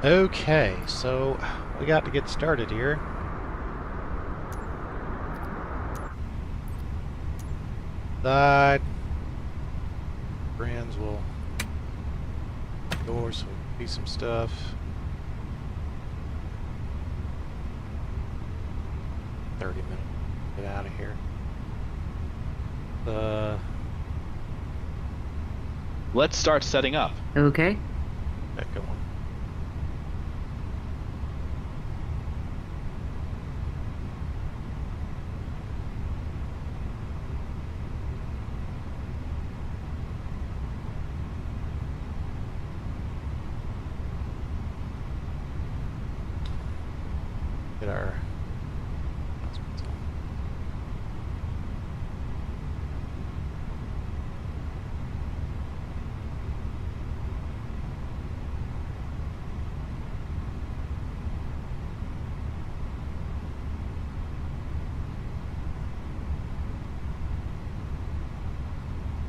Okay, so we got to get started here. Side. Friends will door so we can see some stuff. $30 minutes. Get out of here. Let's start setting up. Okay. Get going. Get our announcements on.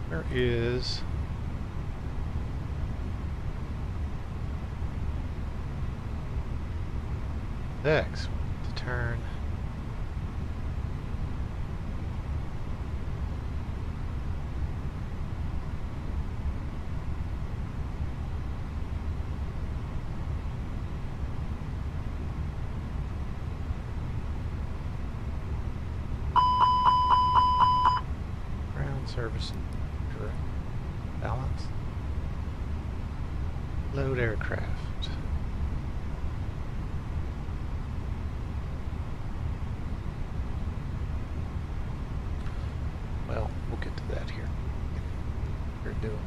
Where is X? To turn. Ground service. Correct. Balance. Load aircraft. Well, we'll get to that here. We're doing.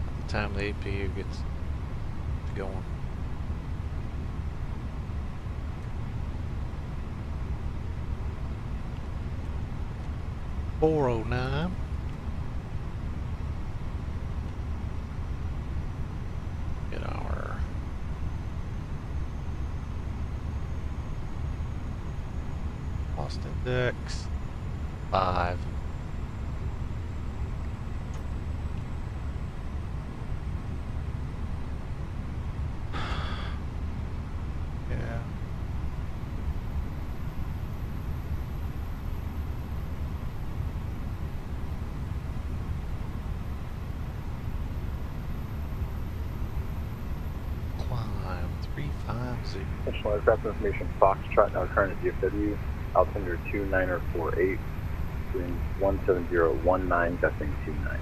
By the time the APU gets going. $409. Get our cost index 5. Yeah. Climb 350. Additional aircraft information, Foxtrot, now current at DFW, altimeter 2948, wind 17019, gusting 29.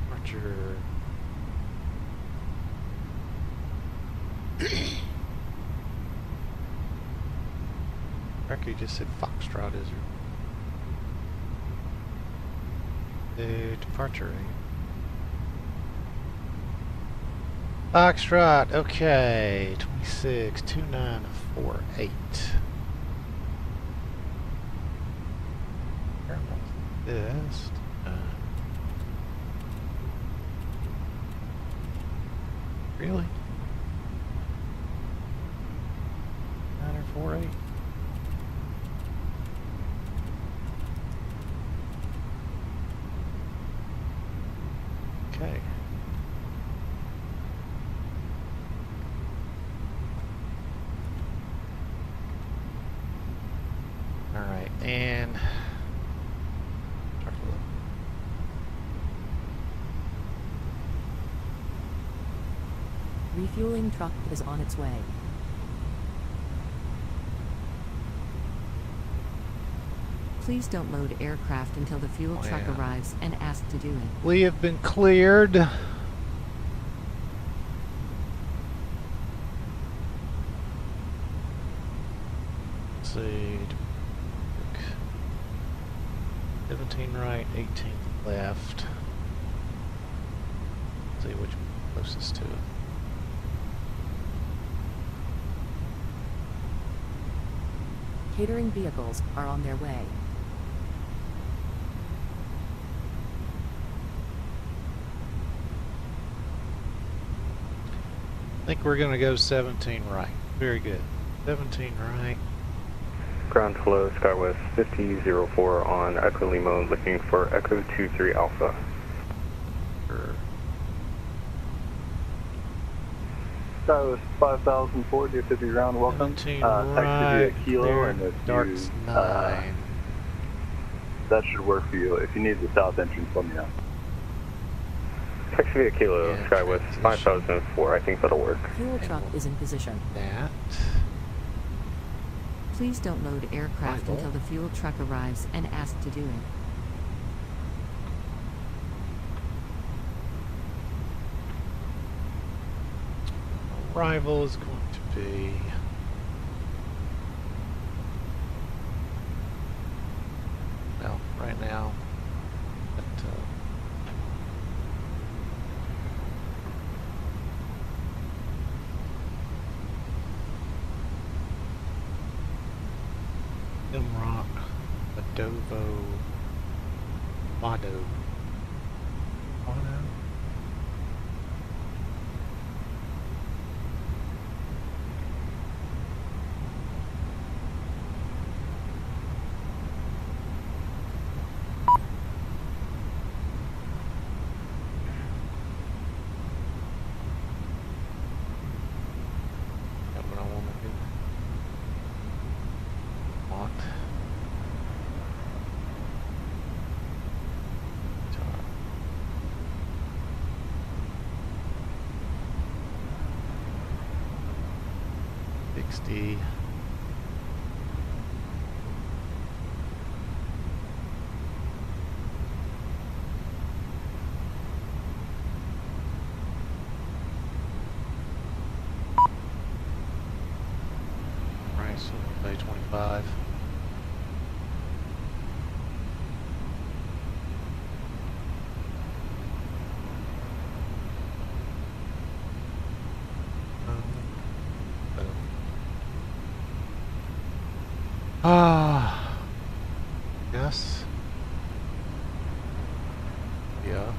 Departure. Record just said Foxtrot, is there? Departure rate. Foxtrot, okay. 262948. This. Really? 948. Okay. All right, and start to look. Refueling truck is on its way. Please don't load aircraft until the fuel truck arrives and ask to do it. We have been cleared. Let's see. 17 right, 18 left. Let's see which one closest to it. Catering vehicles are on their way. I think we're going to go 17 right. Very good. 17 right. Ground hello, SkyWest 5004 on Echo Limo, looking for Echo 23 Alpha. Sure. SkyWest 5004, DFW ground, welcome. 17 Taxi right. via Kilo, Clear. and if Darts you, 9. that should work for you. If you need the south entrance, let me know. Taxi via Kilo, Yeah, SkyWest transition. 5004, I think that'll work. Fuel truck is in position. That. Please don't load aircraft Arrival. until the fuel truck arrives and ask to do it. Arrival is going to be... Well, right now, at, Rock, Adovo, Wado. That's what I want to do. What? Tar. 60. Right, so day 25. Yes. Yeah.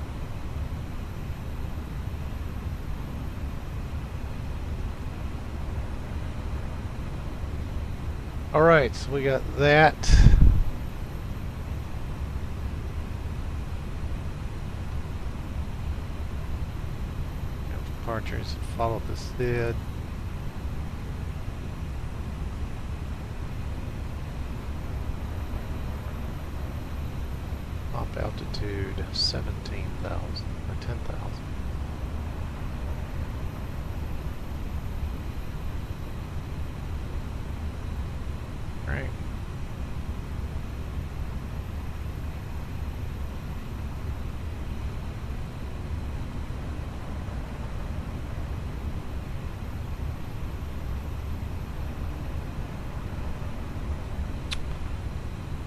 All right, so we got that. Departures follow the SID. Top altitude 17,000 or 10,000. Right.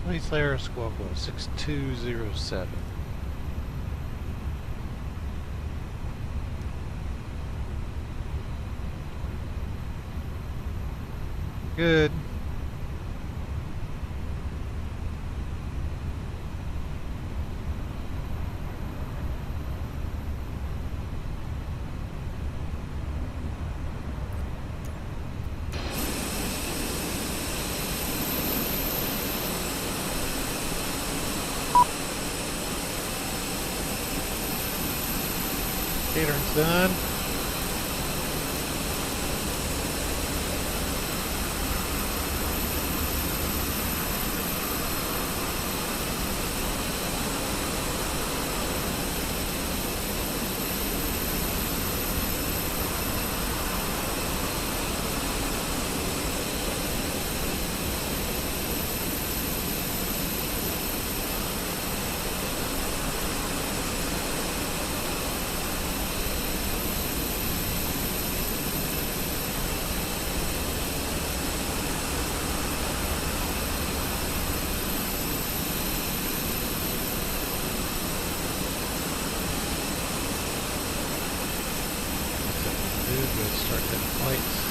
Please layer squawk 6207. Good. Catering's done. Good, start getting flights.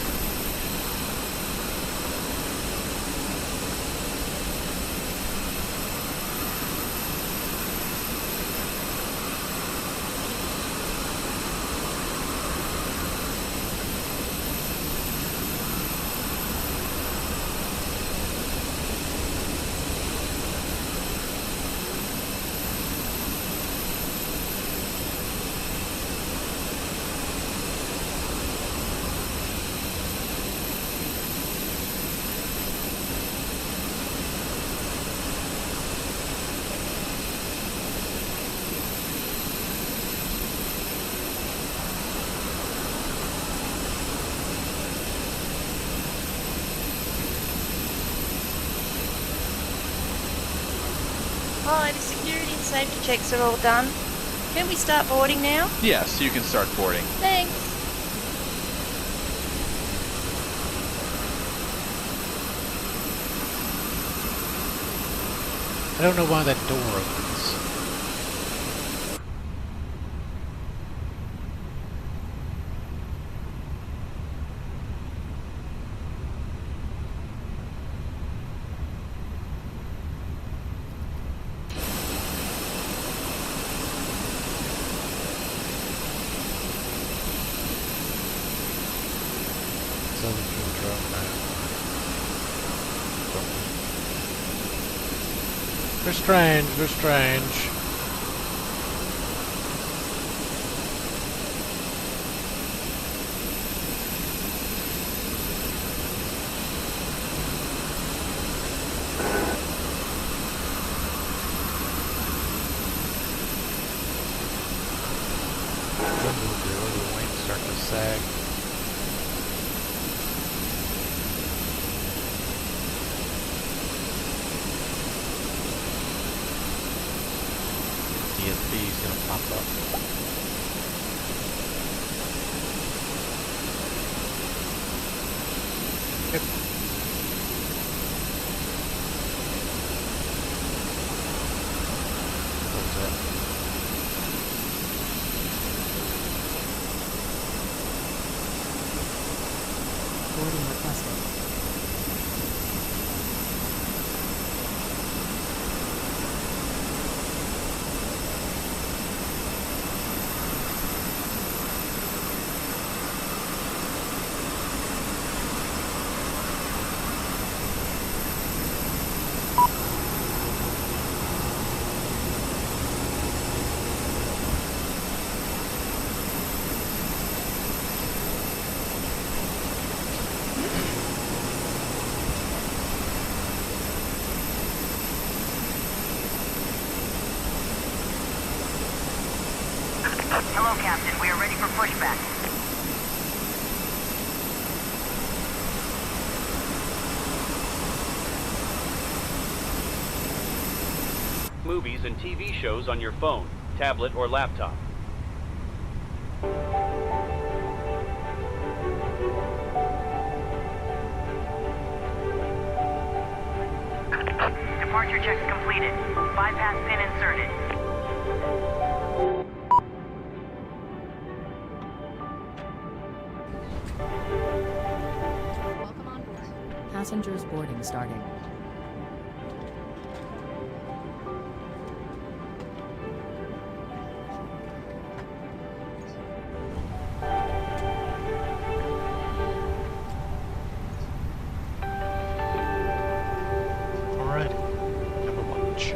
Hi, the security and safety checks are all done. Can we start boarding now? Yes, you can start boarding. Thanks. I don't know why that door opens. We're strange, we're strange. The wings start to sag. DFW is gonna pop up. Yep. What was that? Boarding requested. Hello, Captain. We are ready for pushback. Movies and TV shows on your phone, tablet, or laptop. Departure checks completed. Bypass pin inserted. Welcome on board. Passengers boarding starting. Alright. Have a watch.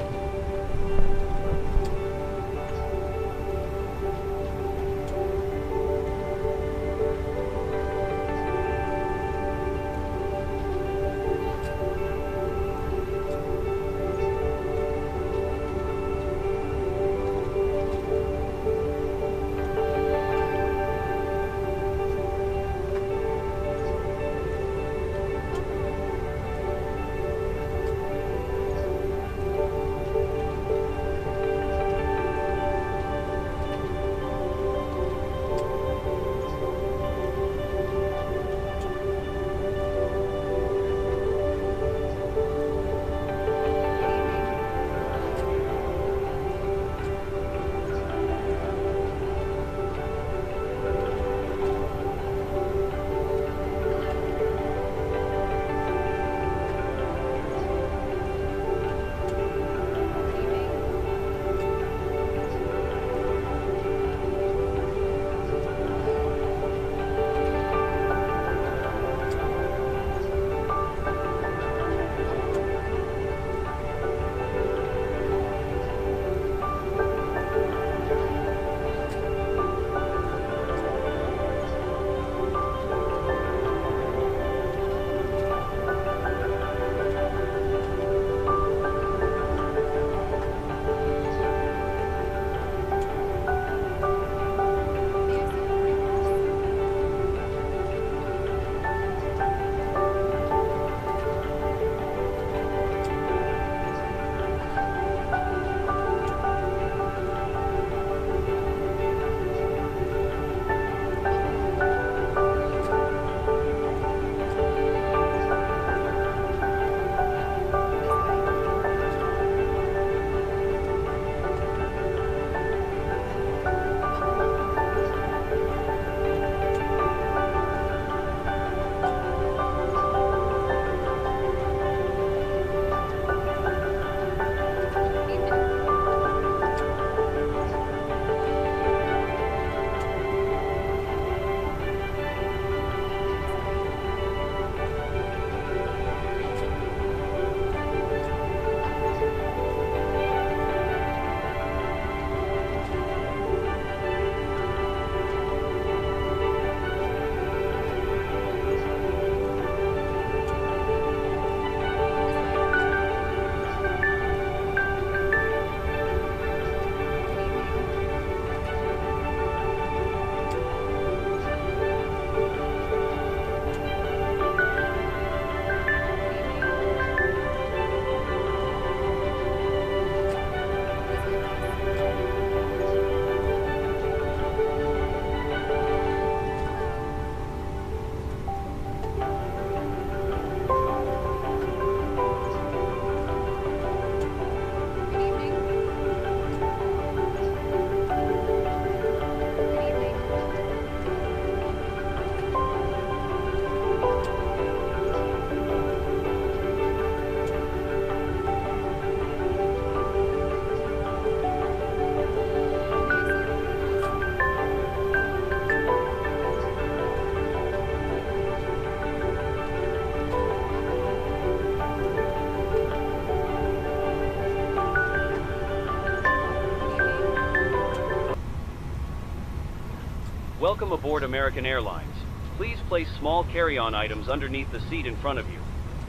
Welcome aboard American Airlines. Please place small carry-on items underneath the seat in front of you.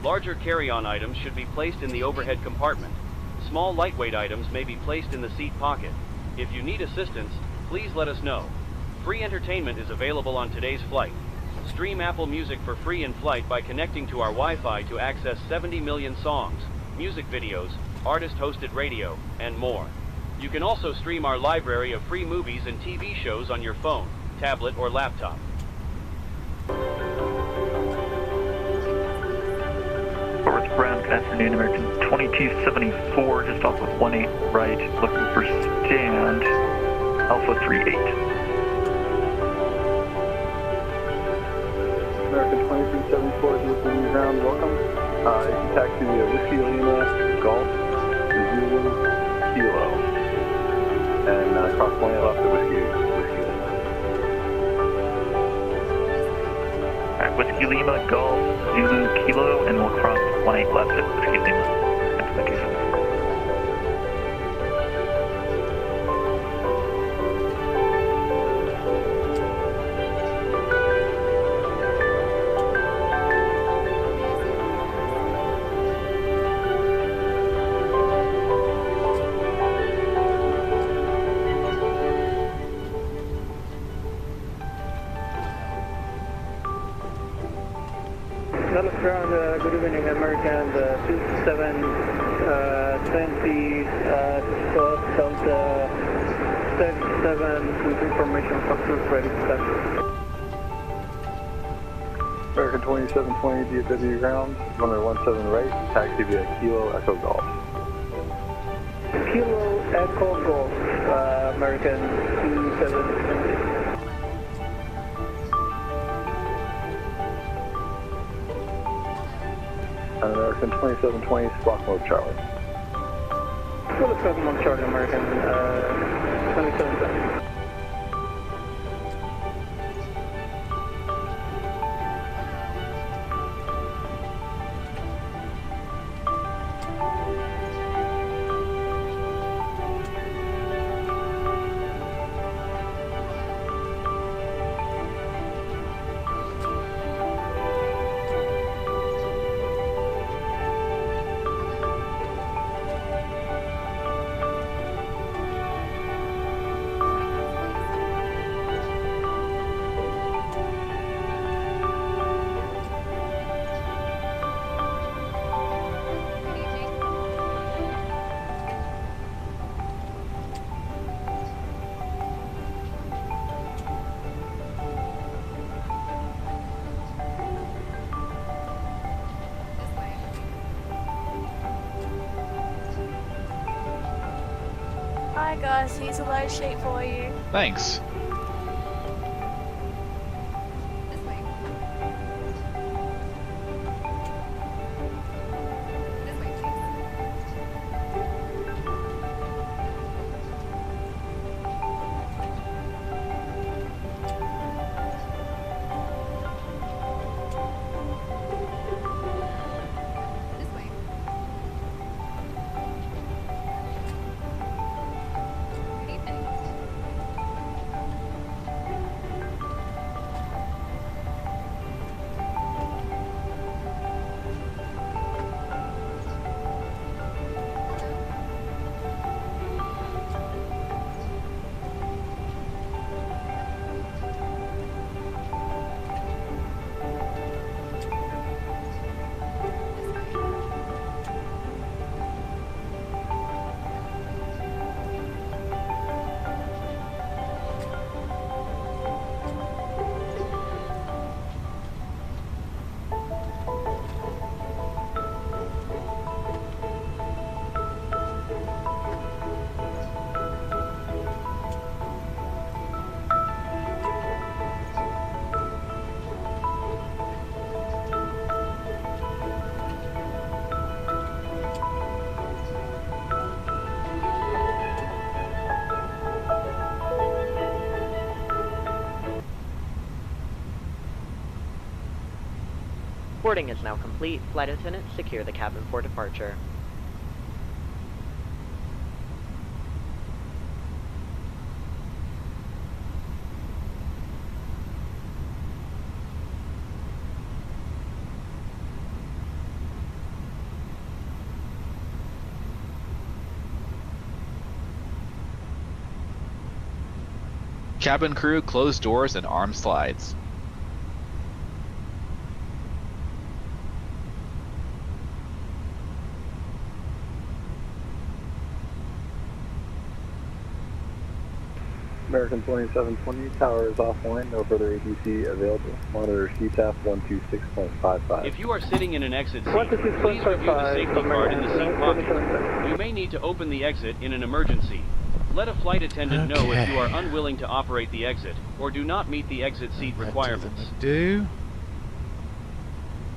Larger carry-on items should be placed in the overhead compartment. Small lightweight items may be placed in the seat pocket. If you need assistance, please let us know. Free entertainment is available on today's flight. Stream Apple Music for free in flight by connecting to our Wi-Fi to access 70 million songs, music videos, artist-hosted radio, and more. You can also stream our library of free movies and TV shows on your phone, tablet, or laptop. Forward Brown, good afternoon, American 2274, just off of 18 right, looking for stand, Alpha 38. American 2374, DFW ground, welcome. You can taxi via Whiskey Lima, Golf, Zulu, Kilo, and cross one left to Whiskey Lima. Alright, Whiskey Lima, Golf, Zulu, Kilo, and we'll cross 18 left at Whiskey Lima. Thank you. Dallas ground, good evening, American 2720 Delta 37 with information factor ready to taxi. American 2720 DFW ground, runway 17 right, taxi via Kilo Echo Golf. Kilo Echo Golf, American 2720. American 2720, squawk mode Charlie. Full squawk mode Charlie, American 2720. Hi guys, here's a load sheet for you. Thanks. Boarding is now complete. Flight attendants, secure the cabin for departure. Cabin crew, close doors and arm slides. American 2720, tower is offline, no further ATC available. Monitor CTAF 126.55. If you are sitting in an exit seat, 126.55, please review the safety card in the seat pocket. 27. You may need to open the exit in an emergency. Let a flight attendant know if you are unwilling to operate the exit or do not meet the exit seat requirements. Do.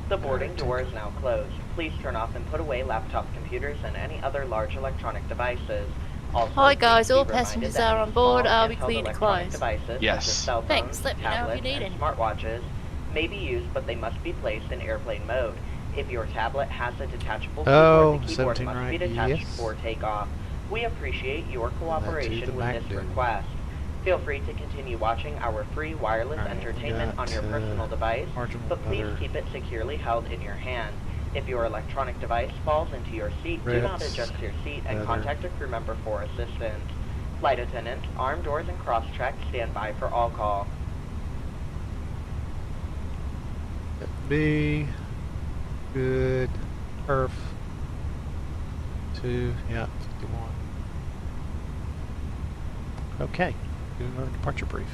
The boarding door is now closed. Please turn off and put away laptops, computers, and any other large electronic devices. Also, Hi guys, please all be reminded passengers that are any on board. small Are we handheld clear to electronic close? devices, Yes. such as cell phones, Thanks, let me know if you tablets, need and any. smartwatches may be used, but they must be placed in airplane mode. If your tablet has a detachable keyboard, the keyboard 17 must right, be detached yes. before takeoff. We appreciate your cooperation with Mac this dude. request. Feel free to continue watching our free wireless Alright, we entertainment on your got, personal device, marginal but please rudder. keep it securely held in your hand. If your electronic device falls into your seat, do not Reds, adjust your seat and rudder. contact a crew member for assistance. Flight attendant, arm doors and cross-check, stand by for all call. B. Good. Perf. 2. Yeah, 51. Okay. Doing another departure brief.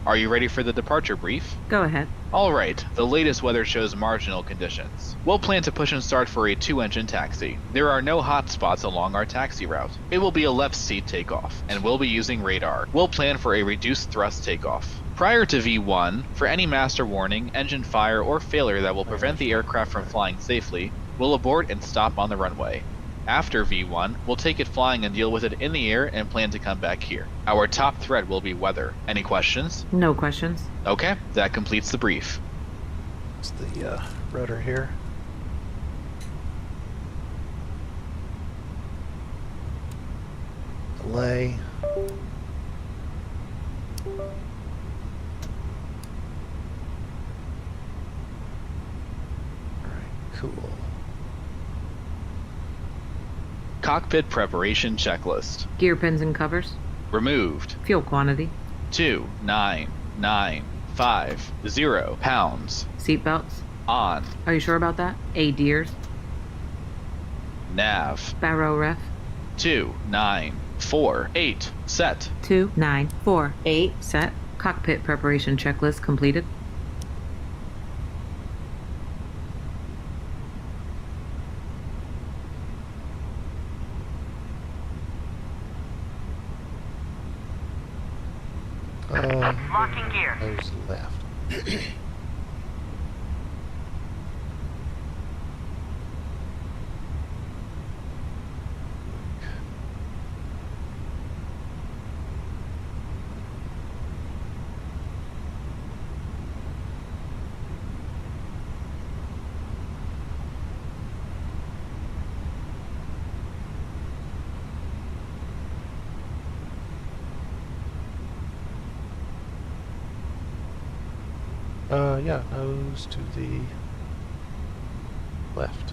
Are you ready for the departure brief? Go ahead. Alright, the latest weather shows marginal conditions. We'll plan to push and start for a 2-engine taxi. There are no hot spots along our taxi route. It will be a left seat takeoff, and we'll be using radar. We'll plan for a reduced thrust takeoff. Prior to V1, for any master warning, engine fire, or failure that will prevent the aircraft from flying safely, we'll abort and stop on the runway. After V1, we'll take it flying and deal with it in the air and plan to come back here. Our top threat will be weather. Any questions? No questions. Okay, that completes the brief. It's the rudder here. Delay. Alright, cool. Cockpit preparation checklist. Gear pins and covers. Removed. Fuel quantity. 2,9,950 pounds. Seatbelts. On. Are you sure about that? ADIRS. Nav. Barrow ref. 2948. Set. 2948. Set. Cockpit preparation checklist completed. Locking gear. Nose left. Yeah, nose to the left.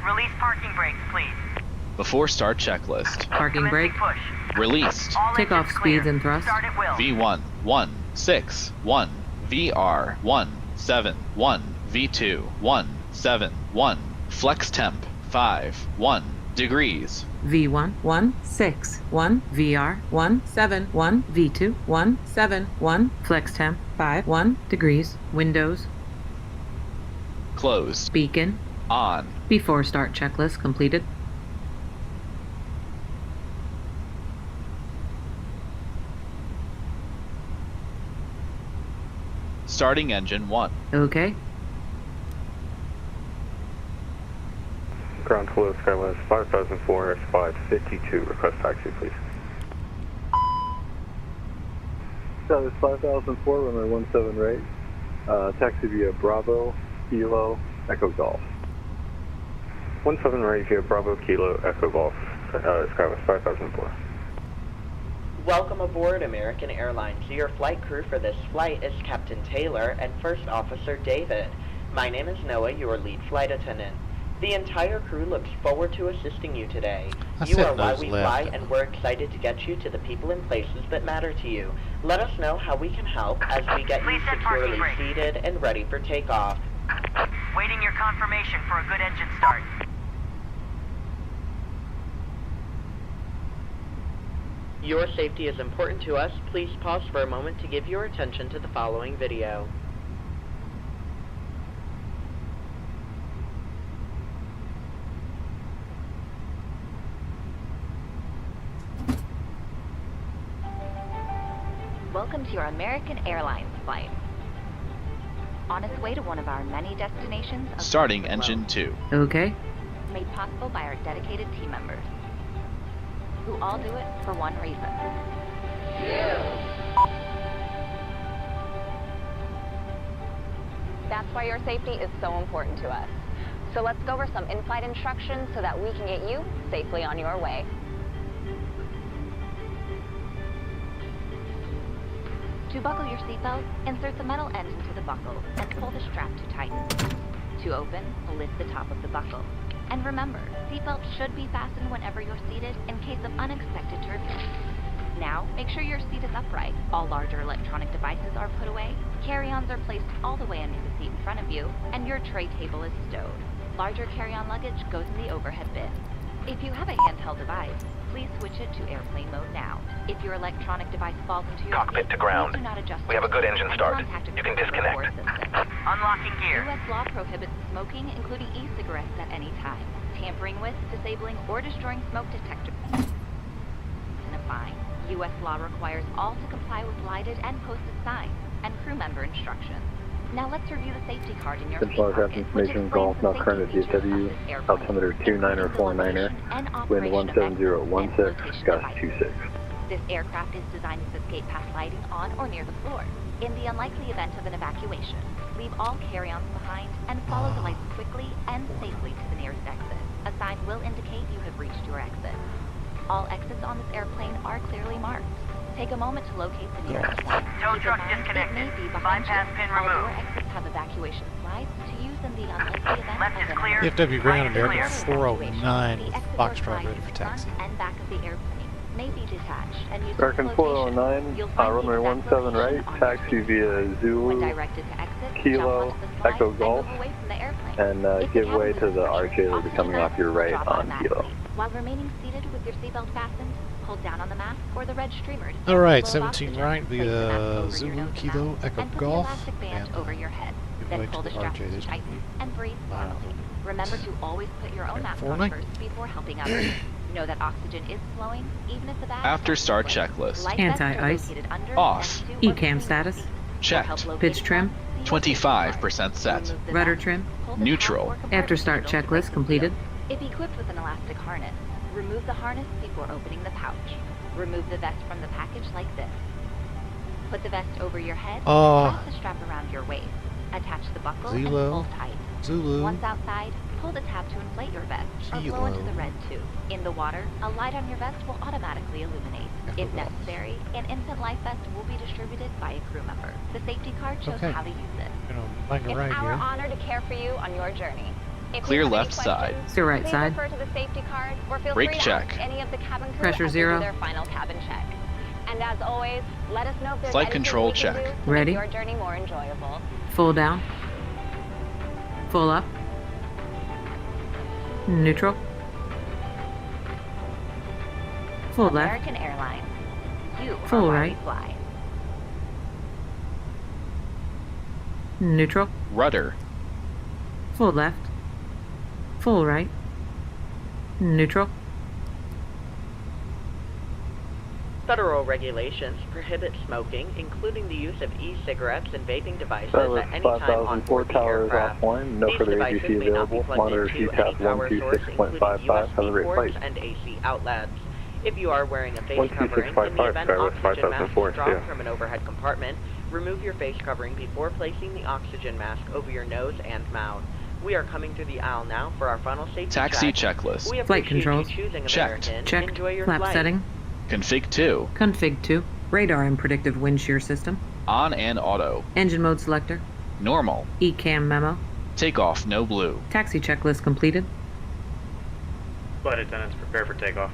Release parking brakes, please. Before start checklist. Parking brake. Push. Released. All Takeoff engines clear. speeds and thrust. Start at will. V1, 1, 6, 1. VR, 1, 7, 1. V2, 1, 7, 1. Flex temp, 5, 1 degrees. V1 161 VR 171 V2 171 flex temp 5 1 degrees windows Closed. beacon On. before start checklist completed. Starting engine 1. Okay. Ground hello, Skywest 5004, S552, request taxi, please. Skywest 5004, runway 17 right. Taxi via Bravo, Kilo, Echo Golf. 17 right via Bravo, Kilo, Echo Golf. SkyWest 5004. Welcome aboard American Airlines. Your flight crew for this flight is Captain Taylor and First Officer David. My name is Noah, your lead flight attendant. The entire crew looks forward to assisting you today. You are why we fly, and we're excited to get you to the people and places that matter to you. Let us know how we can help as we get you securely seated and ready for takeoff. Waiting your confirmation for a good engine start. Your safety is important to us. Please pause for a moment to give your attention to the following video. Welcome to your American Airlines flight. On its way to one of our many destinations of Starting engine 2. Okay. made possible by our dedicated team members, who all do it for one reason. That's why your safety is so important to us. So let's go over some in-flight instructions so that we can get you safely on your way. To buckle your seatbelt, insert the metal end into the buckle and pull the strap to tighten. To open, lift the top of the buckle. And remember, seatbelts should be fastened whenever you're seated in case of unexpected turbulence. Now, make sure your seat is upright. All larger electronic devices are put away, carry-ons are placed all the way under the seat in front of you, and your tray table is stowed. Larger carry-on luggage goes in the overhead bin. If you have a handheld device, please switch it to airplane mode now. If your electronic device falls into your cockpit to ground. do not adjust. We have a good engine start. You can disconnect. Unlocking gear. U.S. law prohibits smoking, including e-cigarettes, at any time. Tampering with, disabling, or destroying smoke detectors and a fine. U.S. law requires all to comply with lighted and posted signs and crew member instructions. Now let's review the safety card in your seat Aircraft pocket, information, Golf, now current at DFW, altimeter 2949er, wind 17016, gust 26. This aircraft is designed to escape past lighting on or near the floor. In the unlikely event of an evacuation, leave all carry-ons behind and follow the lights quickly and safely to the nearest exit. A sign will indicate you have reached your exit. All exits on this airplane are clearly marked. Take a moment to locate the nearest one. Tow truck disconnected. Bypass pin All door removed. exits have evacuation slides to use in the unlikely event Left of is an clear. DFW ground Right American is 409 with The exit Foxtrot door ready slides for in front taxi. and back of the airplane may be detached and used American for flotation. 409, You'll find the runway exact 17 right, location on your taxi via When Zulu, directed to exit, Kilo, jump onto the slide Echo and Golf, move away from the airplane. and If give cabin way to the position, RJ that'll be coming off your right drop on Kilo. automatically. While remaining seated with your seatbelt fastened, hold down on the mask or the red streamer to Alright, get a flow of 17 oxygen. right Place the mask via over your Zulu, nose and Kilo, mouth, Echo and put Golf, the elastic band and over your head. give Then way pull to the the straps RJ. to There's gonna tighten be and breathe normally. Remember to always put your own mask on 49. first before helping others. Know that oxygen is flowing, even if the bag After start is inflated. checklist. Light vests are Anti-ice. located under, Off. next to, or ECAM between status. your seats. For Checked. help locating Pitch trim. one, see your 25% set. Remove the Rudder vest, trim. pull the Neutral. top or compartment After start handle to checklist break the completed. seal. If equipped with an elastic harness, remove the harness before opening the pouch. Remove the vest from the package like this. Put the vest over your head, pass the strap around your waist. Attach the buckle and Zulu. pull tight. Zulu. Once outside, pull the tab to inflate your vest or blow into the red tube. In the water, a light on your vest will automatically illuminate. If necessary, an infant life vest will be distributed by a crew member. The safety card shows Okay. how to use it. Bang it It's right our here. honor to care for you on your journey. If Clear you have any left side. questions, Still right please side. refer to the safety card or feel Brake free to check. ask any of the cabin crew Pressure as they zero. do their final cabin check. And as always, let us know if there's Flight anything control we can check. do to Ready? make your journey more enjoyable. Full down. Full up. Neutral. Full left. American Airlines. You Full are why right. we fly. Neutral. Rudder. Full left. Full right. Neutral. Federal regulations prohibit smoking, including the use of e-cigarettes and vaping devices Starless at any time on 5004 board the towers aircraft. offline, no These further devices AGC may not be available, plugged monitor into any CTAP power source, including 126.55, have a USB great ports flight. and AC outlets. If you are wearing a face covering, in 12655, the event Skywest oxygen masks 5004, drop yeah. from an overhead compartment, remove your face covering before placing the oxygen mask over your nose and mouth. We are coming through the aisle now for our final safety Taxi check. checklist. We Flight appreciate controls. you choosing Checked. American. Checked. Enjoy your Flap flight. setting. Config 2. Config 2. Radar and predictive wind shear system. On and auto. Engine mode selector. Normal. ECAM memo. Takeoff, no blue. Taxi checklist completed. Flight attendants, prepare for takeoff.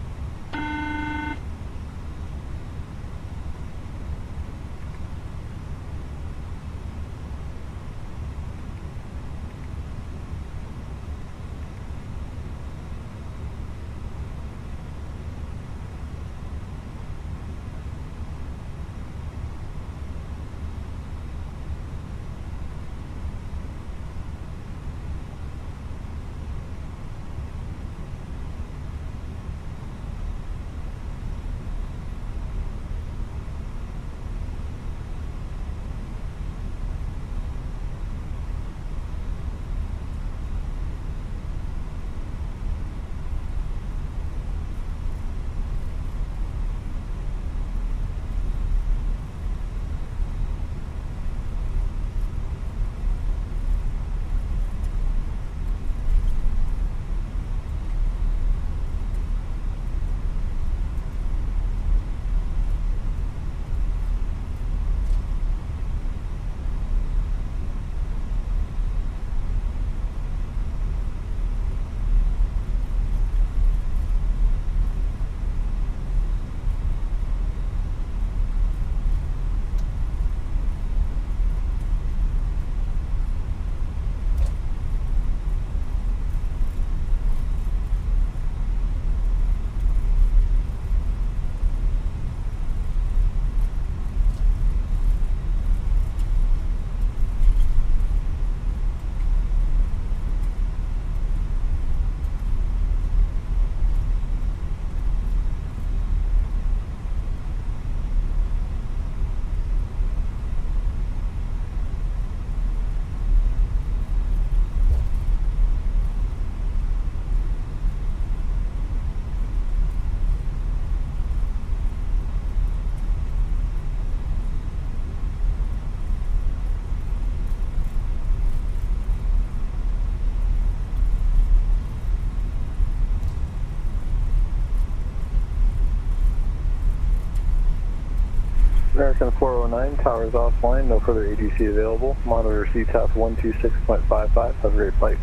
American 409, towers offline, no further ADC available. Monitor CTAF 126.55. Have a great flight.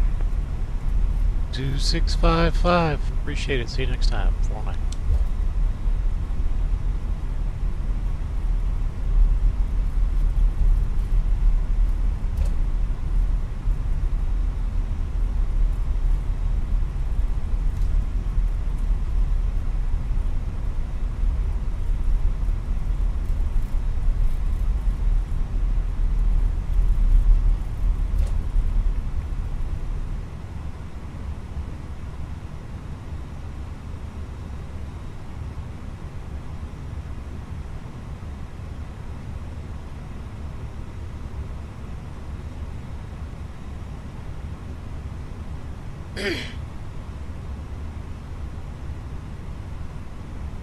2655. Appreciate it. See you next time. 49.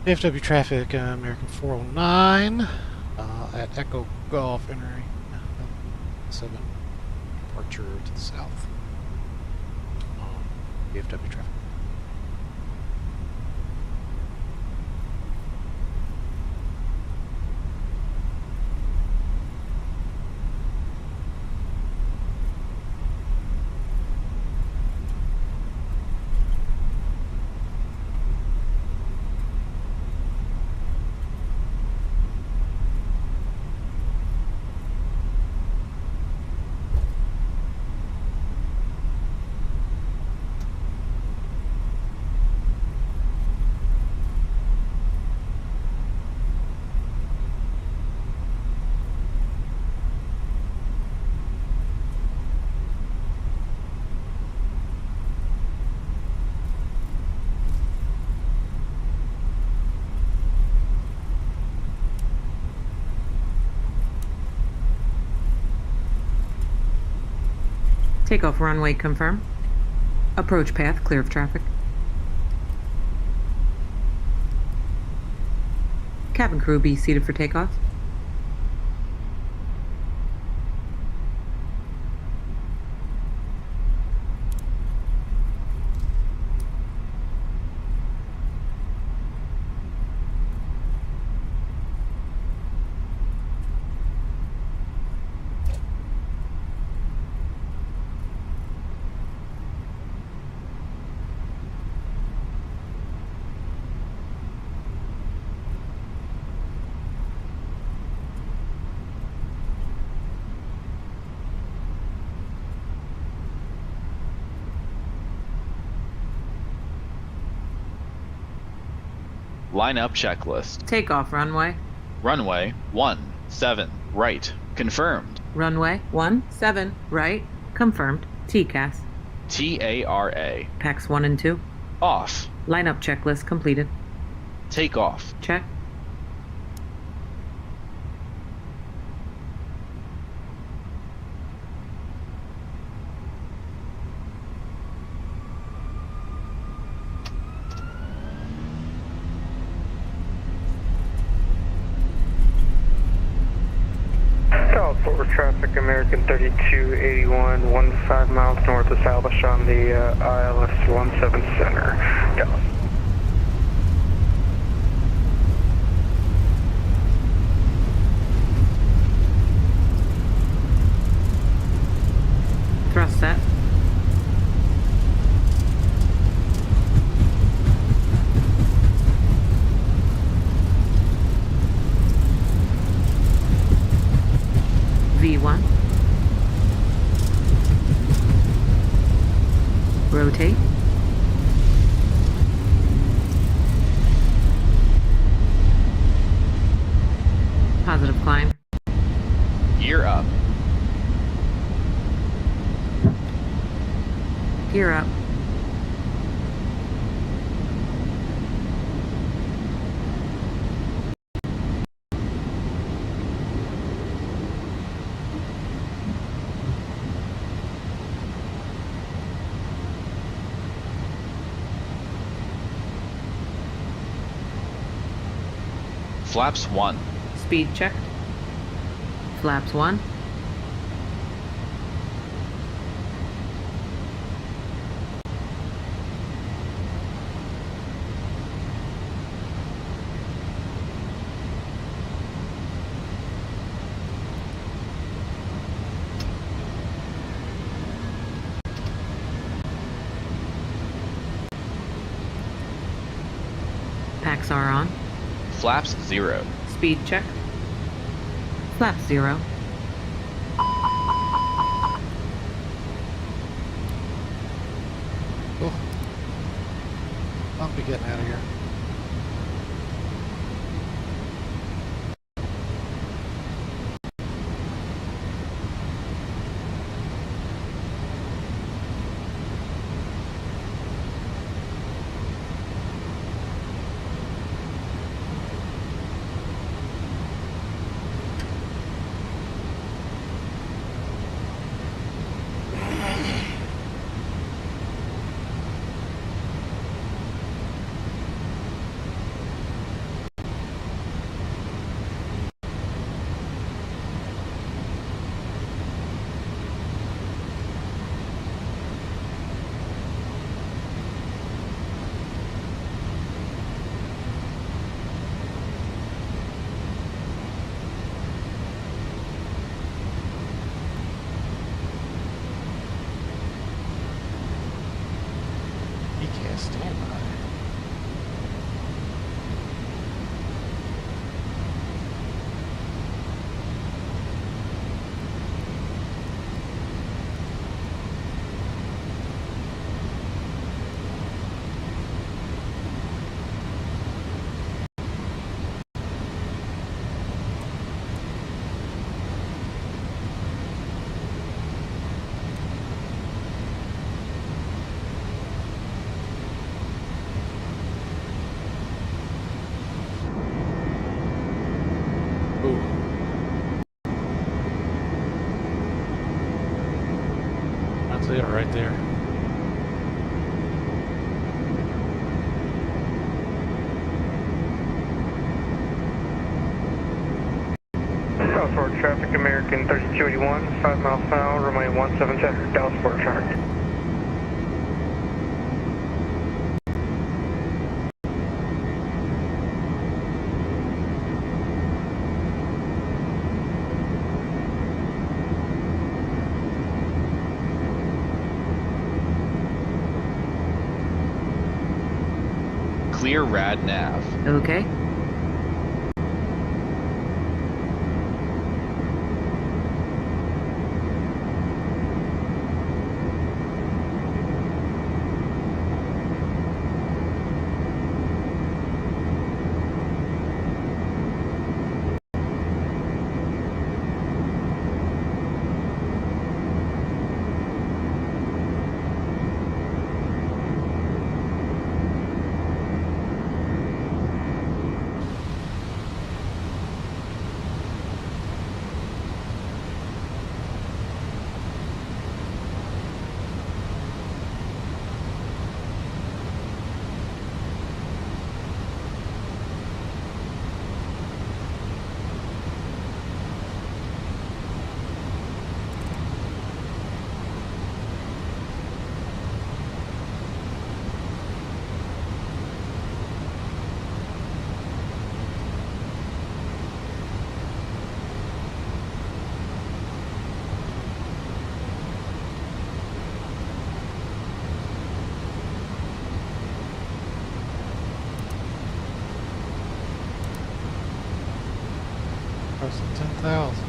DFW traffic, American 409 at Echo Golf entering 7 departure to the south. DFW traffic. Takeoff runway confirmed. Approach path clear of traffic. Cabin crew be seated for takeoff. Line up checklist. Takeoff runway. Runway 17 right. Confirmed. Runway 17 right. Confirmed. TCAS. TARA. PAX 1 and 2. Off. Lineup checklist completed. Takeoff. Check. South forward traffic, American 3281, 15 miles north of Salish on the ILS 17 Center. Dallas. Thrust set. V1. Rotate. Positive climb. Gear up. Gear up. Flaps 1. Speed check. Flaps 1. Packs are on. Flaps 0. Speed check. Flaps 0. Cool. I'll be getting out of here. Standby. That's it right there. Southward traffic, American 3281, 5 miles an hour, runway 17 Center, Dallas Fort Traffic. Clear rad nav. Okay. close to 10,000.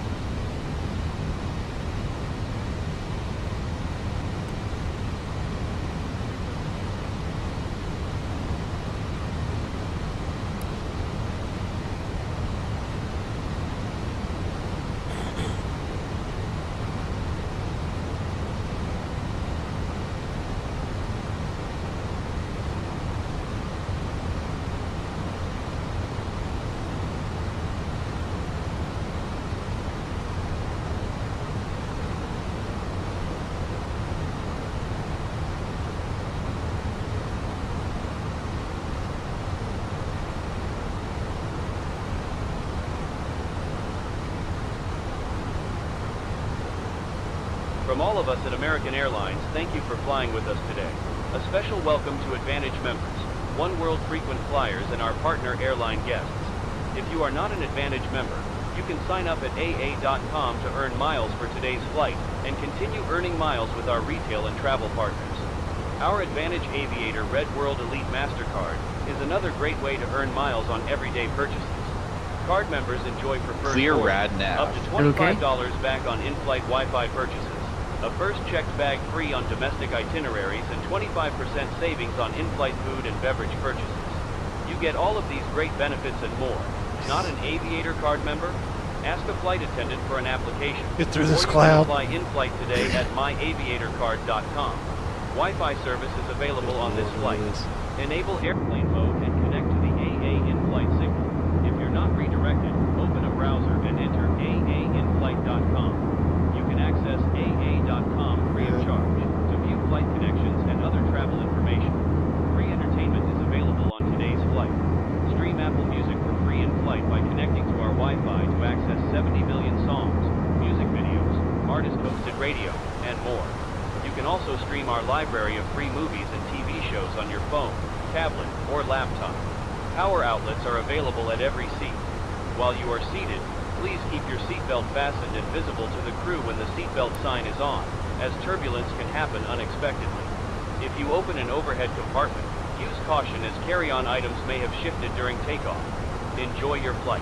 From all of us at American Airlines, thank you for flying with us today. A special welcome to Advantage members, One World frequent flyers, and our partner airline guests. If you are not an Advantage member, you can sign up at AA.com to earn miles for today's flight and continue earning miles with our retail and travel partners. Our Advantage Aviator Red World Elite MasterCard is another great way to earn miles on everyday purchases. Card members enjoy preferred Clear points, rad nav. up to $25 back on in-flight Wi-Fi purchases, a first checked bag free on domestic itineraries, and 25% savings on in-flight food and beverage purchases. You get all of these great benefits and more. Not an Aviator card member? Ask a flight attendant for an application. Get through this or you cloud. can apply in-flight today at myaviatorcard.com. Wi-Fi service is available on this flight. Enable airplane mode and connect to the AA in-flight signal. If you're not redirected, open a browser and enter aainflight.com. You can access AA.com free of charge to view flight connections and other travel information. Free entertainment is available on today's flight. Stream Apple Music for free in flight by connecting to our Wi-Fi to access 70 million songs, music videos, artist-hosted radio, and more. You can also stream our library of free movies and TV shows on your phone, tablet, or laptop. Power outlets are available at every seat. While you are seated, please keep your seatbelt fastened and visible to the crew when the seatbelt sign is on, as turbulence can happen unexpectedly. If you open an overhead compartment, use caution as carry-on items may have shifted during takeoff. Enjoy your flight.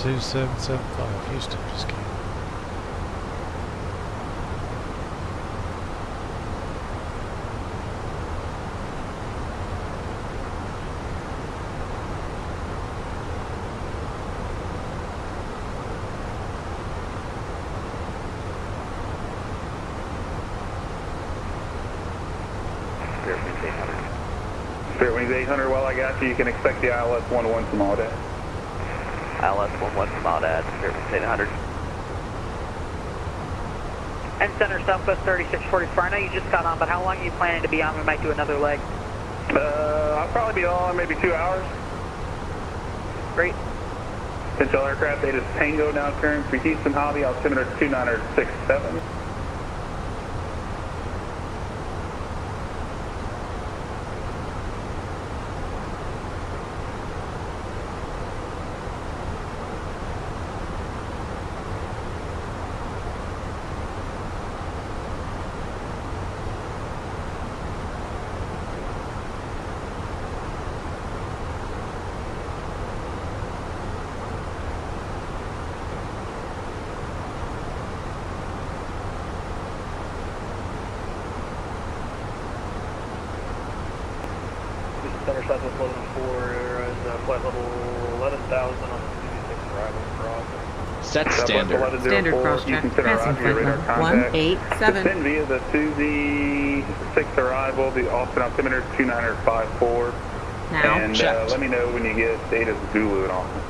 $2775 Houston just came. Spirit Wings 800, while I got you, you can expect the ILS 11 from all day. ILS 11 from Aldad, Spirit Wings 800. And Center Southwest 3644, I know you just got on, but how long are you planning to be on? We might do another leg. I'll probably be on maybe 2 hours. Great. Control aircraft data is Tango, now current for Houston Hobby, altimeter 2967. Center Southwest 114 is flight level 11,000 on the 226. Set standard. Standard cross-check. Passing flight level 187. Descend via the Suzy 6 arrival, the Austin altimeter 2954. Now. And let me know when you get data Zulu in Austin.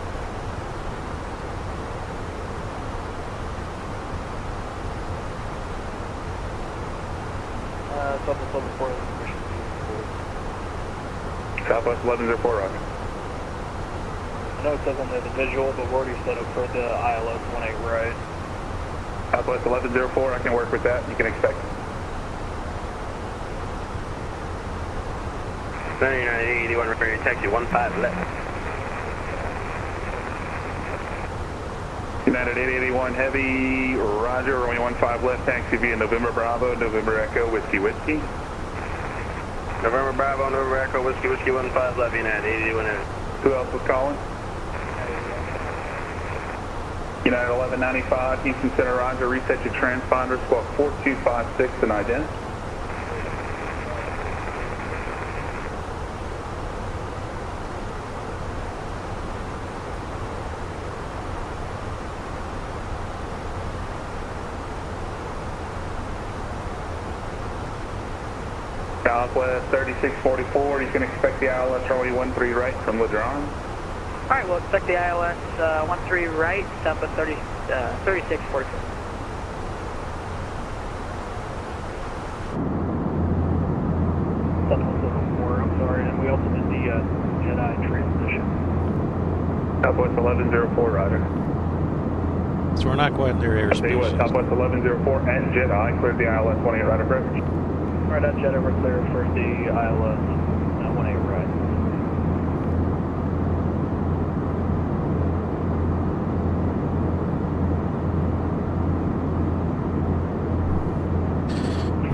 Southwest 1104, roger. I know it says on the visual, but we've already set up for the ILS 18 right. Southwest 1104, I can work with that. You can expect it. 9981, referring to taxi 15 left. United 881 Heavy, roger, runway 15 left, taxi via November Bravo, November Echo, Whiskey Whiskey. November Bravo, November Echo, Whiskey Whiskey 15 left, United 881 Heavy. Who else was calling? United 1195, Houston Center, roger, reset your transponder, squawk 4256 and ident. Southwest 3644, you can expect the ILS runway 13 right from Ladron. Alright, we'll expect the ILS 13 right, Southwest 3644. I'm sorry, and we also did the Jedi transition. Southwest 1104, roger. So we're not quite near I'll tell you what, airspace. Southwest 1104 and Jedi, cleared the ILS 18 right approach. Alright, that Jedi, we're clear for the ILS 18 right.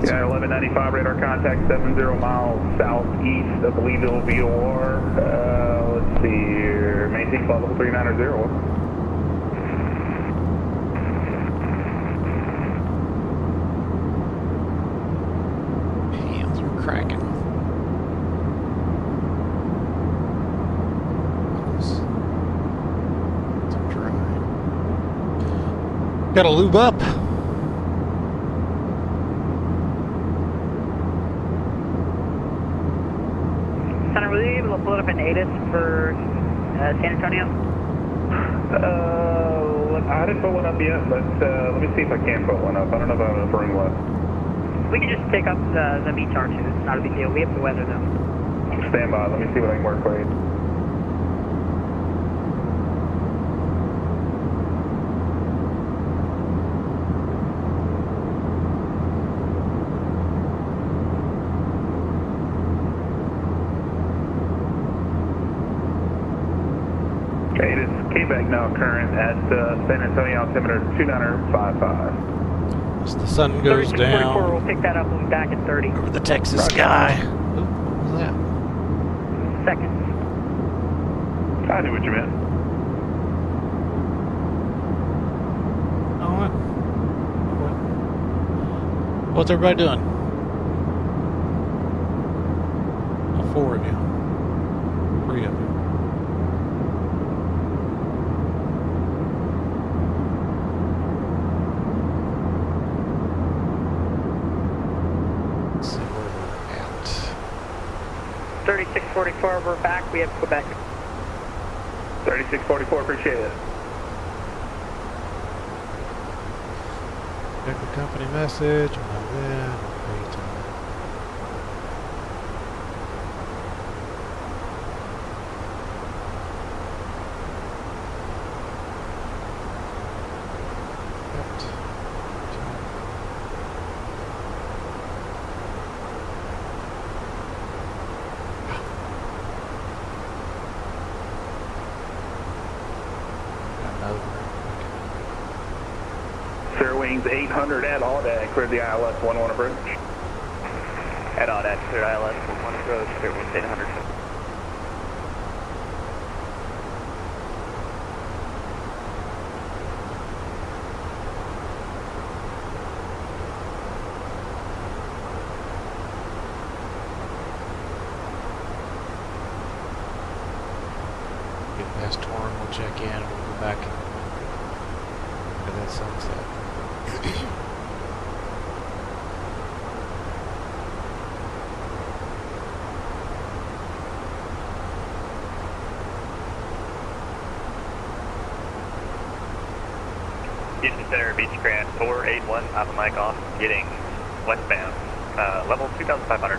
Yeah, 1195 radar contact 70 miles southeast of Leeville VOR. Let's see here. Maintain flight level 390. Hands are cracking. It's dry. Gotta lube up. Center, will you be able to pull it up in ATIS for San Antonio? I didn't put one up yet, but let me see if I can put one up. I don't know if I have enough room left. We can just take up the VTAR too. It's not a big deal. We have the weather though. Stand by. Let me see what I can work for you. Okay, it is K-Bag now current at San Antonio altimeter 2955. As the sun goes 3644, down we'll pick that up. We'll be back at 30. over the Texas sky. Oop, what was that? Seconds. I knew what you meant. Oh, what? What's everybody doing? All four of you. Three of you. Let's see where we're at. 3644, we're back. We have Quebec. 3644, appreciate it. Check the company message. I'm not there. Wait. Fair Wings 800 at Audad, cleared the ILS 11 approach. At Audad, clear ILS 11 approach, Fair Wings 800. Get past Torn, we'll check in. We'll go back to that sunset. Houston Center, Beechcraft 481, Papa Mike off, getting westbound, level 2,500.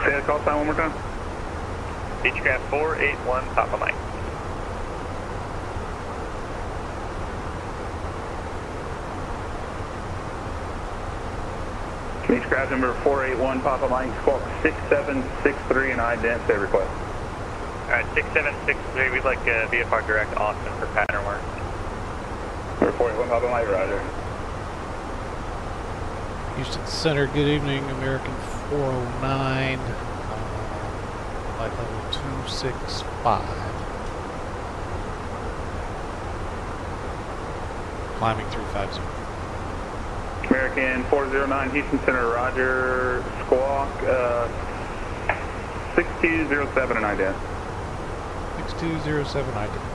Say that call sign one more time. Beechcraft 481, Papa Mike. Beechcraft number 481, Papa Mike, squawk 6763 and ident say request. Alright, 6763, we'd like VFR direct Austin for pattern work. Number 481, Papa Mike, roger. Houston Center, good evening, American 409, flight level 265. Climbing 350. American 409, Houston Center, roger, squawk 6207 and ident. 6207 ident.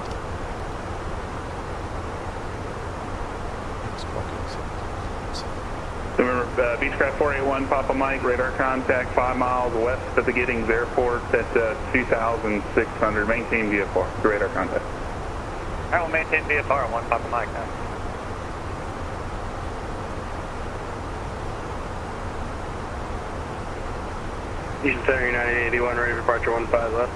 Remember, Beechcraft 481, Papa Mike, radar contact 5 miles west of the Giddings Airport at 2,600. Maintain VFR, radar contact. I will maintain VFR on 1 Papa Mike now. Houston Center, United 81, ready for departure 15 left.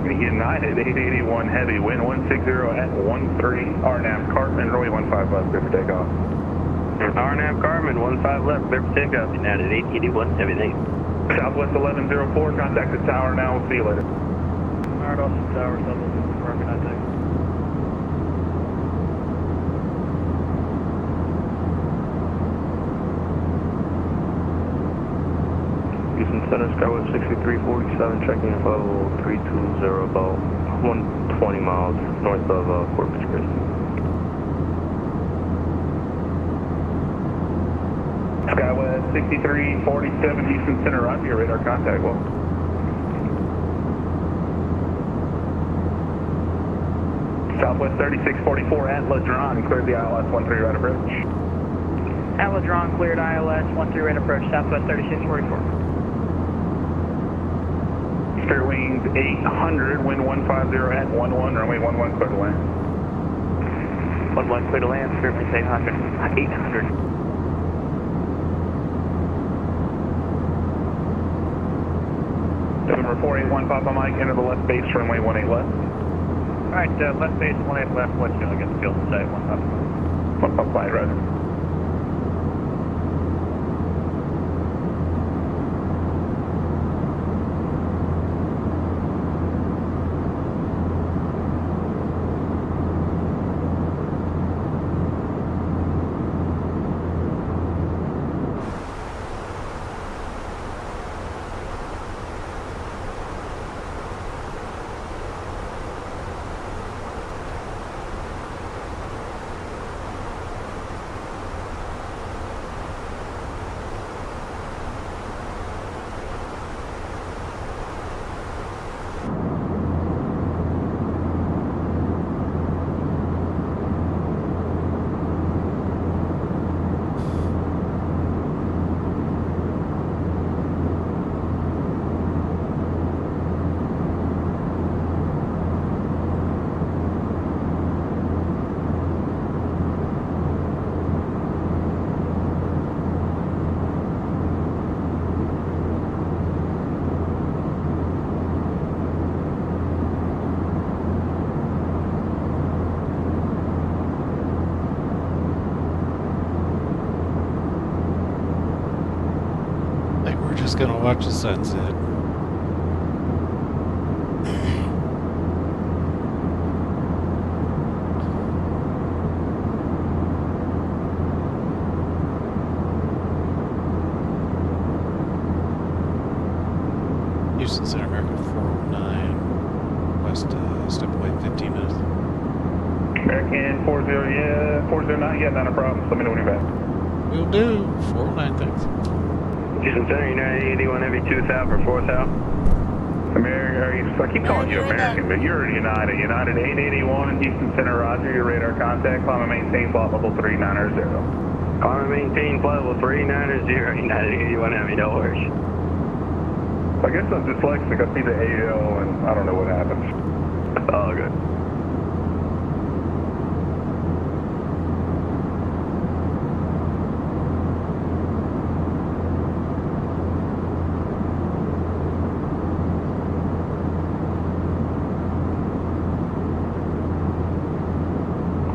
United 881 heavy, wind 160 at 13, RNAV Cartman, runway 15 left, clear for takeoff. RNAV Cartman, 15 left, clear for takeoff, United 881 heavy, thanks. Southwest 1104, contact the tower now, we'll see you later. Alright, Austin Tower, Southwest 1104, contact. Houston Center, Skywest 6347, checking in for level 320, about 120 miles north of Corpus Christi. Skywest 6347, Houston Center, roger, your radar contact, well. Southwest 3644 at Ladron, cleared the ILS 13 right approach. At Ladron, cleared ILS 13 right approach, Southwest 3644. Fair wings 800, wind 150 at 11, runway 11 clear to land. 11 clear to land, fair wings 800. 800. November 481, Papa Mike, enter the left base, runway 18 left. Alright, left base 18 left, what's you know, get the field to say 1 Papa Mike. 1 Papa Mike, roger. Gonna watch the sunset. Houston Center, American 409. West, step away 15 minutes. American 40, yeah, 409, yeah, not a problem. Let me know when you're back. Will do. 409, thanks. Houston Center, United 81 Heavy 2 South or 4 South. American, I keep calling you American, but you're United. United 881, Houston Center, Roger. Your radar contact, climb and maintain flight level 390. Climb and maintain flight level 390, United 81 Heavy, no worries. I guess I'm dyslexic. I see the AL and I don't know what happens. All good.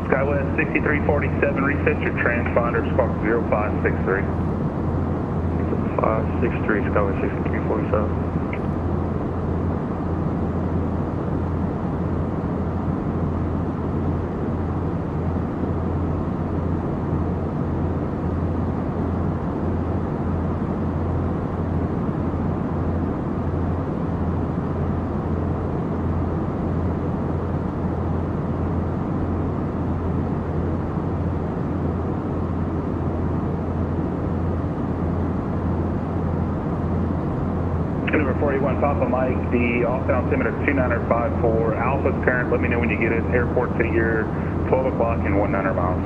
Skywest 6347, reset your transponder, spark 0563. 563, Skywest 6347. Number 41, Papa Mike, the off-down altimeter 2954, Alpha's current, let me know when you get it. Airport to your 12 o'clock and 19 miles.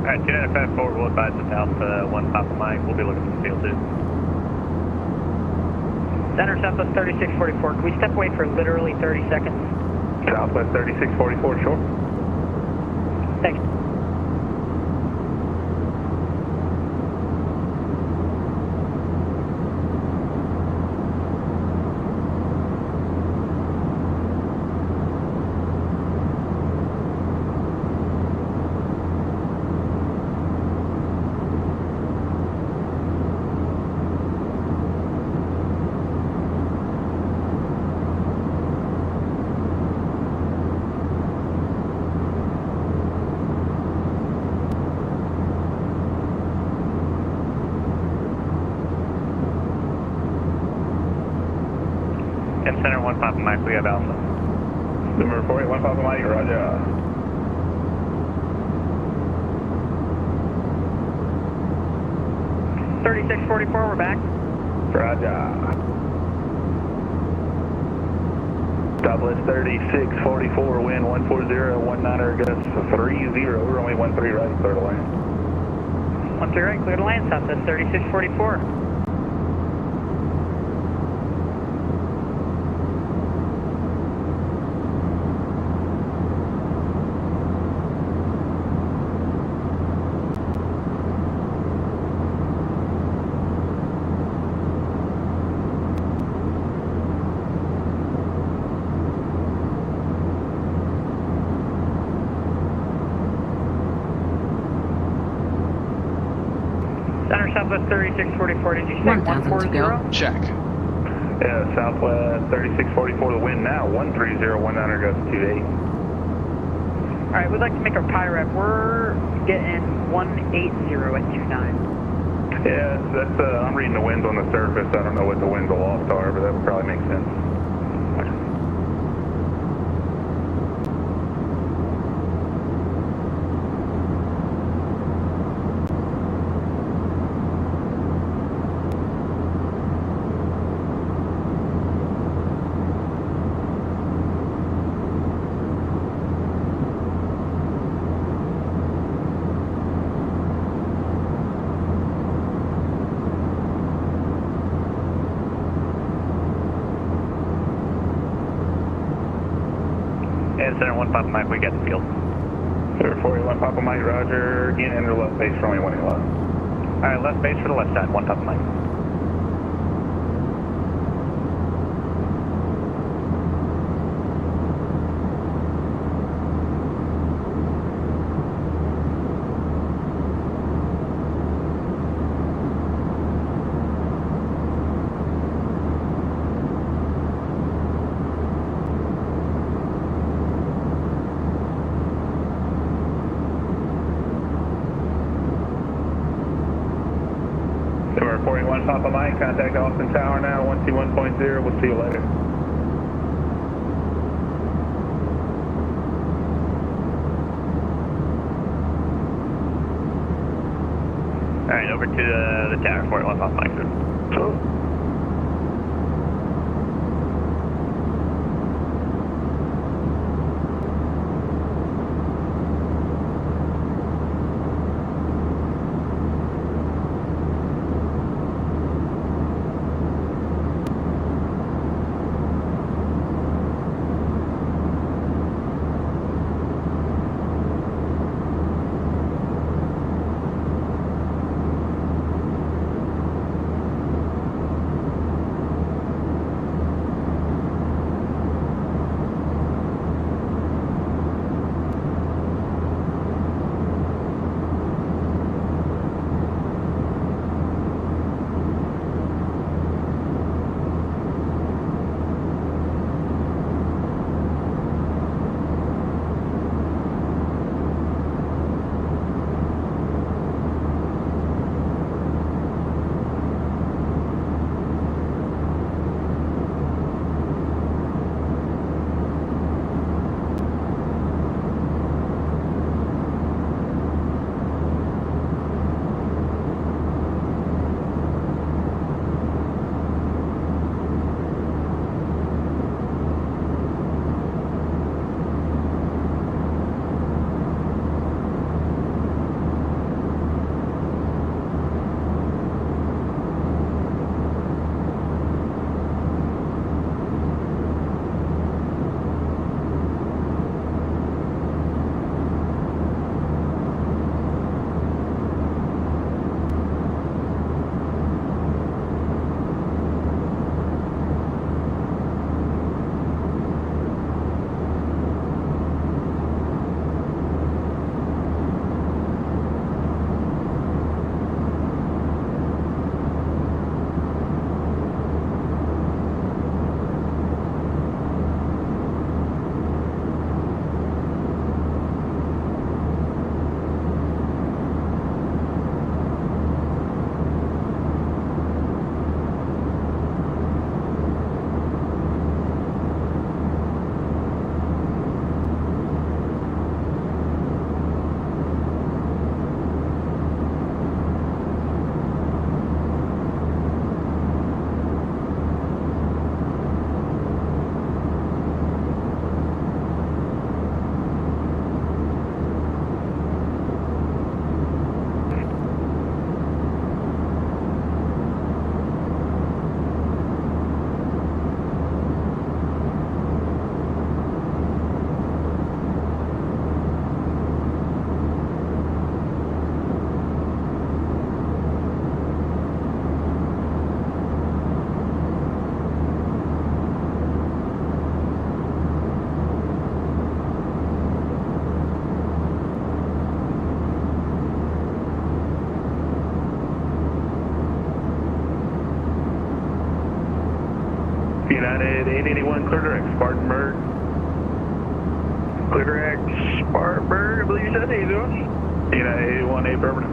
Alright, 2954, we'll advise the Alpha 1 Papa Mike, we'll be looking for the field too. Center Southwest 3644, can we step away for literally 30 seconds? Southwest 3644, sure. Thanks. Center 1 Papa Mike, we have Alpha. Number 481 Papa Mike, roger. We're back. Roger. Southwest 3644, wind 140, 19er, gust 30. We're only 13 right, clear to land. 13 right, clear to land, Southwest 3644. Center Southwest 3644, did you say 140? Check. Yeah, Southwest 3644, the wind now 130, 19er, gust 28. Alright, we'd like to make our PIREP. We're getting 180 at 29. Yeah, that's, I'm reading the winds on the surface. I don't know what the winds aloft are, but that would probably make sense. Center 1 Papa Mike, we got the field. Center 481 Papa Mike, roger. Again, enter left base for only 1 left. Alright, left base for the left side, 1 Papa Mike. contact Austin Tower now, 121.0. We'll see you later. Alright, over to the tower for it, left off mic, sir. United 881, clear direct, Spartanburg. Clear direct, Spartanburg, I believe you said. How you doing? United 881, affirmative.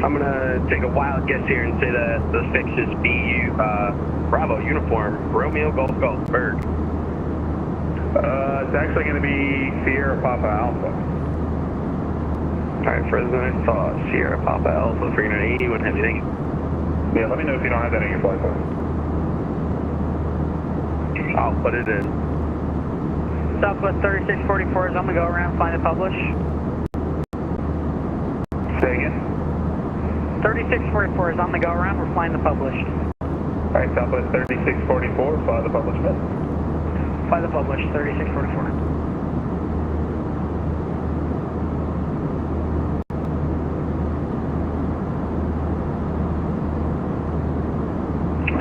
I'm gonna take a wild guess here and say that the fix is BU, Bravo uniform, Romeo Golf Golf Bird. It's actually going to be Sierra Papa Alpha. Alright, Fresno, I saw Sierra Papa Alpha for Unit 80, what have you think? Yeah, let me know if you don't have that in your flight plan. I'll put it in. Southwest 3644 is on the go around, find and publish. Say again? 3644 is on the go around, we're flying the published. Alright, Southwest 3644, fly the published miss. Fly the published, 3644.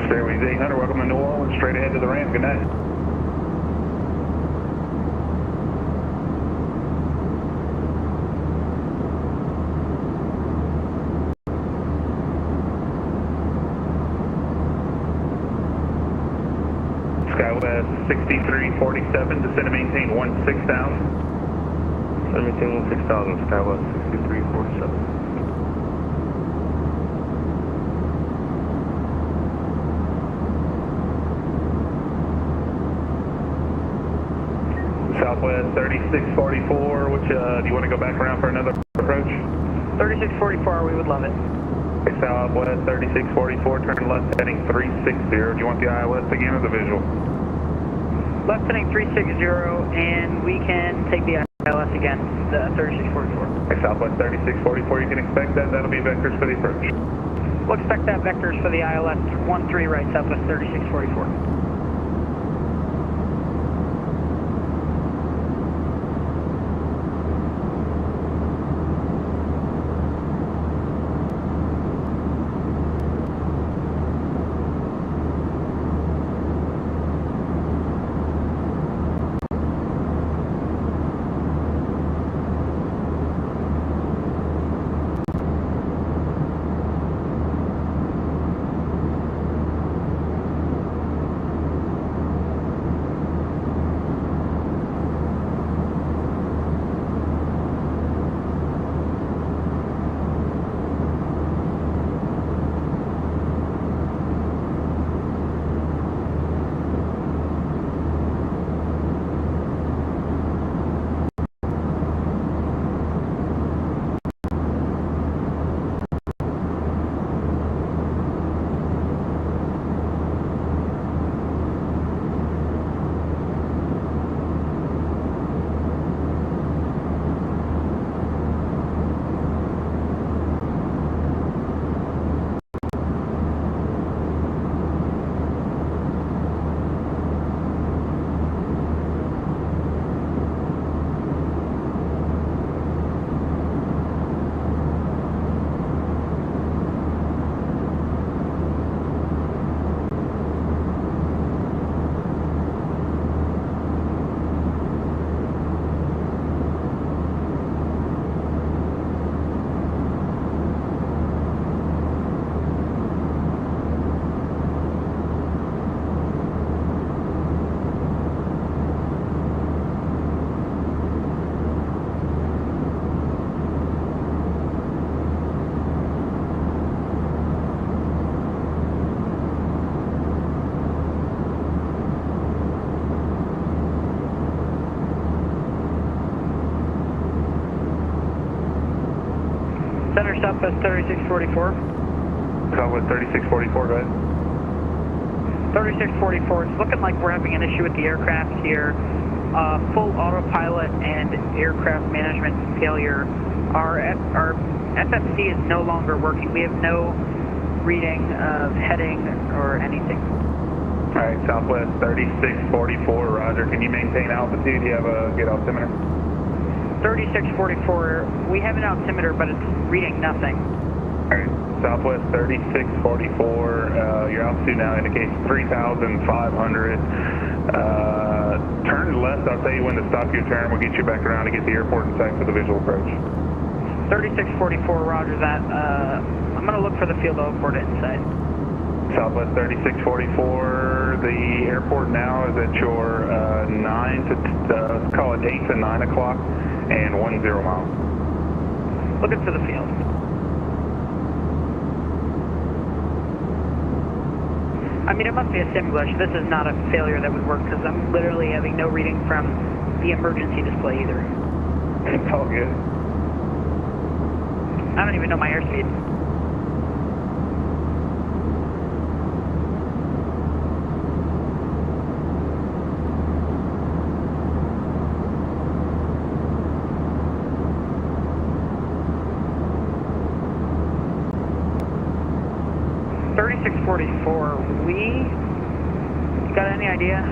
Stairways 800, welcome to New Orleans, straight ahead to the ramp, good night. Skyway Southwest 6347, descend and maintain 16,000. Descend and maintain 16,000, Skywest 6347. Southwest 3644, which, do you want to go back around for another approach? 3644, we would love it. Okay, Southwest 3644, turn left heading 360. Do you want the ILS again or the visual? Left heading 360, and we can take the ILS again, the 3644. Okay, Southwest 3644, you can expect that. That'll be vectors for the approach. We'll expect that vectors for the ILS 13 right, Southwest 3644. Center Southwest 3644. Southwest 3644, go ahead. 3644, it's looking like we're having an issue with the aircraft here. Full autopilot and aircraft management failure. Our FFC is no longer working. We have no reading of heading or anything. All right, Southwest 3644, roger. Can you maintain altitude? Do you have a good altimeter? 3644, we have an altimeter, but it's reading nothing. All right, Southwest 3644, your altitude now indicates 3,500. Turn left, I'll tell you when to stop your turn. We'll get you back around to get the airport in sight for the visual approach. 3644, roger that. I'm going to look for the field airport inside. Southwest 3644, the airport now is at your 8 to 9 o'clock and 10 miles. Looking for the field. I mean, it must be a sim glitch. This is not a failure that would work because I'm literally having no reading from the emergency display either. It's all good. I don't even know my airspeed. We got any idea?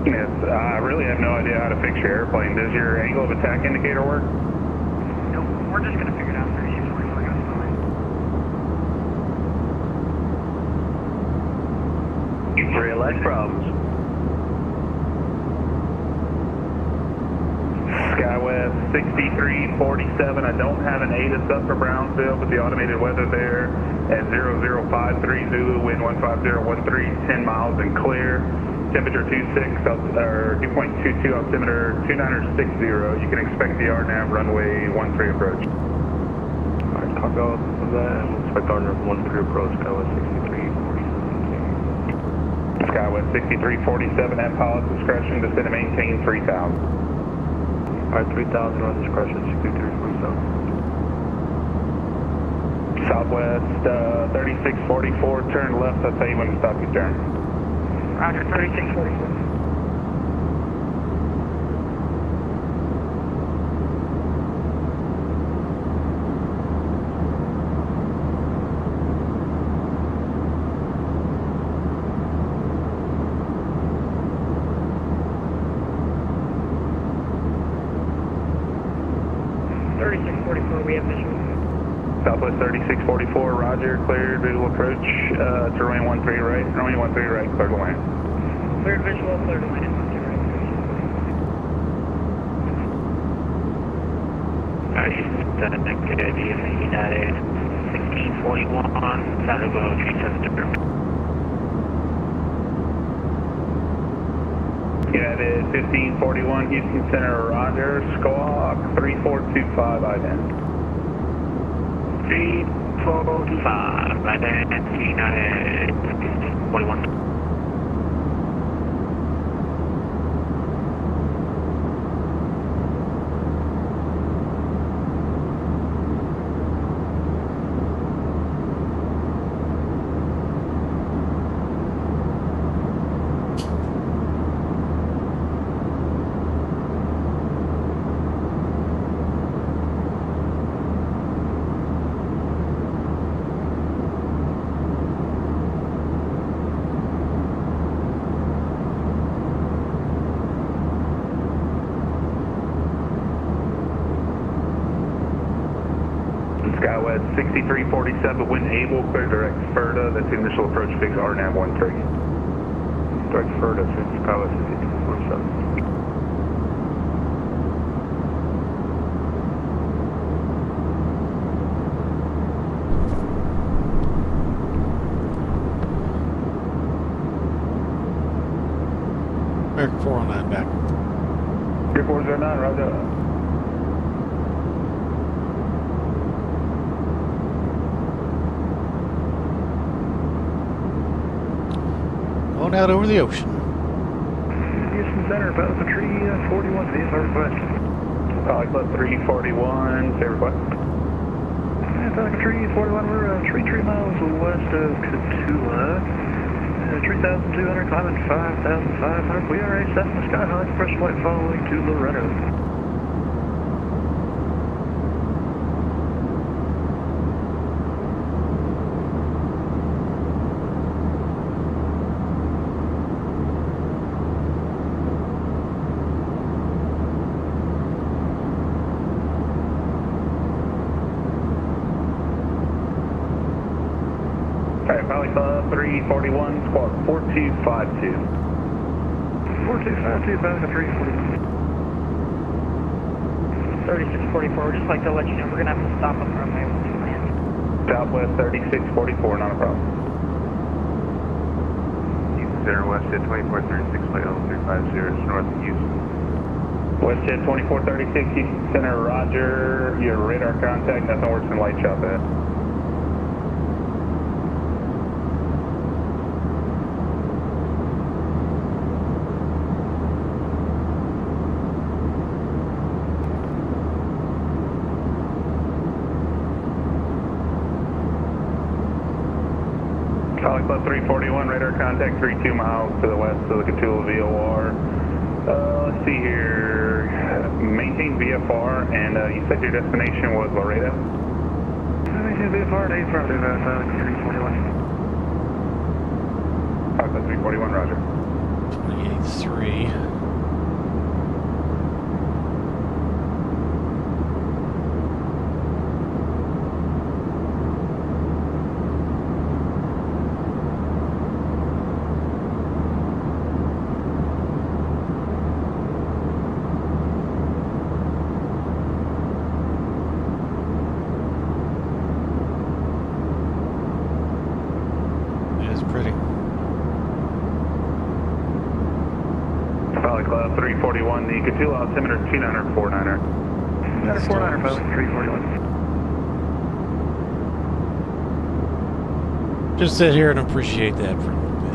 Yes, I really have no idea how to fix your airplane. Does your angle of attack indicator work? Nope, we're just going to figure it out. 3644 goes fine. Real life problems. Skywest 6347. I don't have an ATIS up for Brownsville, but the automated weather there at 0053 Zulu, wind 15013, 10 miles and clear. Temperature 26, or 2.22, altimeter 2960. You can expect the RNAV runway 13 approach. Alright, copy all of that, and we'll expect RNAV 13 approach, Skywest 6347. Skywest 6347 at pilot discretion, descend and maintain 3000. Alright, 3000 on discretion, 6347. Southwest 3644, turn left, I'll tell you when to stop your turn. Roger, 3644. We have visual. Southwest 3644, roger, cleared visual approach to runway 13 right, runway 13 right, cleared to land. Cleared visual, cleared to land, 13 right. Negative, United 1641, sound of 37. United 1541, Houston Center, roger, squawk 3425, ident. 345, ident, United 41. Skywest 6347, when able, clear direct FERDA, that's the initial approach fix RNAV 13. Direct FERDA, Skywest 6347. American 409 back. Air 409, roger. Going out over the ocean. Houston Center, about the tree 41, VFR request. Pilot Club 341, say request. Falcon Tree 41, we're 3 miles west of Catula. 3,200, climbing 5,500. We are a Cessna Skyhawk, press flight following to Loretto. Valley Club 341, squawk 4252. 4252, Falcon 341. 3644, we'd just like to let you know we're going to have to stop on the runway when we land. Southwest 3644, not a problem. Houston Center, Westjet 2436, flight L350, north of Houston. Westjet 2436, Houston Center, roger. Your radar contact, nothing worse than light shot there. Valley Club 341, radar contact 32 miles to the west of the Catula VOR. Let's see here. Maintain VFR, and you said your destination was Laredo? Maintain VFR at 8 Falcon 341. Valley Club 341, roger. 28.3. Cthulhu, altimeter 2949er. 2949er, Boeing 341. Just sit here and appreciate that for a little bit.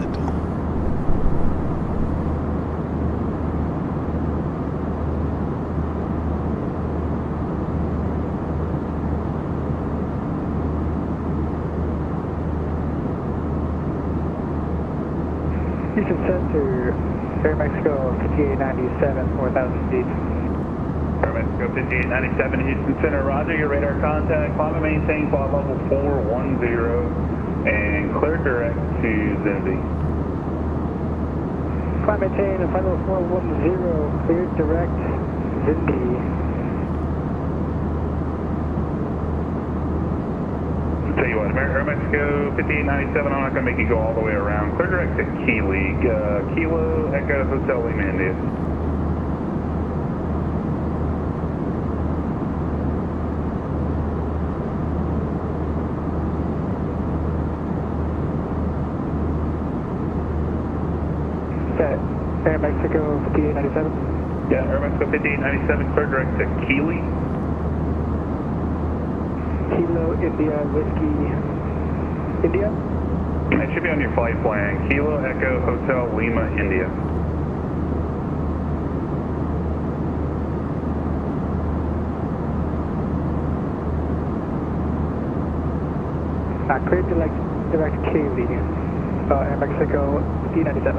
Houston Center, Air Mexico 5897, 4000 feet. Air Mexico 5897, Houston Center, roger, your radar contact, climb and maintain flight level 410, and clear direct to Zindy. Climb maintain and flight level 410, clear direct, Zindy. Tell you what, Air Mexico 5897, I'm not going to make you go all the way around. Clear direct to Keeley, Kilo Echo Hotel Lima, India. Air Mexico 5897? Yeah, Air Mexico 5897, clear direct to Keeley. Kilo India Whiskey India? It should be on your flight plan. Kilo Echo Hotel Lima, India. Clear direct Keeley, Air Mexico 5897.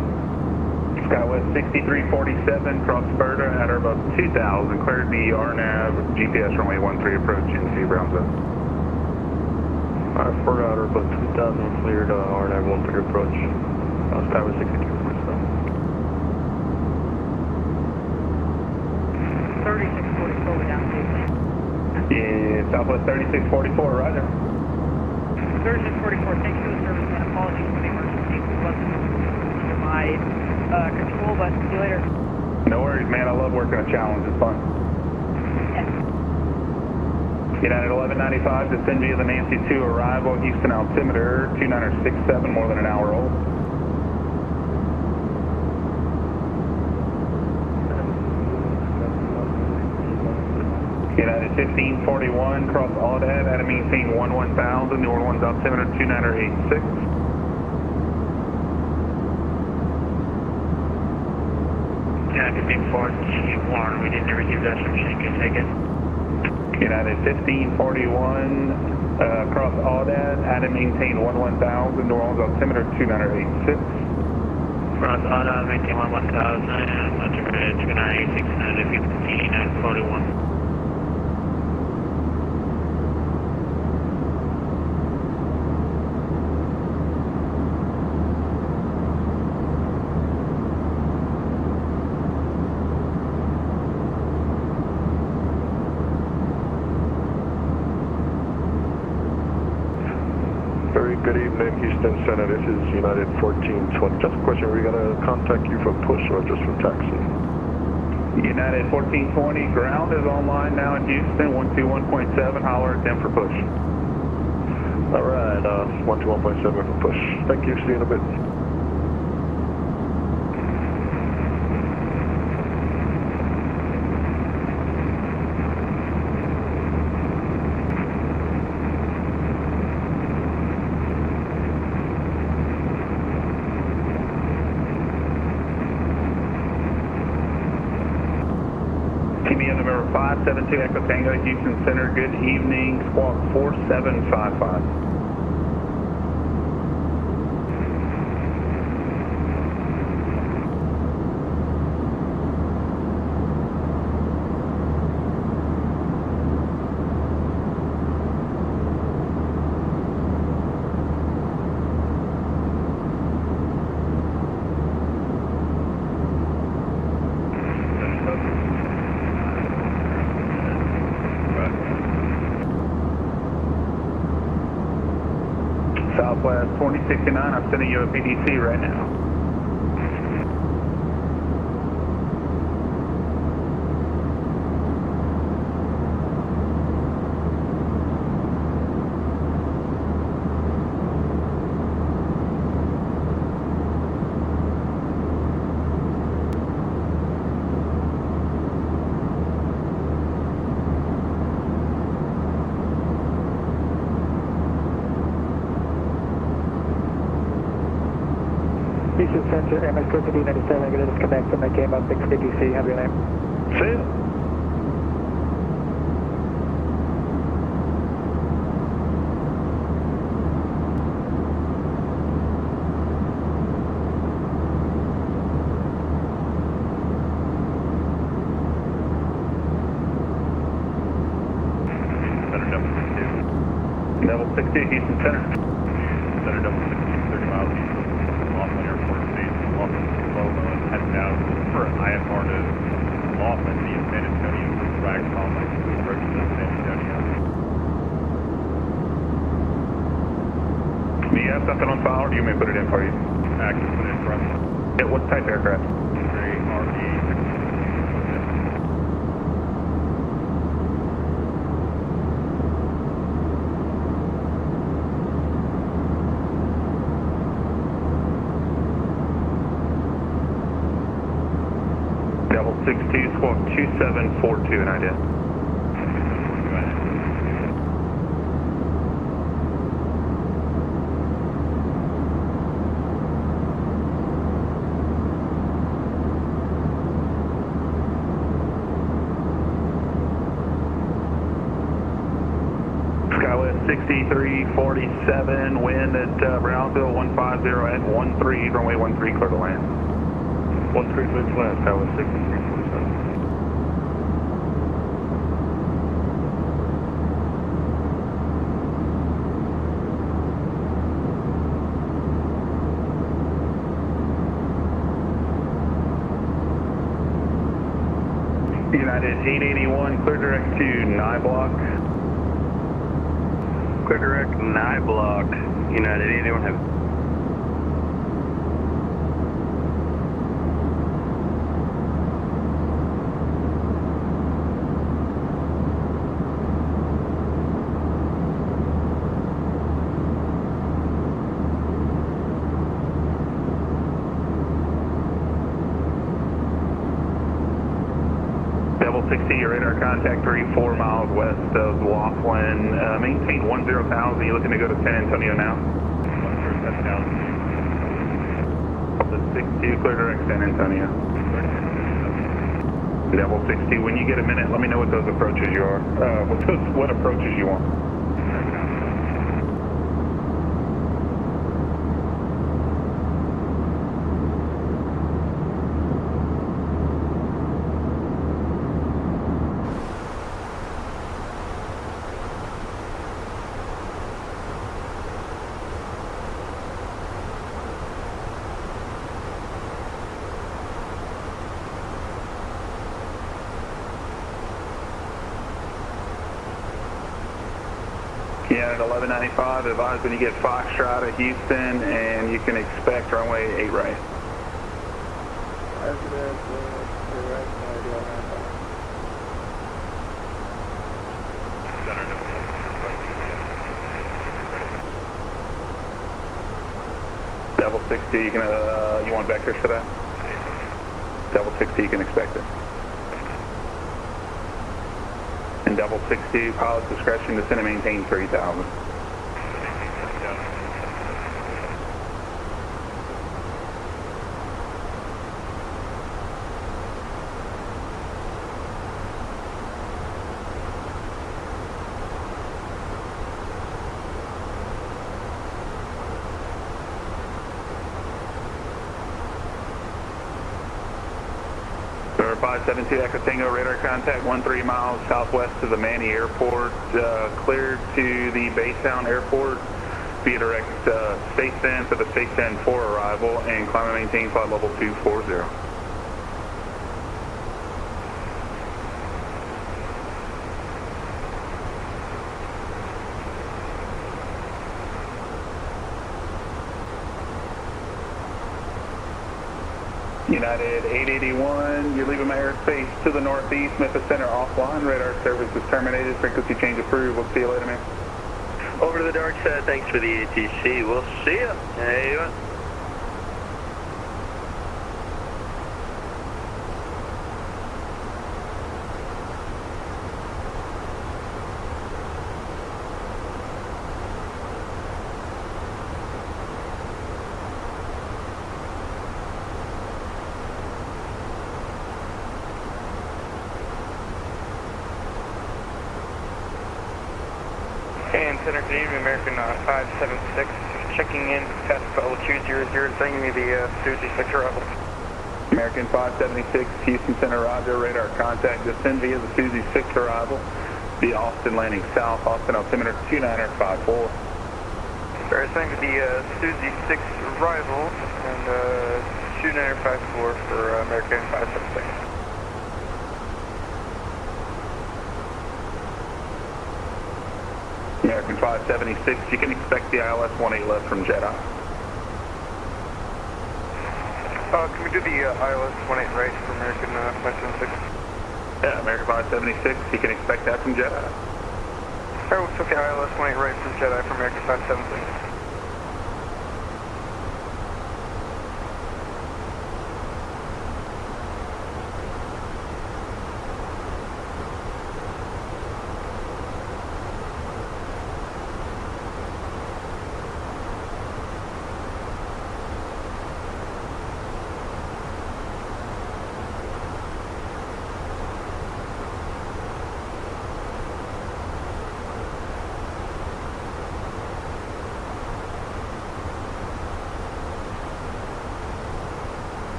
SkyWest 6347, cross Sparta at about 2000, cleared the RNAV, GPS runway 13 approach into Brown Zone. Sparta at about 2000, cleared RNAV 13 approach, SkyWest 6347. 3644 down to Yeah, Southwest 3644, roger. 3644, thanks for the service, man. Apologies for the emergency. It wasn't under my control, but see you later. No worries, man. I love working a challenge. It's fun. United 1195, descend via the Nancy 2 arrival, Houston altimeter 2967, more than an hour old. United 1541, cross Audad, at a maintain 11,000, New Orleans altimeter 2986. Yeah, 1541, we didn't receive that submission, can take it. United 1541, cross Audad, at a maintain 11,000, New Orleans altimeter 2986. Cross Audad, maintain 11,000, altimeter 2986, and 1541. Good evening, Houston Center. This is United 1420. Just a question, are we going to contact you for push or just for taxi? United 1420, ground is online now in Houston, 121.7, holler at them for push. All right, 121.7 for push. Thank you, see you in a bit. Number 572 Echo Tango, Houston Center. Good evening, squawk 4755. Southwest 2069, I'm sending you a PDC right now. Houston Center, MSFS2024 Fenix, going to disconnect from the KML 650C. Have your name. See ya. Level 60 Houston Center. Center double 60, 30 miles east of Laughlin Airport Station. Laughlin low and heading out for IFR to Laughlin via San Antonio for drag complex to approach to San Antonio. Do you have something on file or do you want me to put it in for you? Active, put it in front. Yeah, what type aircraft? Double 62, squawk 2742, an idea. Skywest 6347, wind at Brownsville 150 at 13, runway 13, clear to land. 13 clear to land, Skywest 6347. United 881, clear direct to Nyblock. Clear direct, Nyblock. United 881 have. Double 60, your radar contact 34 miles west of Laughlin. Maintain 10,000. You looking to go to San Antonio now? 10,000. 62, clear direct San Antonio. Double 60, when you get a minute, let me know what those approaches you are. What approaches you want. Yeah, at 1195, advise when you get Foxtrot at Houston, and you can expect runway 8 right. Double 60, you can, you want vectors for that? Double 60, you can expect it. And double 60, pilot's discretion, descend and maintain 3,000. Sir, 572 Echo Tango, radar contact 13 miles southwest of the Manny Airport, cleared to the Baytown Airport via direct Space Send for the Space Send 4 arrival, and climb and maintain flight level 240. United 881, you're leaving my airspace to the northeast, Memphis Center offline, radar service is terminated, frequency change approved, we'll see you later, man. Over to the dark side, thanks for the ATC, we'll see ya. Hey, you And Center Canadian American 576, checking in past Bella 200, bringing me the Suzy 6 arrival. American 576, Houston Center, roger, radar contact, descend via the Suzy 6 arrival, the Austin landing south, Austin altimeter 2954. Alright, sending to the Suzy 6 arrival, and 2954 for American 576. American 576, you can expect the ILS 18 left from Jedi. Can we do the ILS 18 right for American 576? Yeah, American 576, you can expect that from Jedi. Alright, we'll took the ILS 18 right from Jedi for American 576.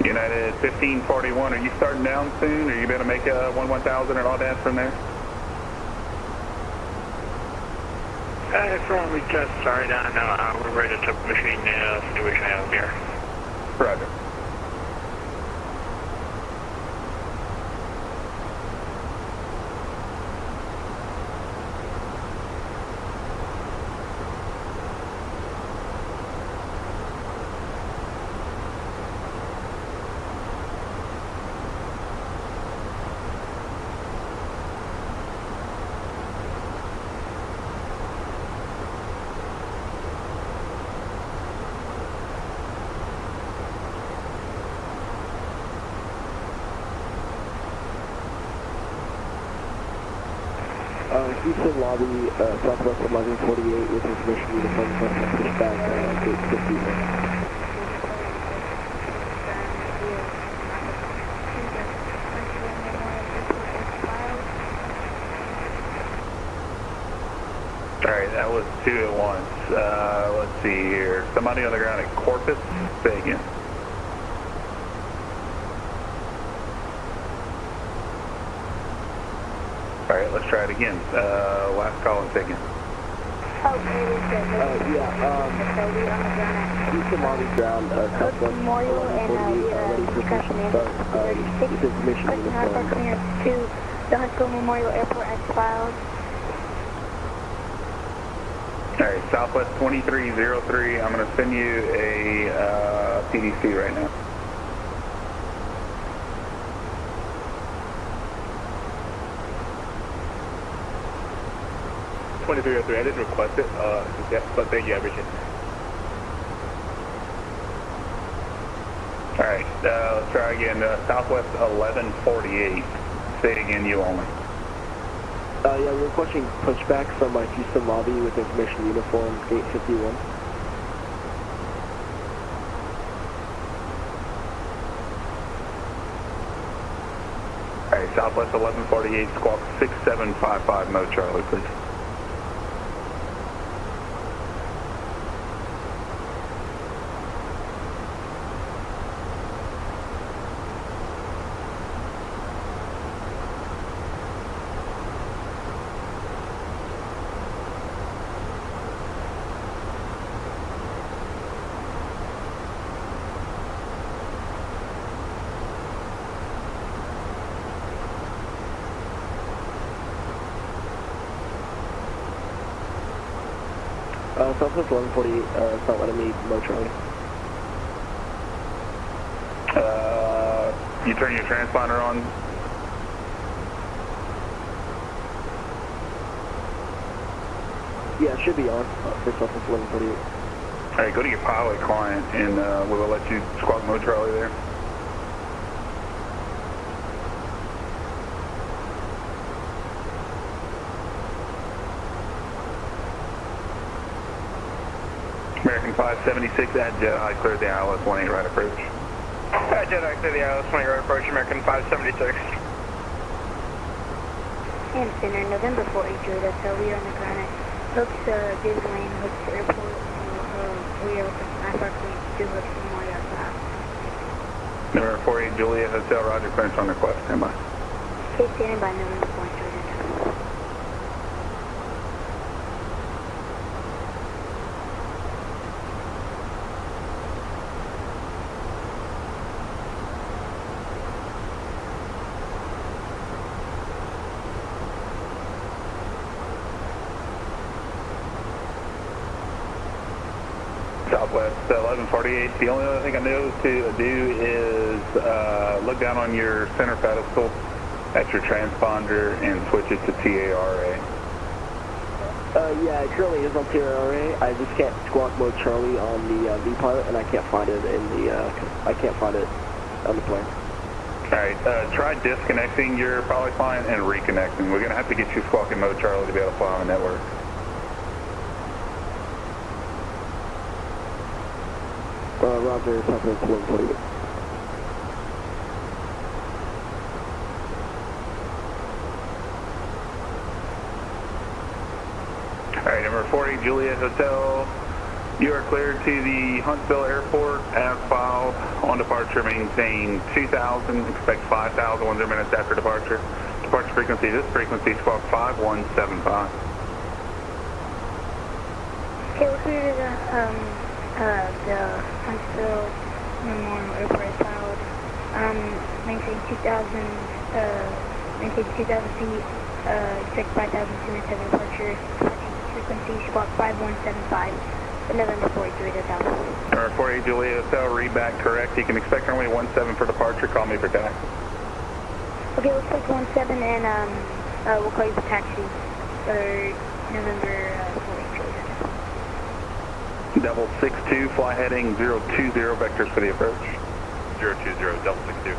United 1541, are you starting down soon? Are you going to make a 1000 and all that from there? We just started on, we're ready to take machine situation out here. Roger. Houston lobby, Southwest 1148 with information uniform pushback, gate 51. Alright, that was 2 at once. Let's see here. Somebody on the ground at Corpus? Say again. Alright, let's try it again. Last call and say again. Houston lobby ground, Southwest Memorial and ready for mission start. With information uniform. To the Huntsville Memorial Airport as filed. Alright, Southwest 2303, I'm going to send you a PDC right now. I didn't request it, but thank you, I appreciate it. Alright, let's try again. Southwest 1148. Say it again, you only. Yeah, we're requesting pushback from Houston lobby with information uniform, gate 51. Alright, Southwest 1148, squawk 6755, mode Charlie, please. Southwest 1148, it's not letting me mode Charlie. You turn your transponder on. Yeah, it should be on. First officer 1148. Alright, go to your pilot client and we'll let you squawk mode Charlie there. American 576 at Jedi, clear the ILS 18 right approach. At Jedi, clear the ILS 20 right approach, American 576. And Center, November 48, that's how we are on the ground at Hooks, David Lane, Hooks Airport. We are approximately 2 Hooks Memorial South. November 48 Juliet Hotel, roger, clearance on request, stand by. Okay, standing by November 48. Southwest 1148. The only other thing I know to do is look down on your center pedestal at your transponder and switch it to TARA. Yeah, it currently is on TARA. I just can't squawk mode Charlie on the V-pilot, and I can't find it in the I can't find it on the plane. Alright, try disconnecting your pilot client and reconnecting. We're gonna have to get you squawking mode Charlie to be able to fly on the network. Roger, Southwest 1148. Alright, number 40 Juliet Hotel. You are cleared to the Huntsville Airport as filed. On departure, maintain 2,000, expect 5,000 10 minutes after departure. Departure frequency, this frequency, squawk 5175. Okay, we're clear to the Huntsville Memorial Airport is filed. Maintain 2,000 feet, expect 5,000 minutes after departure. Frequency squawk 5175, November 43 Hotel. Number 48 Juliet Hotel, read back correct. You can expect runway 17 for departure, call me for taxi. Okay, we'll expect 17 and we'll call you for taxi for November 48 Juliet. Double 62, fly heading 020, vectors for the approach. 020, double 62.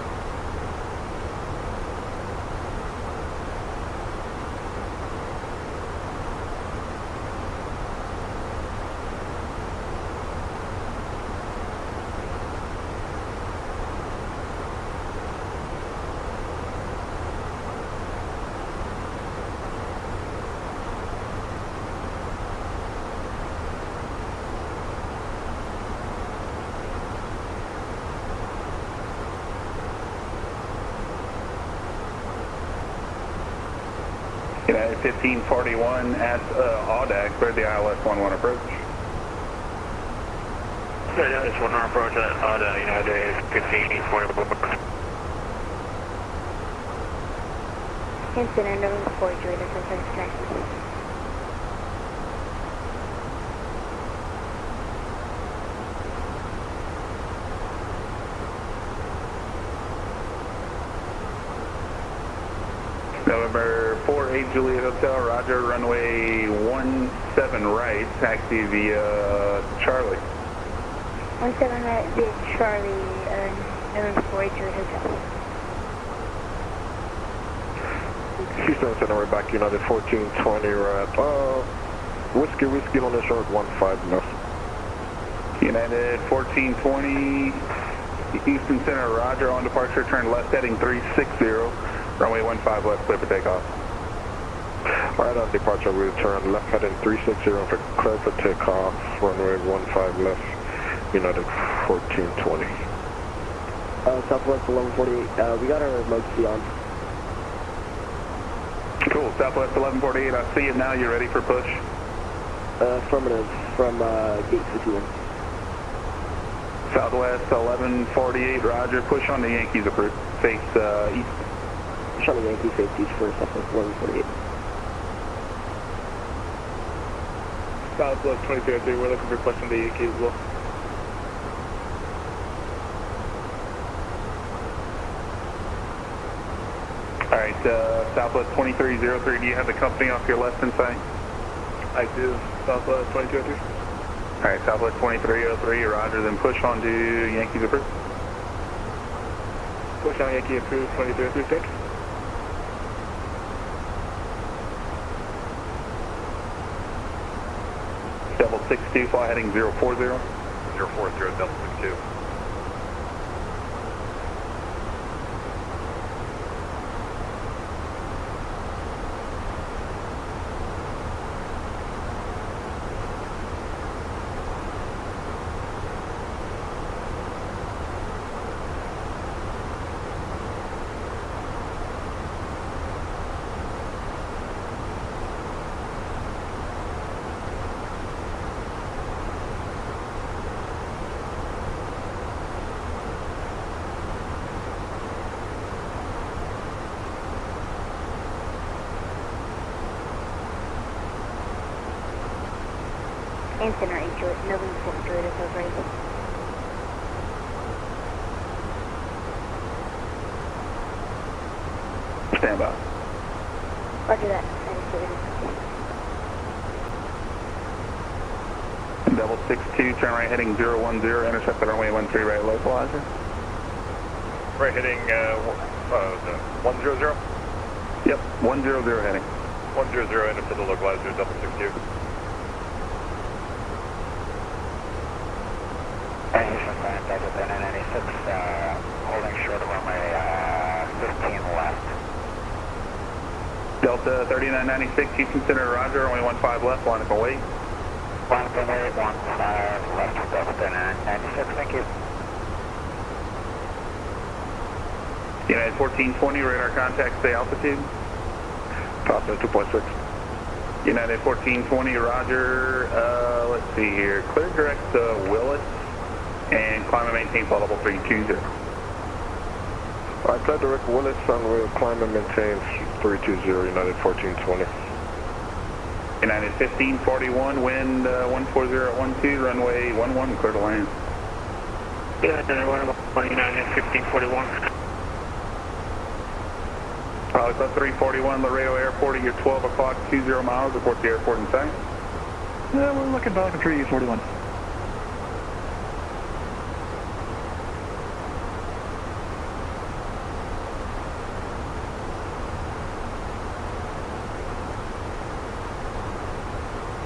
United 1541 at Audac, clear the ILS 11 approach. United 11 approach at Audac, United 1541. Incident November 43, that's our first taxi. November 48 Juliet Hotel, roger, runway 17 right, taxi via Charlie. 17 right via Charlie, November 48 Juliet Hotel. Houston Center, we're back United 1420, right, Whiskey on the short, 15 left. United 1420, Houston Center, roger, on departure, turn left heading 360. Runway 15 left, clear for takeoff. Alright, on departure, we turn left heading 360 for clear for takeoff. Runway 15 left, United 1420. Southwest 1148, we got our emergency on. Cool, Southwest 1148, I see it now, you ready for push? Affirmative, from gate 51. Southwest 1148, roger, push on the Yankees approved, face east. Push on the Yankee safeties for Southwest 1148. Southwest 2303, we're looking for push on the Yankees as well. Alright, Southwest 2303, do you have the company off your left in sight? I do. Southwest 2203. Alright, Southwest 2303, roger, then push on to Yankees approved. Push on Yankee approved 2336. Double 62, fly heading 040. 040, double 62. And center 8 to it, November 4 to it, if I was ready. Stand by. Roger that. Double 62, turn right heading 010, intercept the runway 13 right localizer. Right heading 100? Yep, 100 heading. 100, intercept the localizer, double 62. Houston, contact with 996, holding short of runway 15 left. Delta 3996, Houston Center, roger, only 15 left, line up and wait. 15 left, Delta 3996, thank you. United 1420, radar contact, stay altitude. Papa 2.6. United 1420, roger, let's see here, clear direct to Willis. And climb and maintain flight level 320. I tried direct Willis on will climb and maintain 320, United 1420. United 1541, wind 14012, runway 11, clear to land. United 1541. Pilot Club 341, Laredo Airport at your 12 o'clock, 20 miles, report to the airport in sight. Yeah, we're looking back at 341.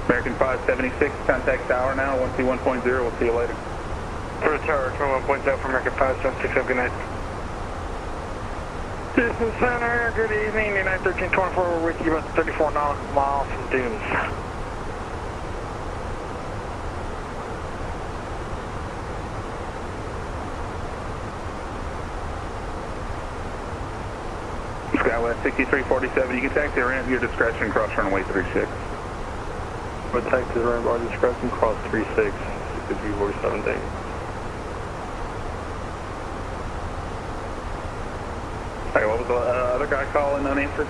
American 576, contact tower now, 121.0, we'll see you later. First tower, 21.0 for American 576, have a good night. Houston Center, good evening, United 1324, we're with you about 34 nautical miles from Dunes. Skywest 6347, you can taxi around at your discretion, cross runway 36. We'll taxi around our discretion, cross 36, 6347 days. Hey, what was the other guy calling unanswered?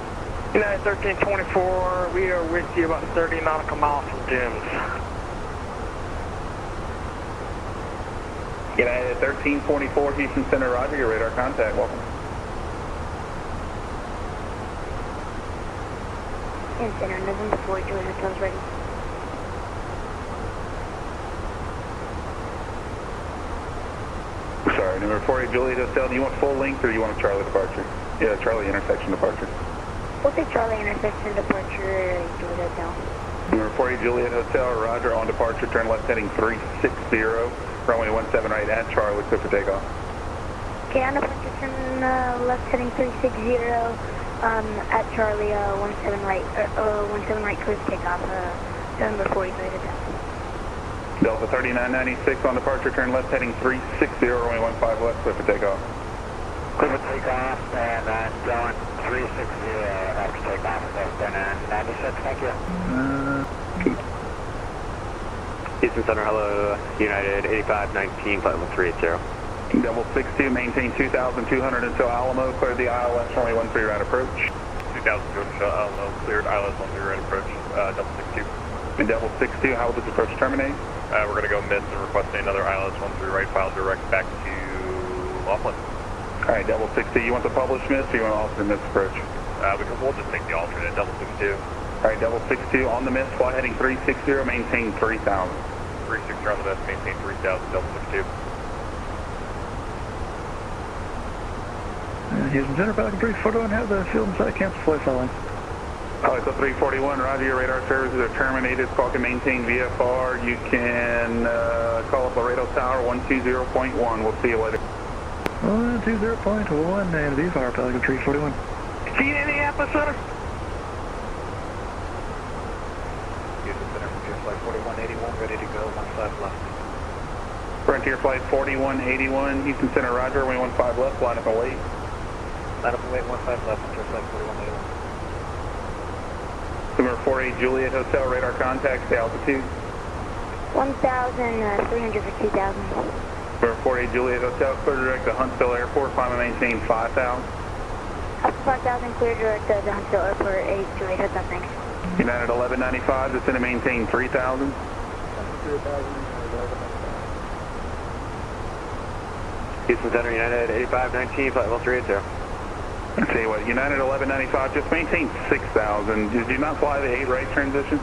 United 1324, we are with you about 30 nautical miles from Dunes. United 1324, Houston Center, roger, your radar contact, welcome. And center, November 4 to it, hotels ready. Sorry, number 48 Juliet Hotel, do you want full length or do you want a Charlie departure? Yeah, Charlie intersection departure. We'll take Charlie intersection departure, Juliet Hotel. Number 48 Juliet Hotel, roger, on departure, turn left heading 360, runway 17 right at Charlie, clear for takeoff. Okay, on departure, turn left heading 360, at Charlie, 17 right, 17 right, clear for takeoff, November 40 Juliet Hotel. Delta 3996 on departure, turn left heading 360, runway 15 left, clear for takeoff. Clear for takeoff, and I'm going 360 after takeoff, Delta 3996, thank you. Houston Center, hello, United 8519, flight level 380. Double 62, maintain 2,200 until Alamo, clear the ILS, runway 13 right approach. 2,200 until Alamo, cleared ILS 13 right approach, double 62. And double 62, how will this approach terminate? We're going to go miss and request another ILS 13 right, file direct back to Laughlin. Alright, double 60, you want the published miss or you want to alternate miss approach? We'll just take the alternate, double 62. Alright, double 62 on the miss, fly heading 360, maintain 3000. 360 on the miss, maintain 3000, double 62. Houston Center, Falcon 341, have the field and site cancel flight following. Echo 341, roger, your radar services are terminated, squawk and maintain VFR. You can call up Laredo Tower 120.1, we'll see you later. 120.1 and VFR, Falcon 341. See you in Minneapolis, Center. Houston Center, Frontier Flight 4181, ready to go, 15 left. Frontier Flight 4181, Houston Center, roger, 15 left, line up and wait. Line up and wait, 15 left, Frontier Flight 4181. Number 48 Juliet Hotel, radar contact, stay altitude. 1,300 for 2,000. Number 48 Juliet Hotel, clear direct to Huntsville Airport, climb and maintain 5,000. Up to 5,000, clear direct to the Huntsville Airport, 8 Juliet Hotel, thanks. United 1195, descend and maintain 3,000. Houston Center, United 8519, flight level 380. I'll tell you what, United 1195, just maintain 6,000. Did you not fly the 8 right transition?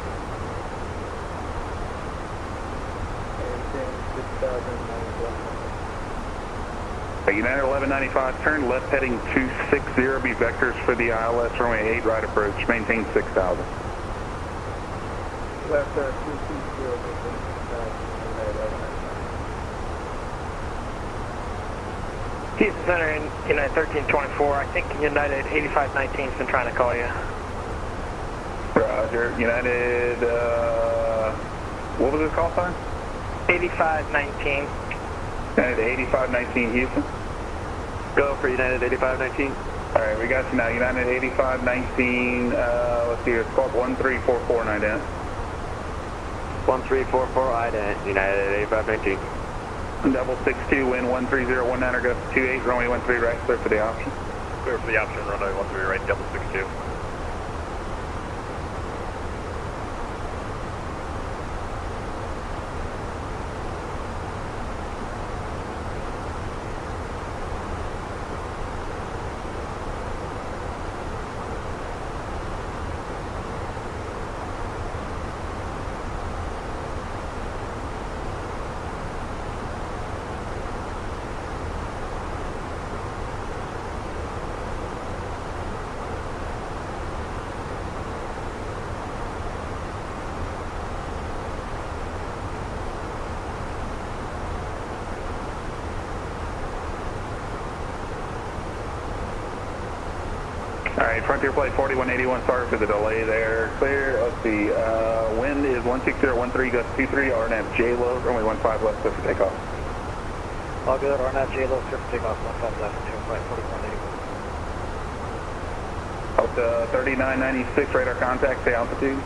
United 1195, turn left heading 260, be vectors for the ILS, runway 8 right approach, maintain 6,000. Left 260, maintain 6,000. Houston Center, United 1324. I think United 8519's been trying to call you. Roger. United, what was his call sign? 8519. United 8519 Houston. Go for United 8519. Alright, we got you now. United 8519, let's see here, squawk 13449 in. 1344 ident, United 8519. Double 62, wind 13019, gust 28, runway 13 right, clear for the option. Clear for the option, runway 13 right, double 62. Alright, Frontier Flight 4181, sorry for the delay there. Clear, let's see, wind is 16013, gust 23, RNAV J-low, runway 15 left, clear for takeoff. All good, RNAV J-low, clear for takeoff, 15 left, Frontier Flight 4181. Delta 3996, radar contact, stay altitude.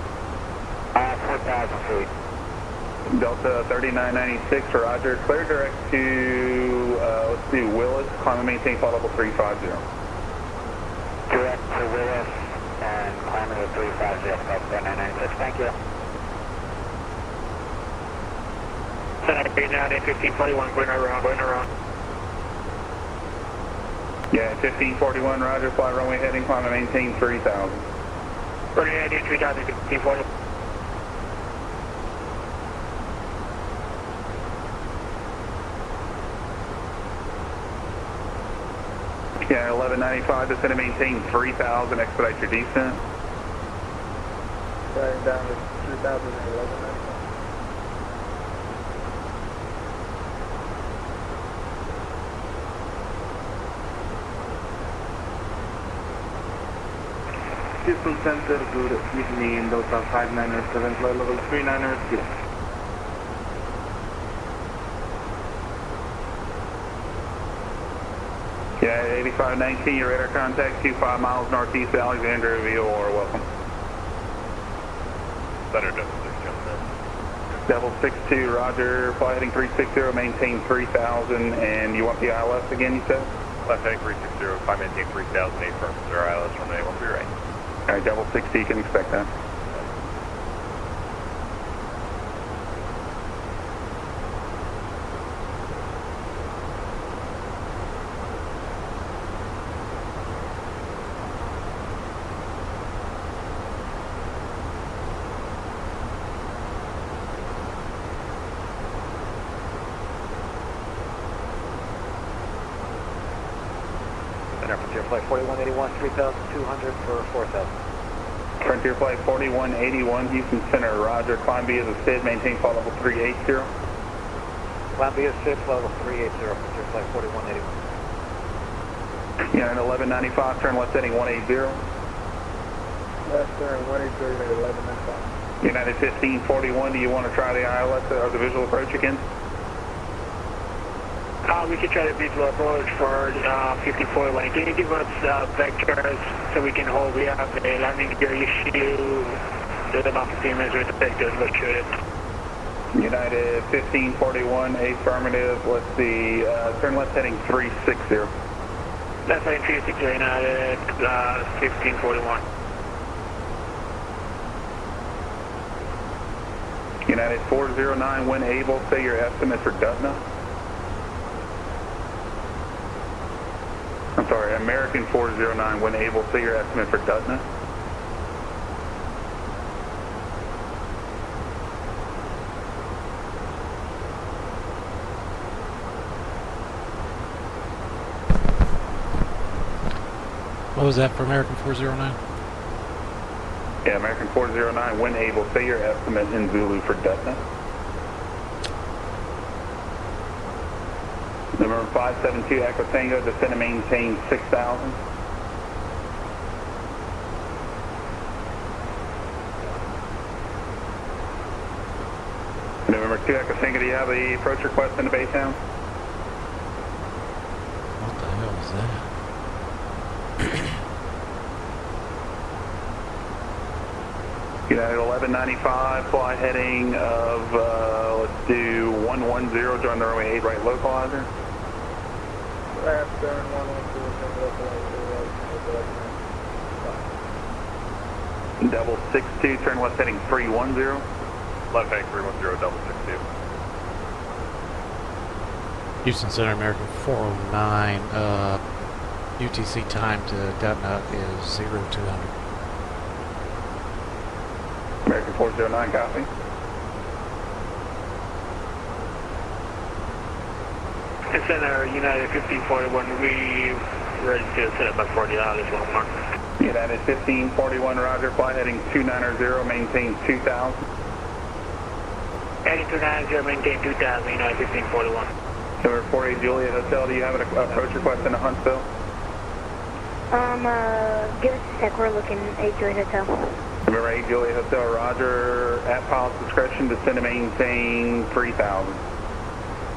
4,000 feet. Delta 3996, roger, clear direct to, let's see, Willis, climb and maintain flight level 350. Direct to Willis and climb to 350, Delta 3996, thank you. Center, now 1541, going around. Yeah, 1541, roger, fly runway heading, climb and maintain 3000. Runway heading 3000, 1541. Yeah, 1195, descend and maintain 3000, expedite your descent. Driving down to 3011. Houston Center, good evening, Delta 597, flight level 390. Yeah, 8519, your radar contact, 25 miles northeast of Alexandria, VOR, welcome. Center, double 62 on the miss. Double 62, roger, fly heading 360, maintain 3000, and you want the ILS again, you said? Left heading 360, climb maintain 3000, 8 firm, sir, ILS, runway 13 right. Alright, double 60, you can expect that. Center, Frontier Flight 4181, 3,200 for 4,000. Frontier Flight 4181, Houston Center, roger. Climb via the SID, maintain flight level 380. Climb via SID, level 380, Frontier Flight 4181. United 1195, turn left heading 180. Left turn 180, 1195. United 1541, do you want to try the ILS or the visual approach again? We could try the visual approach for 1541. Can you give us vectors so we can hold? We have a landing gear issue. There's about 15 minutes with the vectors. Let's shoot it. United 1541, affirmative. Let's see, turn left heading 360. Left heading 360, United 1541. United 409, when able, say your estimate for Dutna. I'm sorry, American 409, when able, say your estimate for Dutna. What was that for American 409? Yeah, American 409, when able, say your estimate in Zulu for Dutna. Number 572 Echo Tango, descend and maintain 6,000. November 2 Echo Tango, do you have the approach request in the base town? What the hell was that? United 1195, fly heading of, let's do 110, join the runway 8 right localizer. Left turn 112, Double 62, turn left heading 310. Left heading 310, double 62. Houston Center, American 409, UTC time to Dutna is 0200. American 409, copy. Center, United 1541, we ready to set up by 40 hours, one more. United 1541, roger, fly heading 290, maintain 2,000. Heading 290, maintain 2,000, United 1541. Number 48 Juliet Hotel, do you have an approach request in the Huntsville? Give us a sec, we're looking at Juliet Hotel. Number 8 Juliet Hotel, roger, at pilot's discretion, descend to maintain 3,000.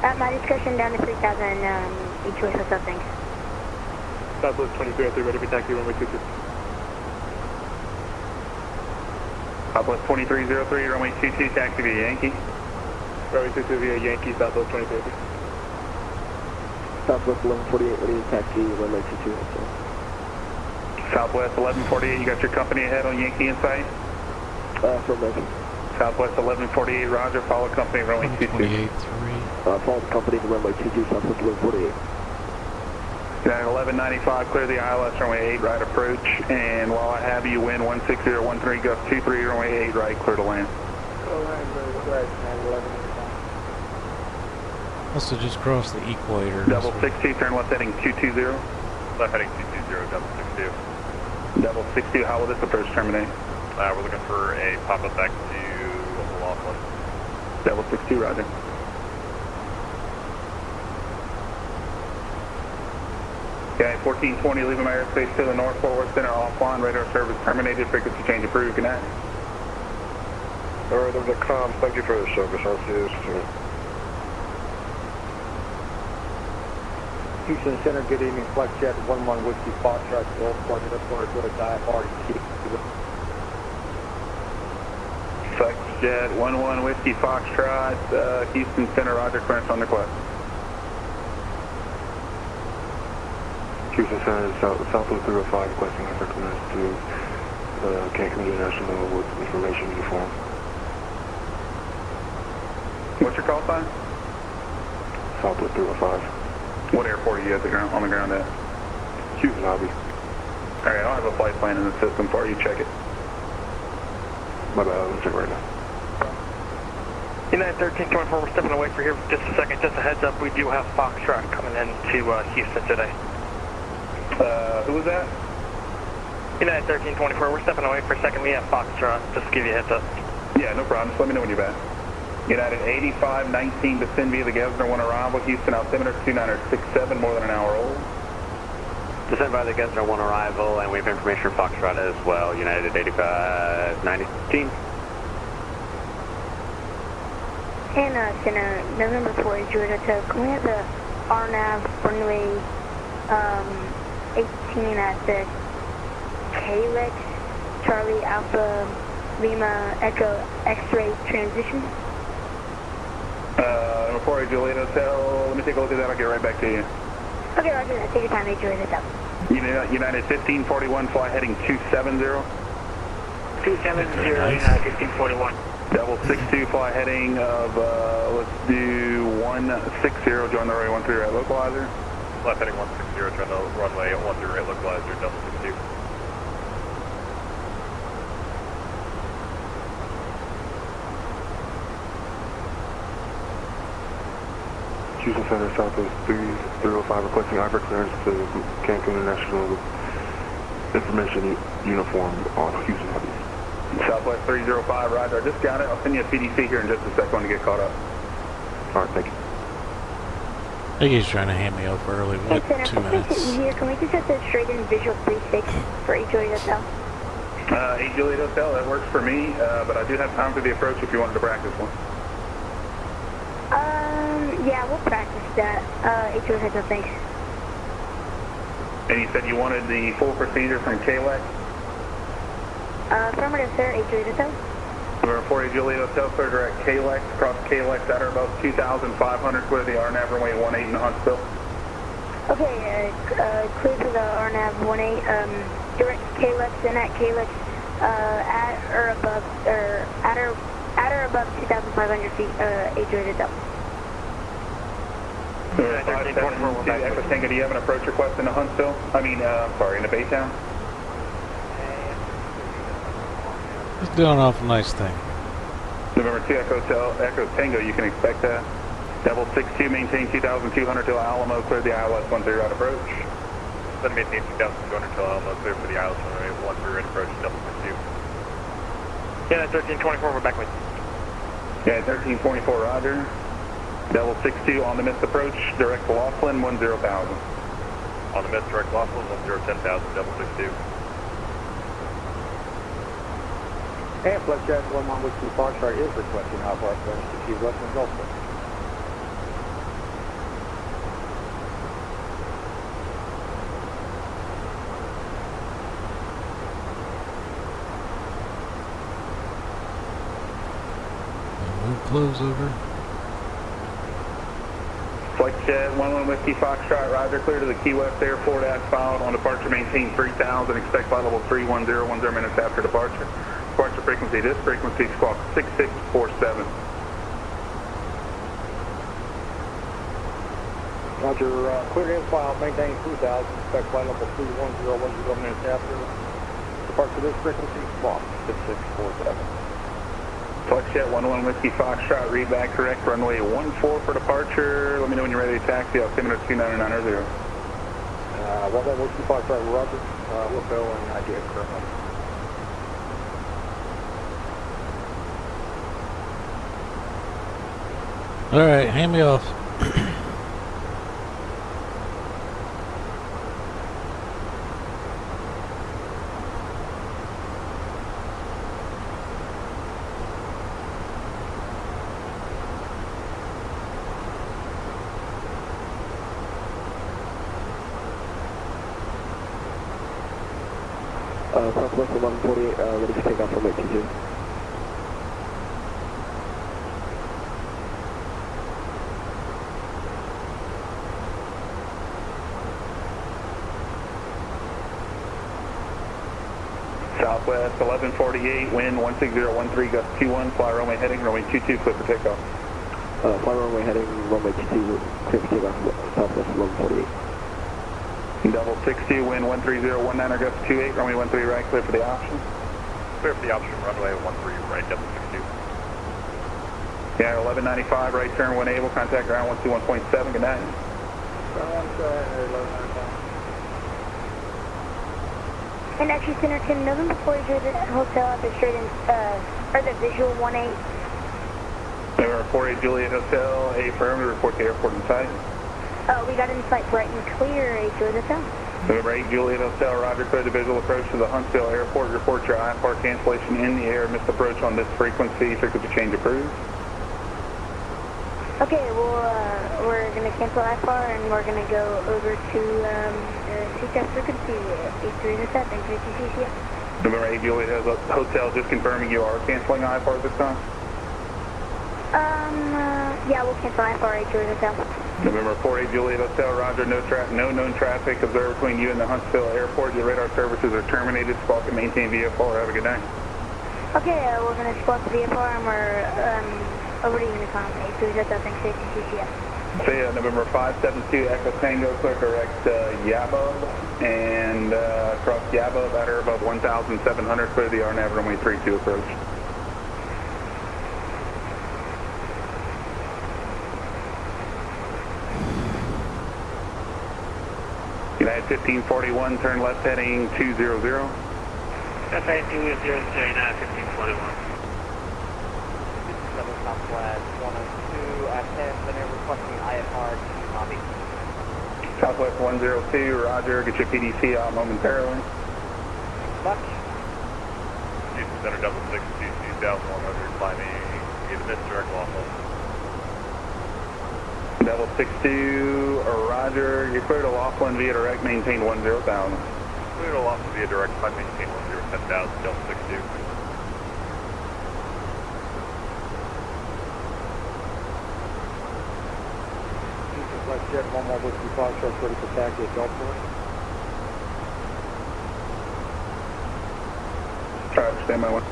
At my discretion, down to 3,000, Juliet Hotel, thanks. Southwest 2303, ready for taxi, runway 22. Southwest 2303, runway 22, taxi via Yankee. Runway 22 via Yankee, Southwest 2303. Southwest 1148, ready to taxi, runway 22. Southwest 1148, you got your company ahead on Yankee in sight? Affirmative. Southwest 1148, roger, follow company, runway 22. Follow the company to runway 22, Southwest 1148. United 1195, clear the ILS, runway 8, right approach, and while I have you, wind 16013, gust 23, runway 8, right, clear to land. Must have just crossed the equator. Double 62, turn left heading 220. Left heading 220, double 62. Double 62, how will this approach terminate? We're looking for a pop-up back to Laughlin. Double 62, roger. Okay, 1420, leaving my airspace to the north, Fort Worth Center, offline, radar service terminated, frequency change approved, good night. Alright, over the comms, thank you for the service, I'll see you soon. Houston Center, good evening, Flex Jet 11 Whiskey Foxtrot, Golf, Flight Report, good IFR. Flex Jet 11 Whiskey Foxtrot, Houston Center, roger, clearance on the request. Houston Center, Southwest 305, requesting effort clearance to Cancun International with information uniform. What's your call sign? Southwest 305. What airport are you at on the ground at? Houston lobby. Alright, I don't have a flight plan in the system for you, check it. My bad, I'll check right now. United 1324, we're stepping away for here for just a second. Just a heads up, we do have Foxtrot coming in to Houston today. Who was that? United 1324, we're stepping away for a second. We have Foxtrot, just to give you a heads up. Yeah, no problem. Just let me know when you're back. United 8519, descend via the Gesner 1 arrival, Houston altimeter 2967, more than an hour old. Descend by the Gesner 1 arrival, and we have information from Foxtrot as well, United 8519. And Center, November 4 is Georgia Hotel. Can we have the RNAV runway 18 at the KLEX, Charlie Alpha Lima Echo X-ray transition? Number 4 Juliet Hotel, let me take a look at that, I'll get right back to you. Okay, roger that. Take your time, Juliet Hotel. United 1541, fly heading 270. 270, United 1541. Double 62, fly heading of, let's do 160, join the runway 13 right localizer. Left heading 160, join the runway 13 right localizer, double 62. Houston Center, Southwest 305, requesting IVR clearance to Cancun International Information Uniform on Houston Heavy. Southwest 305, roger. I just got it. I'll send you a PDC here in just a second to get caught up. All right, thank you. I think he's trying to hand me off early. Hey, What, Center, 2 to make it minutes? easier, can we just set the straight in visual 36 for each Juliet Hotel? 8 Juliet Hotel, that works for me, but I do have time for the approach if you wanted to practice one. Yeah, we'll practice that. 8 Juliet Hotel, thanks. And you said you wanted the full procedure from KLEX? Affirmative, sir. 8 Juliet Hotel. Number 4 Juliet Hotel, clear direct KLEX, cross KLEX at or above 2,500, clear the RNAV runway 18 in Huntsville. Okay, clear to the RNAV 18, direct KLEX, and at KLEX, at or above 2,500 feet, 8 Juliet Hotel. Echo Tango, do you have an approach request in the Huntsville? I mean, sorry, in the Baytown? He's doing an awful nice thing. November 2 Echo Tango, you can expect that. Double 62, maintain 2,200 till Alamo, clear the ILS 13 right approach. Then maintain 2,200 till Alamo, clear for the ILS 13 right approach, double 62. Yeah, 1324, we're back with you. Yeah, 1324, roger. Double 62 on the missed approach, direct to Laughlin, 10,000. On the missed, direct Laughlin, 10,000, double 62. And Flexjet 11 Whiskey Foxtrot is requesting IVR clearance to Key West and Gulfport. Move close over. Flexjet 11 Whiskey Foxtrot, roger, clear to the Key West Airport asphalt. On departure, maintain 3,000, expect flight level 310, 10 minutes after departure. Departure frequency, this frequency, squawk 6647. Roger, clear in file, maintain 2,000, expect flight level 310, minutes after. Departure this frequency, squawk 6647. Flexjet 11 Whiskey Foxtrot, read back correct, runway 14 for departure. Let me know when you're ready to taxi, altimeter 29900. 11 Whiskey Foxtrot, roger, we'll go and idea currently. All right, hand me off. Southwest 1148, ready to take off from 822. Southwest 1148, wind 16013, gust 21, fly runway heading, runway 22, clear for takeoff. Fly runway heading, runway 22, clear for takeoff, Southwest 1148. Double 60, wind 13019, gust 28, runway 13 right, clear for the option. Clear for the option, runway 13 right, double 62. Yeah, 1195, right turn when able, contact ground 121.7, good night. And actually, Center, can November 4 is the hotel at the straight in, or the visual 18? November 48 Juliet Hotel, affirmative, report to airport in sight. We got in sight bright and clear, A Juliet Hotel. November 8 Juliet Hotel, roger, clear the visual approach to the Huntsville Airport. Report your IFR cancellation in the air, missed approach on this frequency change approved. Okay, well, we're going to cancel IFR and we're going to go over to CTAP frequency, A3 thanks for TCCF. November 8 Juliet Hotel, just confirming you are canceling IFR this time? Yeah, we'll cancel IFR, A Juliet Hotel. November 48 Juliet Hotel, roger, no known traffic observed between you and the Huntsville Airport. Your radar services are terminated. Squawk and maintain VFR. Have a good night. Okay, we're going to squawk the VFR and we're over to Unicom, A Juliet Hotel, thanks for TCCF. Say November 572 Echo Tango, clear direct Yabub, and across Yabub at or above 1,700, clear the RNAV runway 32 approach. United 1541, turn left heading 200. That's heading 200, United 1541. 7 Southwest 102 at 10, center requesting IFR to lobby. Southwest 102, roger, get your PDC out momentarily. Much. Houston Center, double 6, DC South 100, climbing, either this direct lawful. Double 62, roger, you're clear to Laughlin via direct, maintain 10,000. Clear to Laughlin via direct, climb, maintain 10,000, double 62. Left jet, 1 more whiskey Foxtrot, ready for taxi at Gulfport. Try to stand by 1.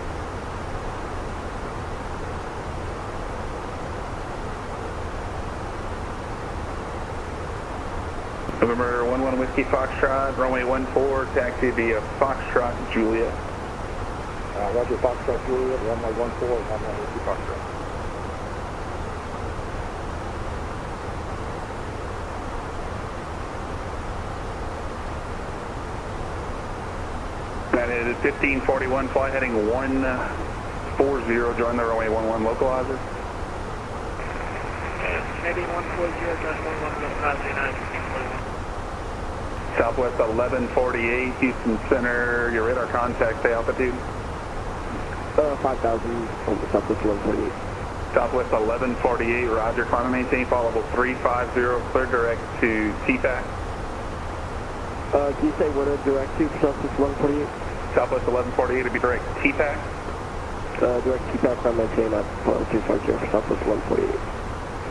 November 11 Whiskey Foxtrot, runway 14, taxi via Foxtrot, Juliet. Roger, Foxtrot, Juliet, runway 14, 11 Whiskey Foxtrot. That is 1541, fly heading 140, join the runway 11 localizer. Heading 140, just 11 localizer, United 1541. Southwest 1148, Houston Center, your radar contact, say altitude. 5,000 from the Southwest 1148. Southwest 1148, roger, climb and maintain, fall level 350, clear direct to TPAC. Can you say where to direct to Southwest 1148? Southwest 1148 to be direct TPAC. Direct TPAC, climb and maintain at 250 for Southwest 1148.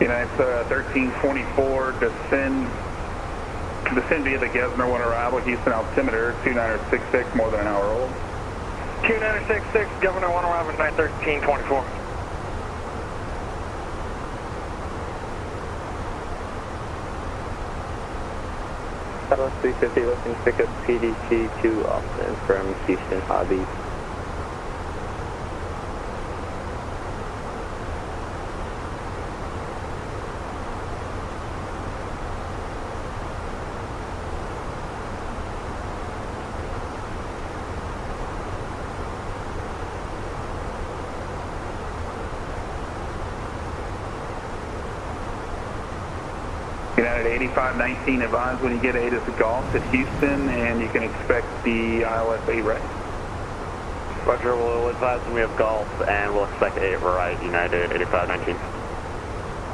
United 1324, descend via the Gesner 1 arrival, Houston altimeter 2966, more than an hour old. 2966, Governor 1 arrival, 91324. Southwest 350, looking to pick up PDC to Austin from Houston Hobby. United 8519, advise when you get 8 as a Golf at Houston, and you can expect the ILS 8 right. Roger, we'll advise when we have Golf, and we'll expect 8 right, United 8519.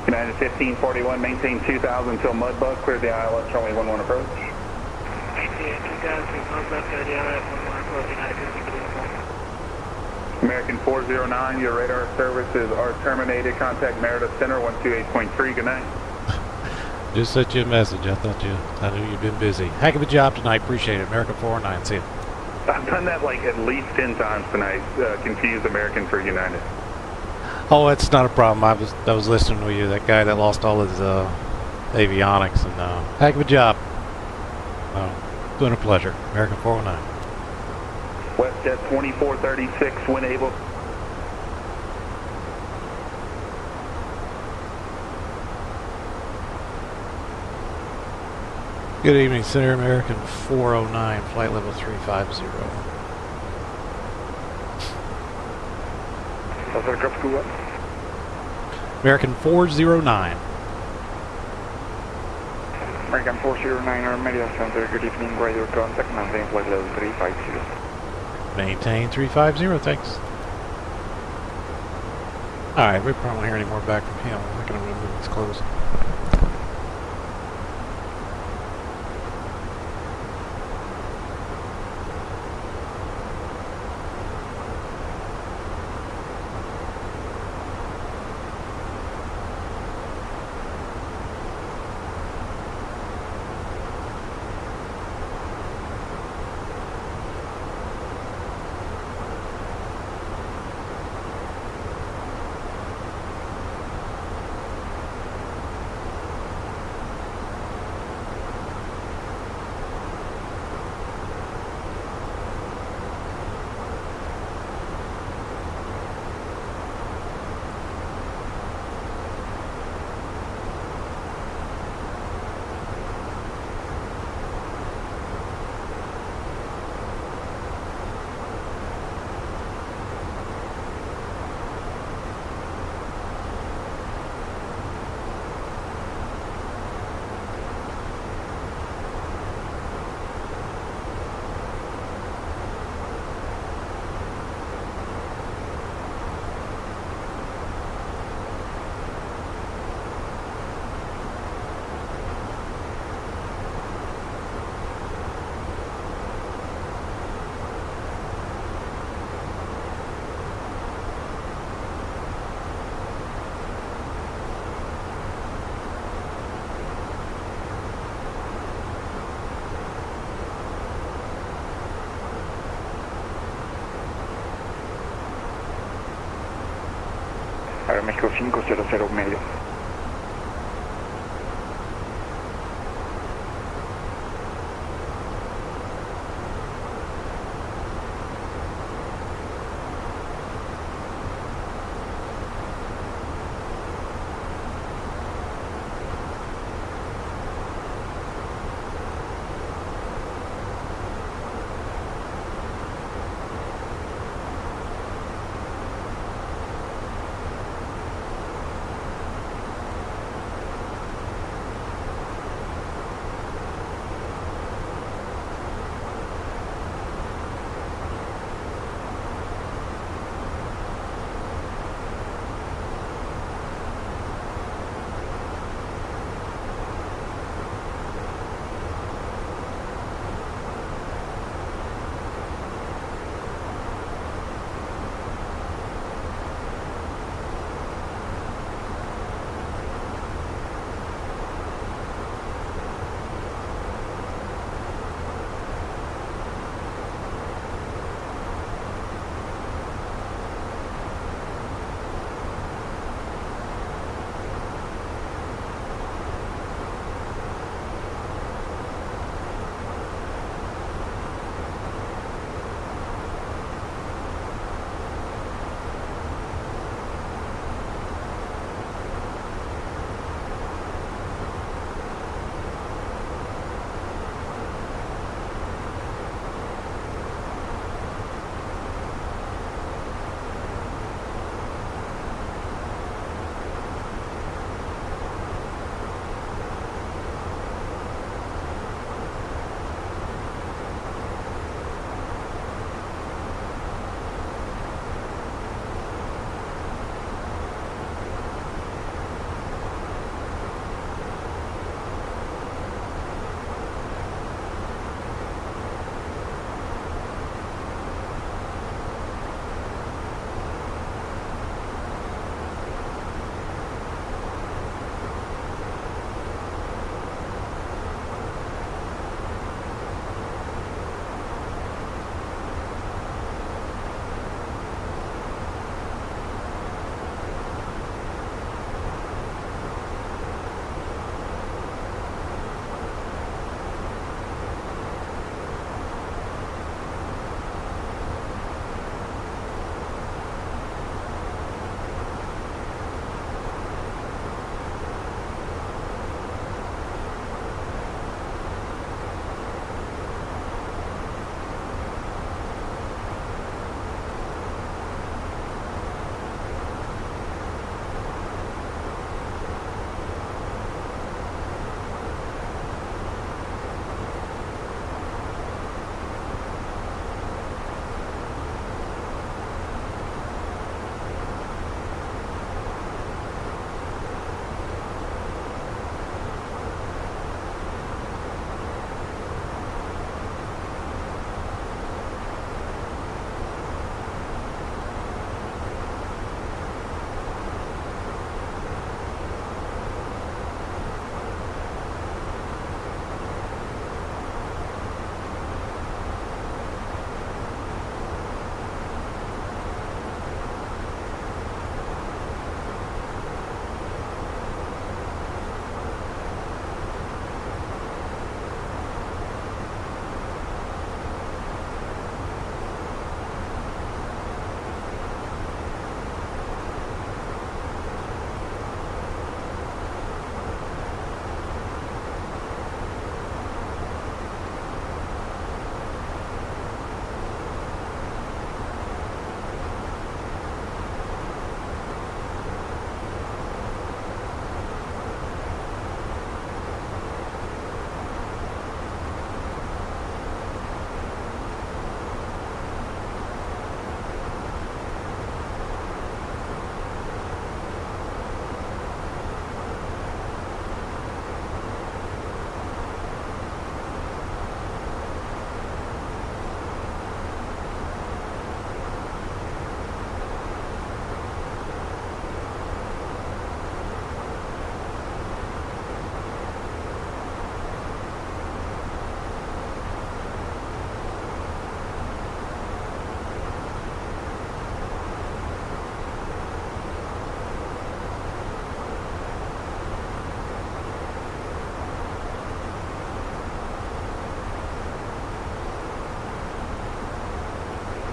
United 1541, maintain 2000 until Mudbug, clear the ILS runway 11 approach. Maintain 2000, Mudbug, clear the ILS 11 approach, United 1541. American 409, your radar services are terminated. Contact Meredith Center 128.3. Good night. Just sent you a message. I knew you'd been busy. Heck of a job tonight. Appreciate it. American 409. See you. I've done that like at least 10 times tonight. Confused American for United. Oh, it's not a problem. I was listening to you. That guy that lost all his avionics, and heck of a job. Been a pleasure. American 409. WestJet 2436 when able. Good evening, Center American 409, flight level 350. American 409. American 409 Armedia Center, good evening, radar contact, maintain flight level 350. Maintain 350, thanks. Alright, we probably won't hear any more back from him. I'm not going to move this close. México 500 medio.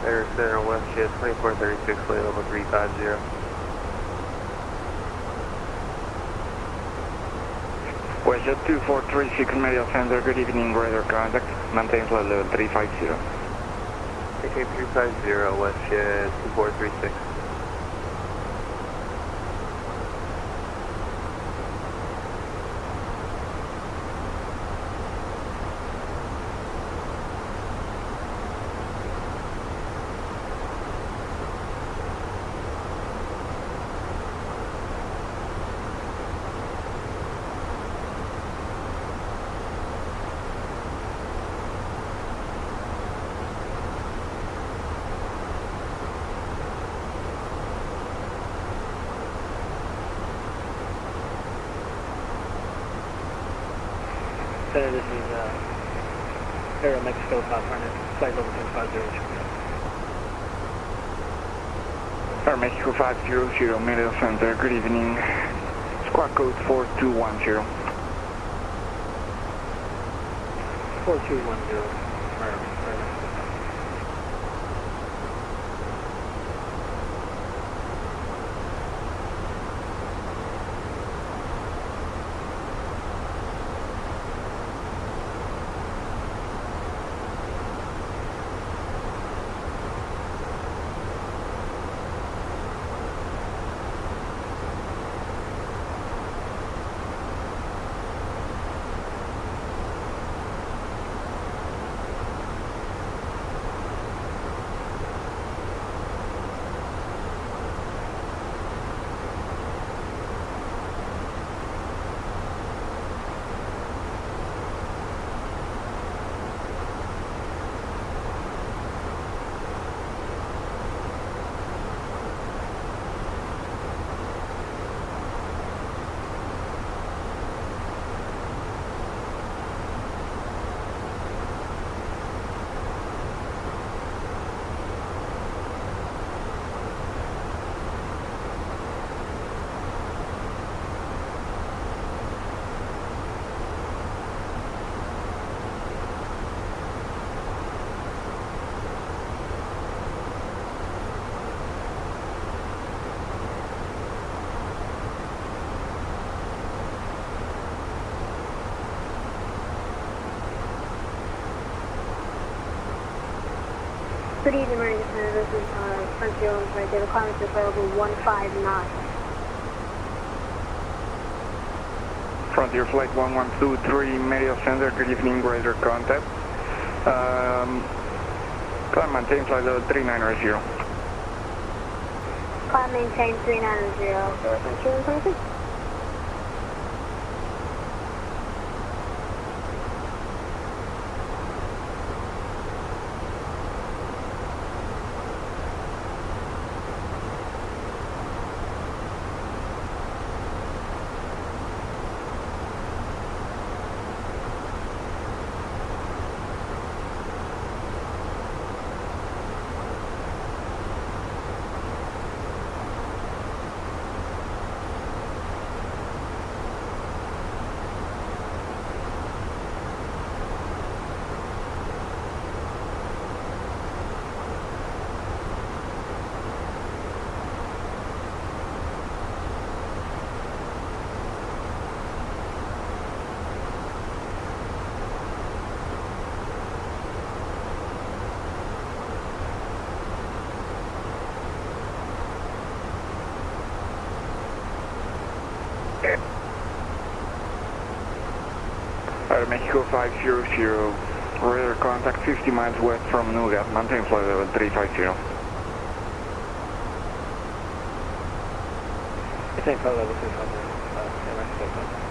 Air Center WestJet 2436, flight level 350. WestJet 2436 Media Center, good evening, radar contact, maintain flight level 350. Okay, 350, WestJet 2436. This is Aero Mexico 500, flight level 250. Air Mexico 500, Media Center, good evening, squawk code 4210. 4210. Good evening, Marine Center. This is Frontier right there. The requirements are flight level 159. Frontier Flight 1123, Media Center, good evening, radar contact. Climb maintain flight level 390. Climb maintain 390 for Frontier 126. Air Mexico 500, radar contact 50 miles west from Nougat, maintain flight level 350. Maintain flight level 200, Air Mexico 500.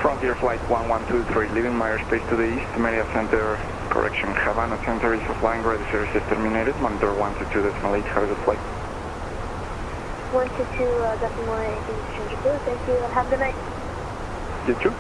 Frontier Flight 1123, leaving my airspace to the east, Mérida Center, correction, Havana Center is offline, ready service is terminated, monitor 122.8, have a good flight. 122.8, change your blue, thank you, and have a good night. You too.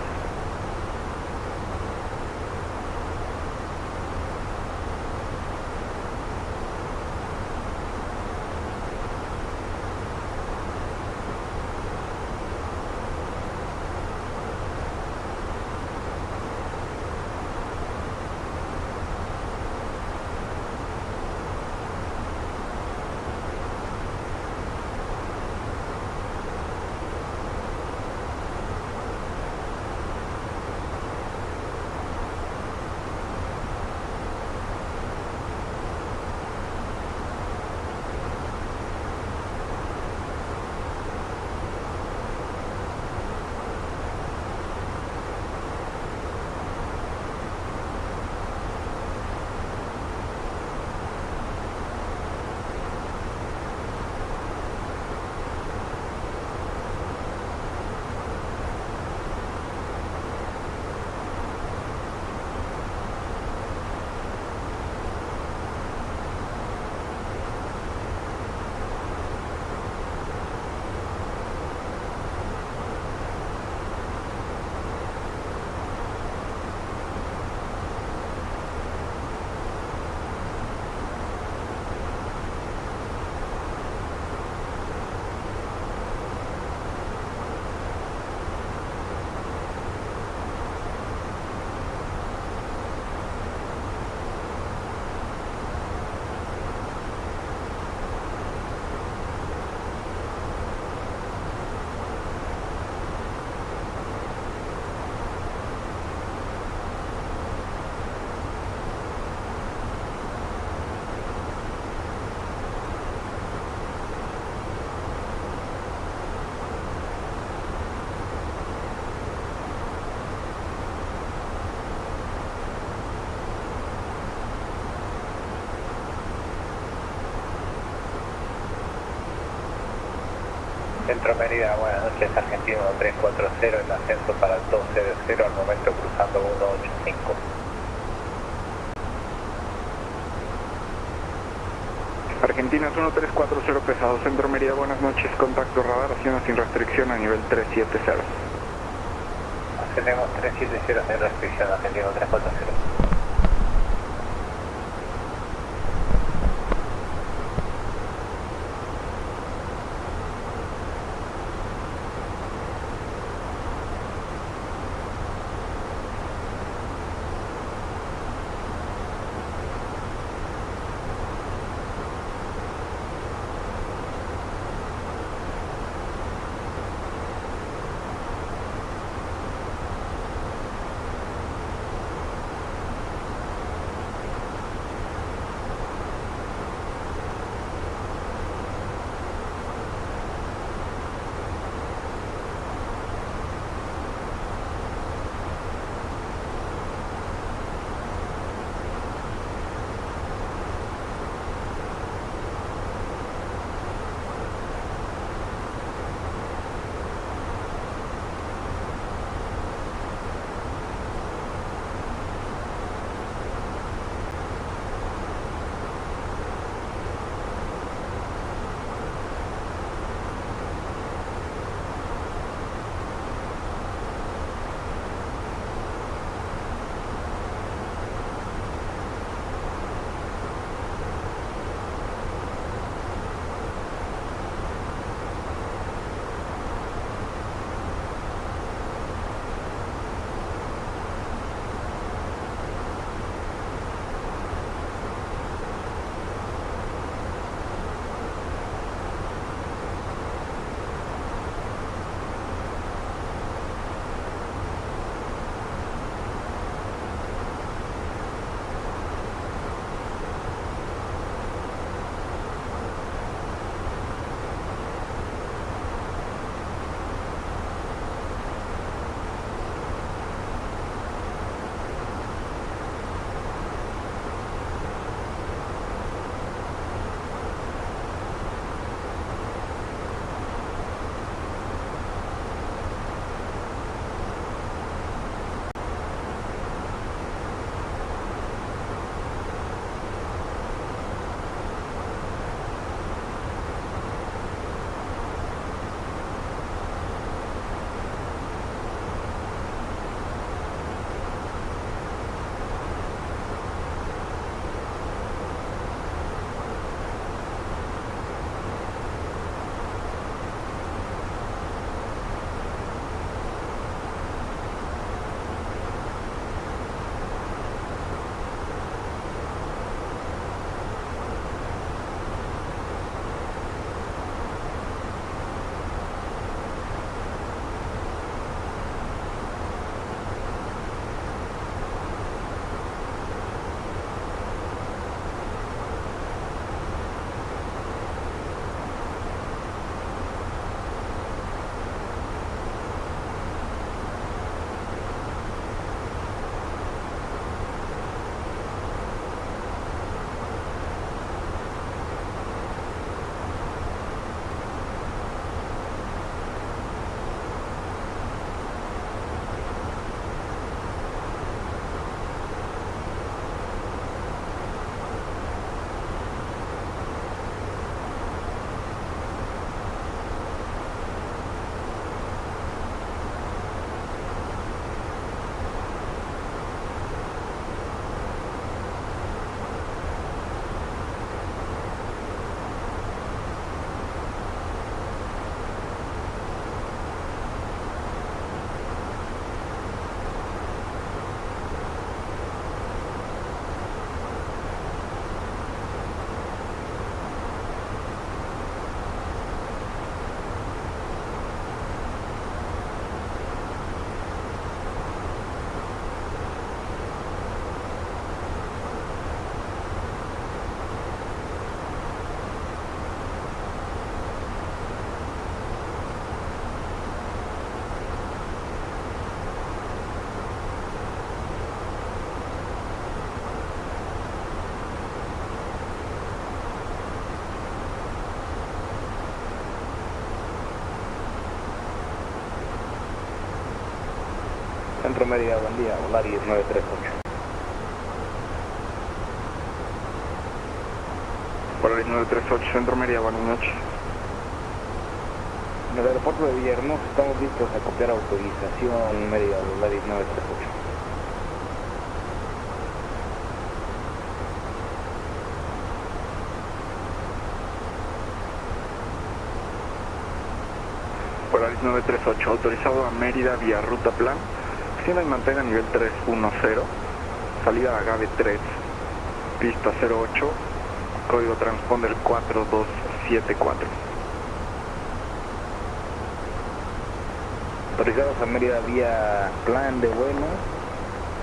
Centro Mérida, buenas noches, Argentino 340, el ascenso para el 12-0, al momento cruzando 185. Argentinas 1340 pesado, Centro Mérida, buenas noches, contacto radar, acción sin restricción a nivel 370. Ascendemos 370 sin restricción, Argentino 340. Centro Mérida, buen día, Volaris 938. Volaris 938, Centro Mérida, buenas noches. En el aeropuerto de Villahermosa estamos listos a copiar autorización Mérida, Volaris 938. Volaris 938, autorizado a Mérida vía ruta plan. Extienda y mantenga nivel 310, salida agave 3, pista 08, código transponder 4274. Autorizados a Mérida vía plan de vuelo,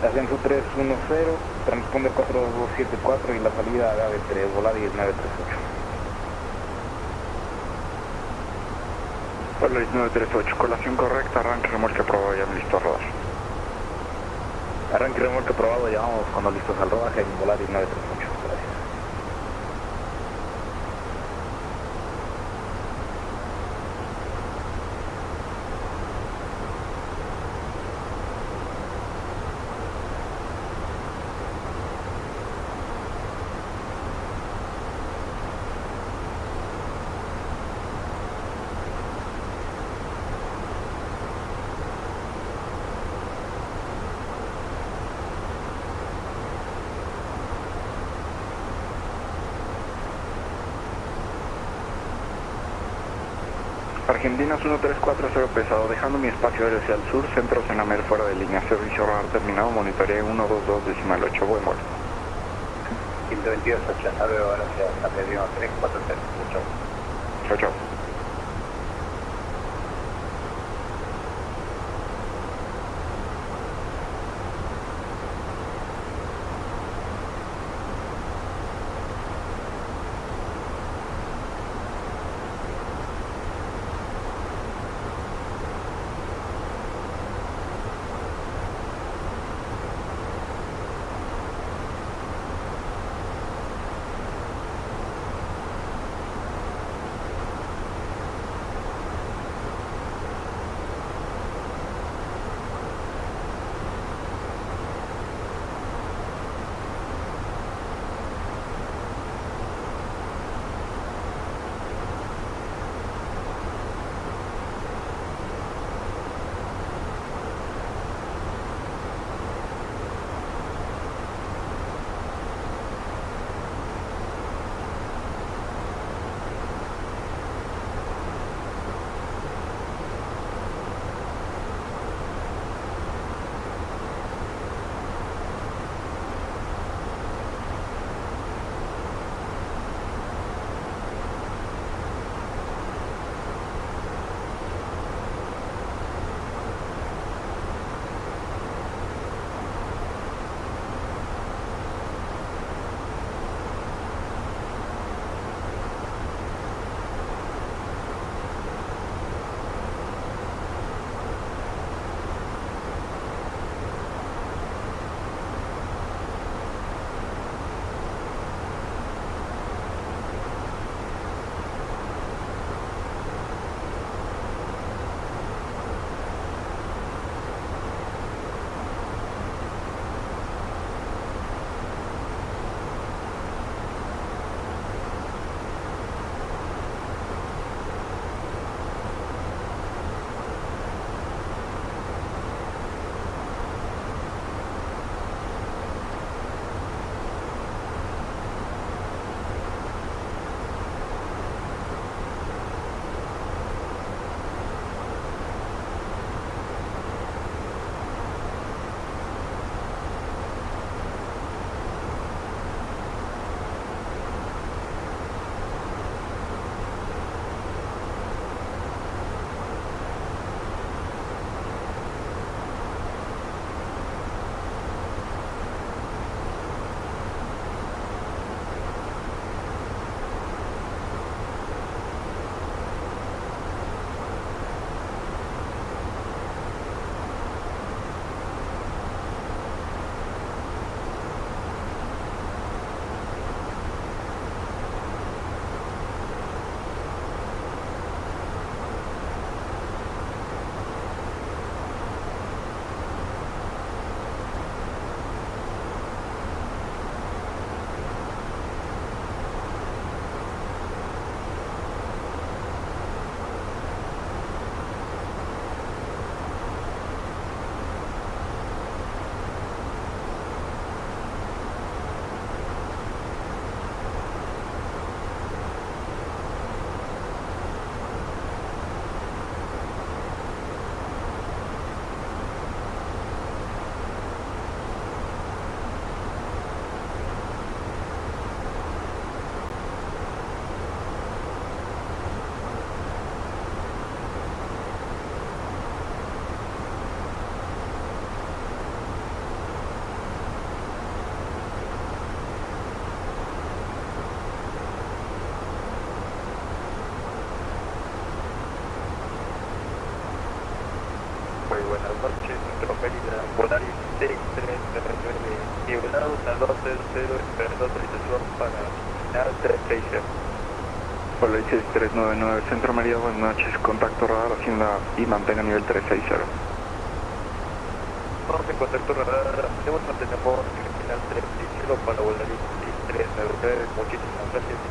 ascenso 310, transponder 4274 y la salida agave 3, Volaris 938. Volaris 938, colación correcta, arranque remolque aprobado, ya listo a rodar. Arranque remolque aprobado, ya vamos cuando listos al rodaje en Volaris 938. Gracias. Argentinas 1340 pesado, dejando mi espacio aéreo hacia el sur, centro Senamer fuera de línea, servicio radar terminado, monitoreé 122.8, buen vuelo. 122.89, ahora hacia San Pedro 340, chao. Chao, chao. Volaris 6399, nivelados a 200, esperando autorización para final 360. Volaris 6399, Centro Mérida, buenas noches, contacto radar, hacienda y mantenga nivel 360. Vamos en contacto radar, mantenemos final 360 para Volaris 6399, muchísimas gracias.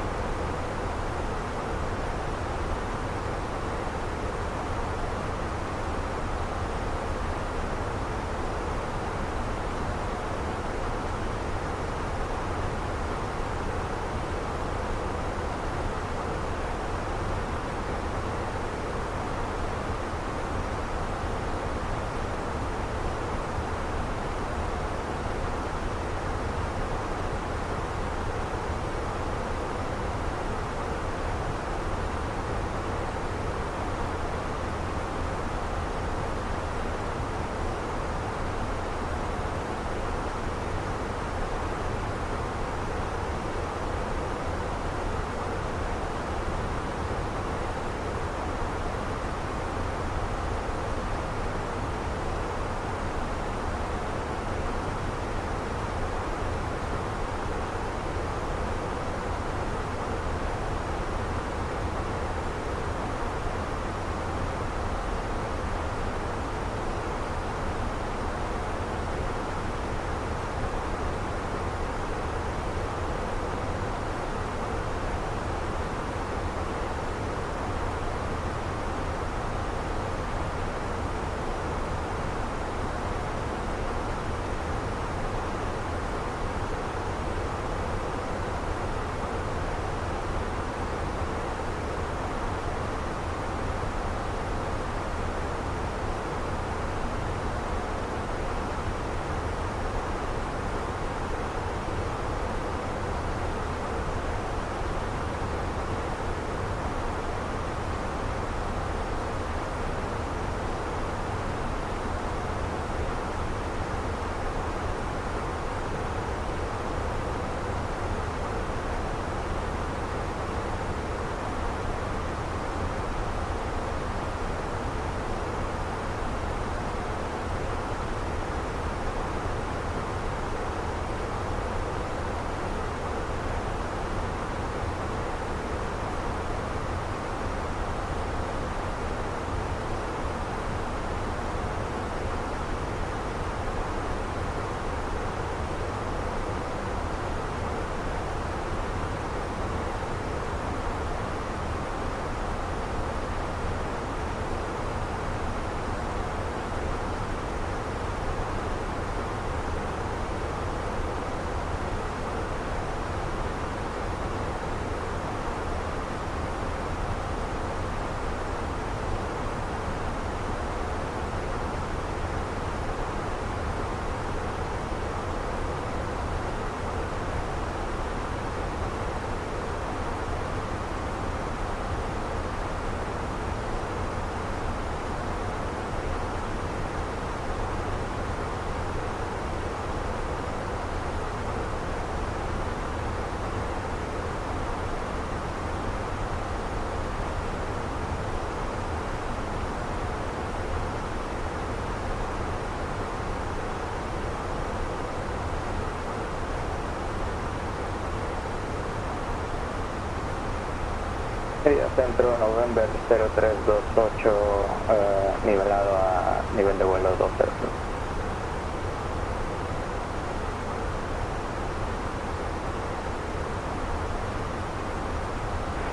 Centro November 0328, nivelado a nivel de vuelo 200.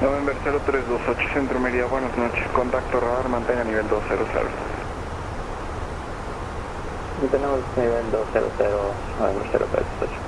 November 0328, Centro Mérida, buenas noches, contacto radar, mantenga nivel 200. Tenemos nivel 200, November 0328.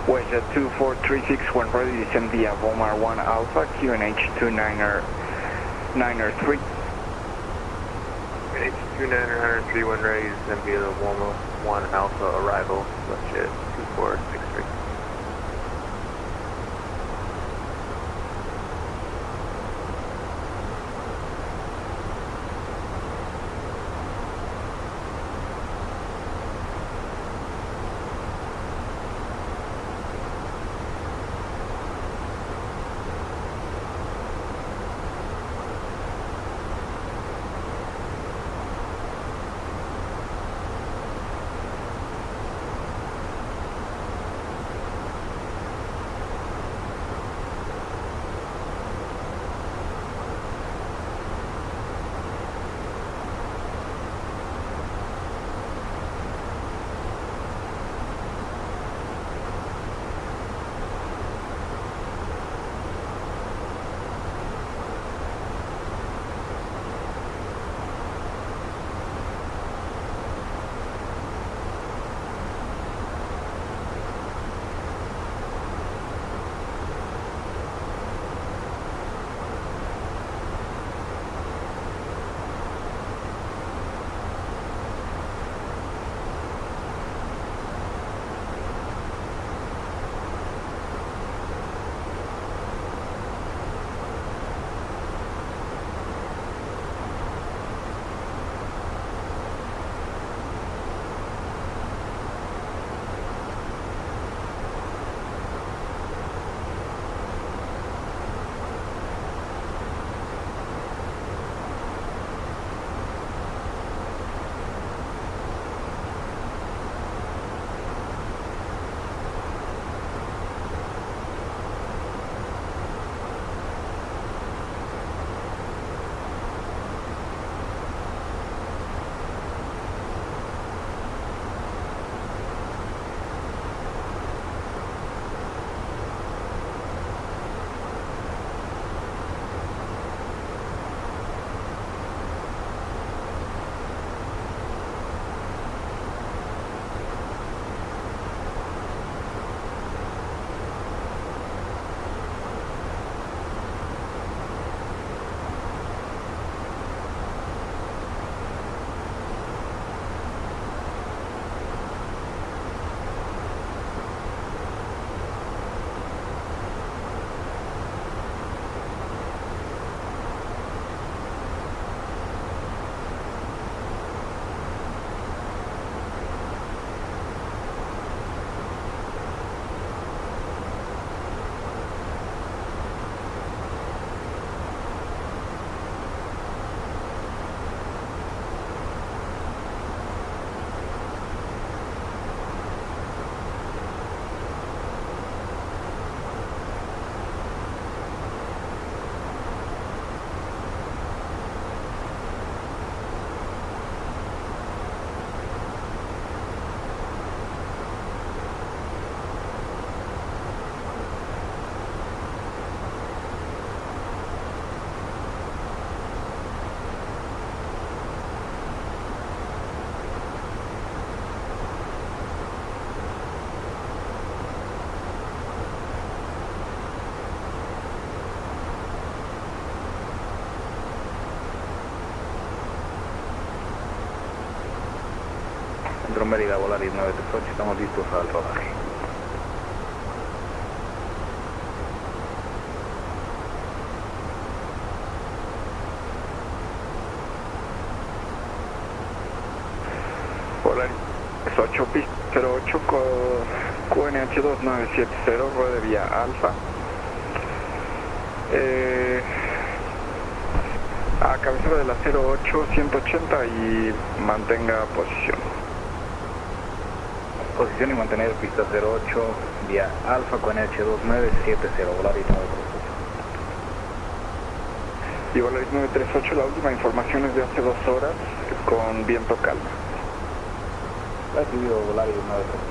Wedge 2436, when ready, descend via Bomar 1 Alpha, QNH 293. QNH 293, when ready, descend via the Bomar 1 Alpha, arrival, left jet 2463. Centro Mérida, Volaris 938, estamos listos al rodaje. Volaris 8, pista 08, QNH 2970, ruede vía Alfa. A cabecera de la 08, 180 y mantenga posición. Posición y mantener pista 08, vía Alfa con H2970, Volaris 938. Y Volaris 938, la última información es de hace 2 horas, con viento calma. Recibido Volaris 938.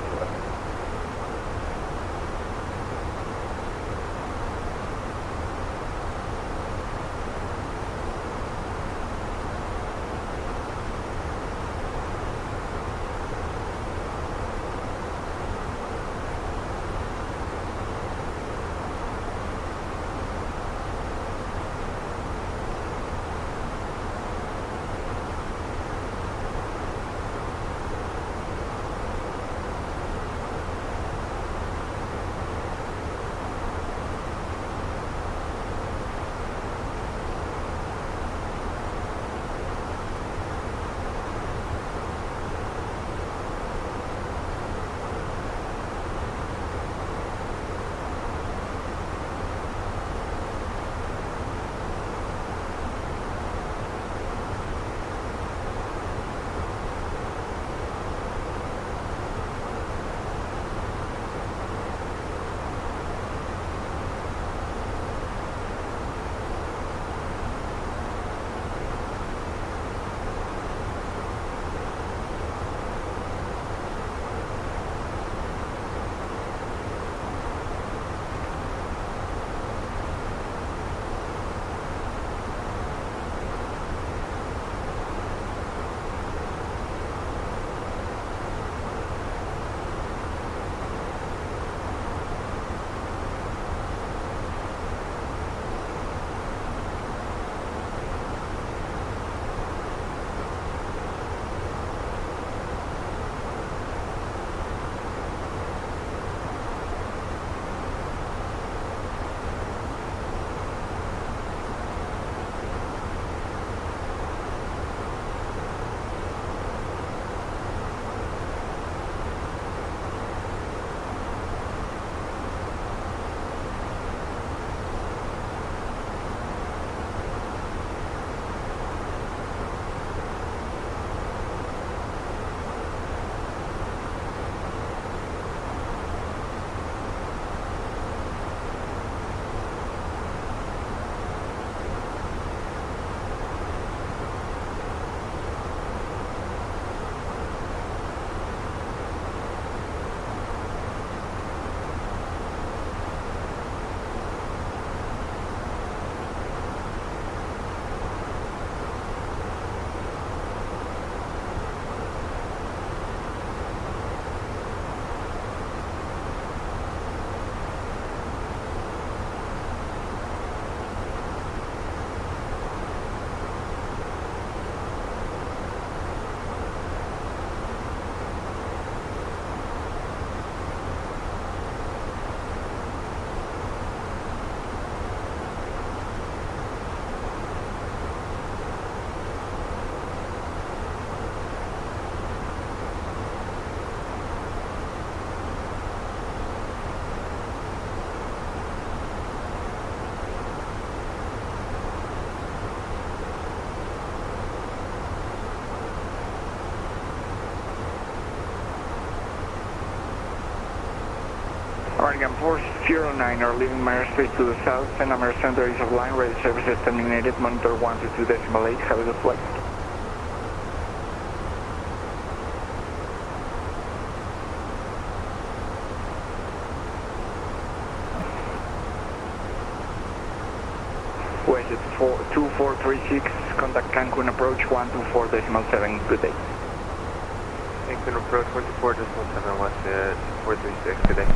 American 409 are leaving my airspace to the south. Send American Center is offline. Ready services terminated. Monitor 122.8. Have a good flight. West 2436. Contact Cancun approach 124.7. Good day. Cancun approach 124.7 West at 436. Good day.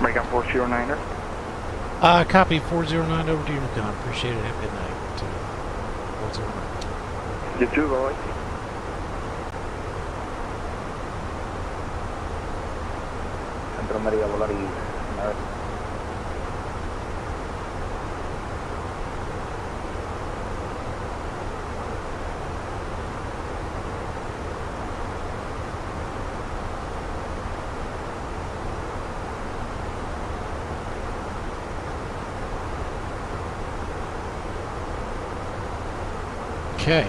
American 409er. Copy 409 over to you, Macon. Appreciate it. Have a good night. 409. You too, boy. Centro Mérida, volar y nada. Okay.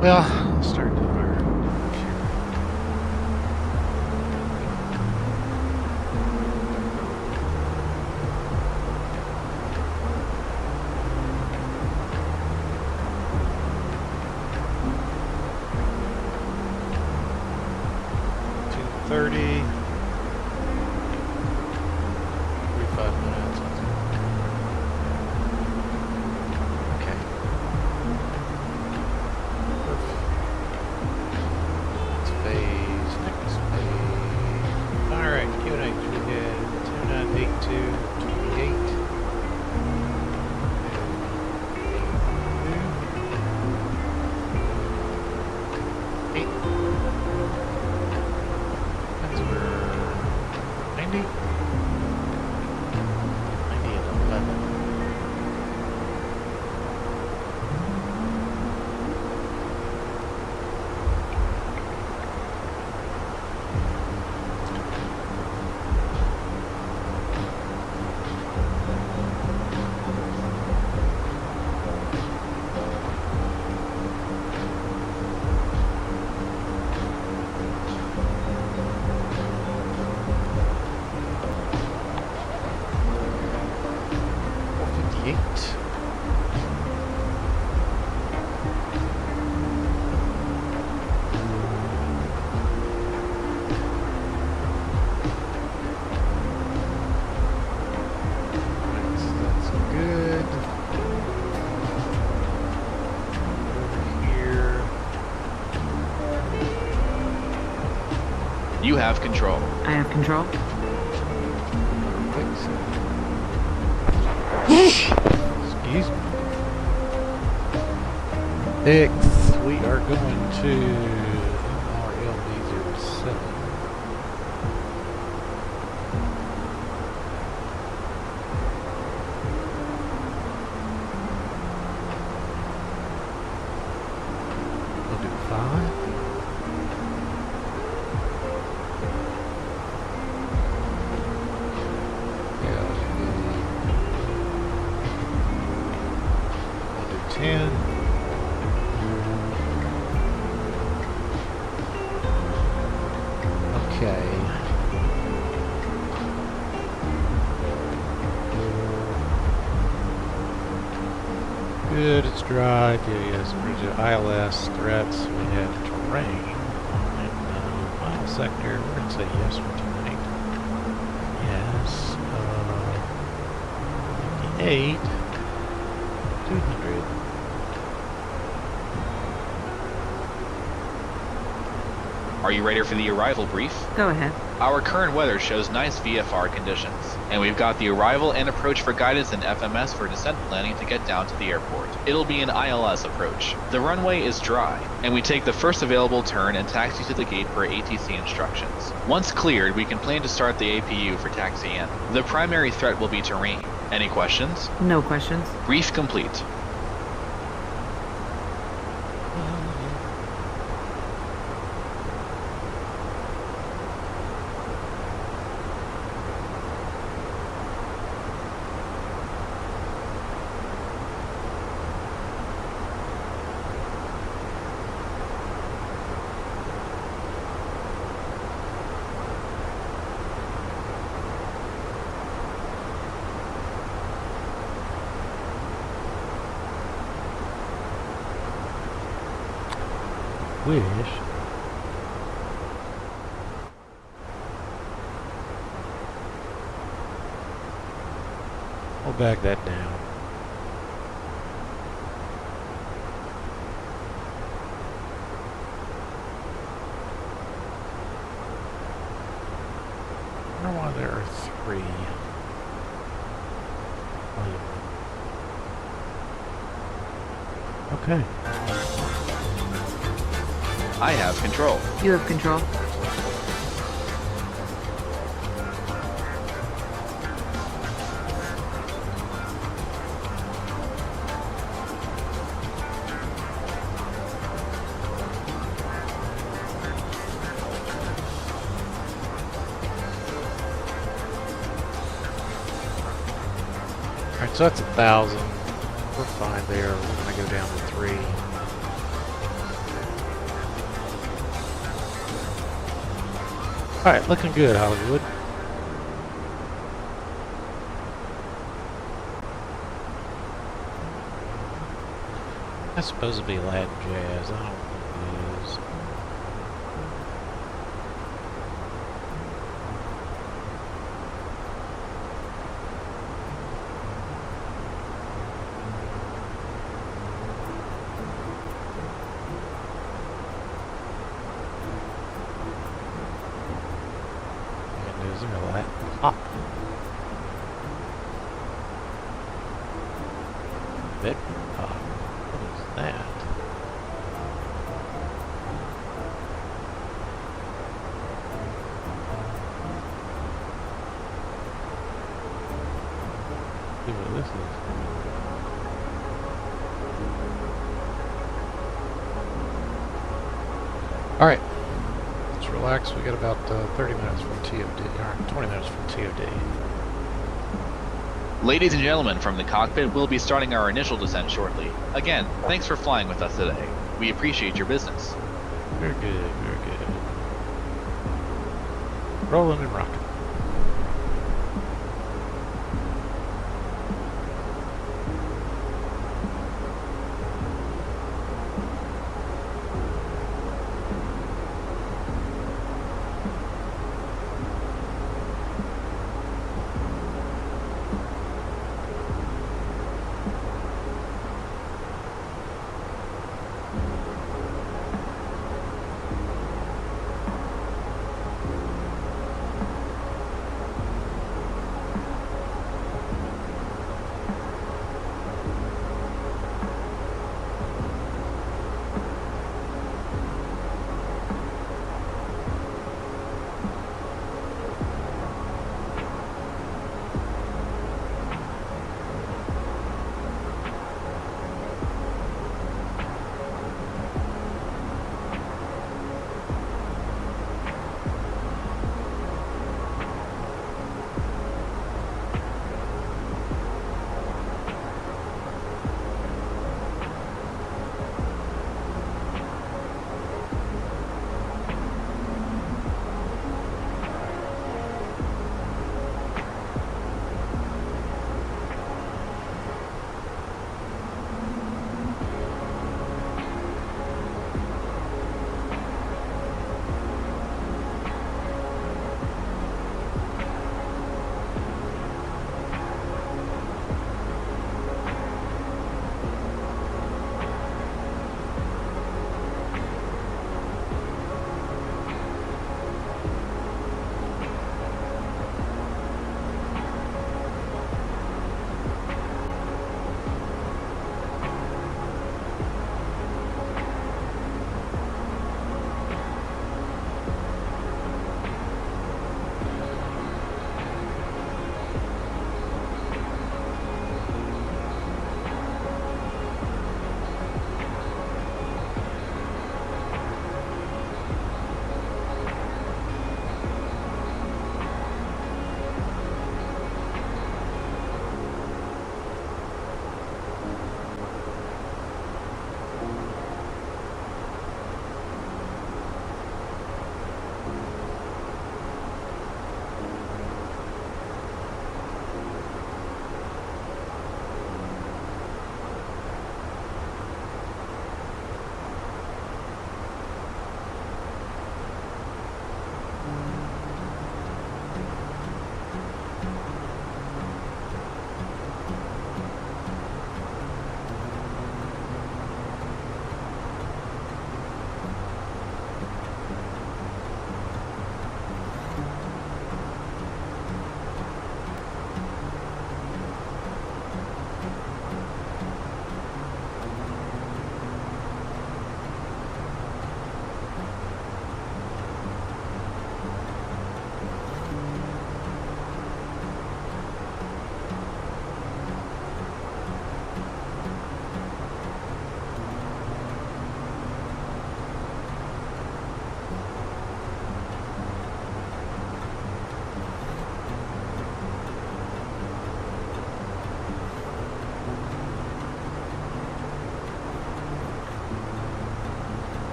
Well, I'll start the fire. $2:30. 45 minutes. Okay. Perfect. Next phase. Alright, QNH, we had 298228. That's where 90? 90 and 11. You have control. I have control. Excuse me. X, we are going to MRLD07. We'll do 5. Yeah, we'll do 10. Okay. Good, it's dry. Yes, ILS threats. We have terrain in mile sector. We're going to say yes for tonight. Yes. 58. 200. Are you ready for the arrival brief? Go ahead. Our current weather shows nice VFR conditions, and we've got the arrival and approach for guidance and FMS for descent planning to get down to the airport. It'll be an ILS approach. The runway is dry, and we take the first available turn and taxi to the gate per ATC instructions. Once cleared, we can plan to start the APU for taxi in. The primary threat will be terrain. Any questions? No questions. Brief complete. Wish. I'll back that down. I wonder why there are 3. Okay. I have control. You have control. Alright, so that's 1,000. We're fine there. We're gonna go down to 3. Alright, looking good, Hollywood. That's supposed to be Latin jazz. I don't think it is. And is there a Latin pop? Bedroom pop. What is that? See what this is. Alright, let's relax. We got about 30 minutes from TOD, or 20 minutes from TOD. Ladies and gentlemen, from the cockpit, we'll be starting our initial descent shortly. Again, thanks for flying with us today. We appreciate your business. Very good, very good. Rolling and rocking.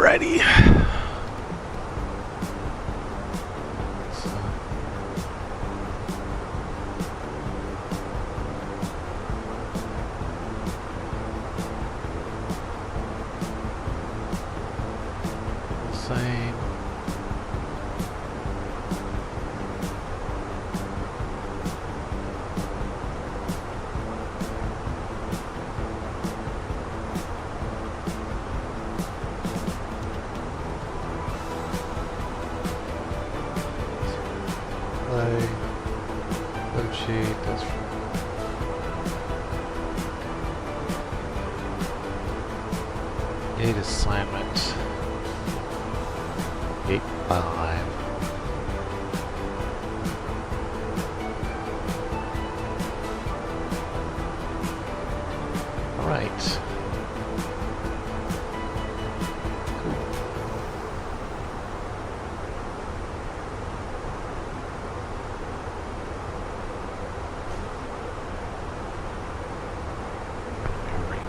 Alrighty. Same. Load sheet, that's date assignment 8-5. All right.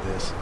This.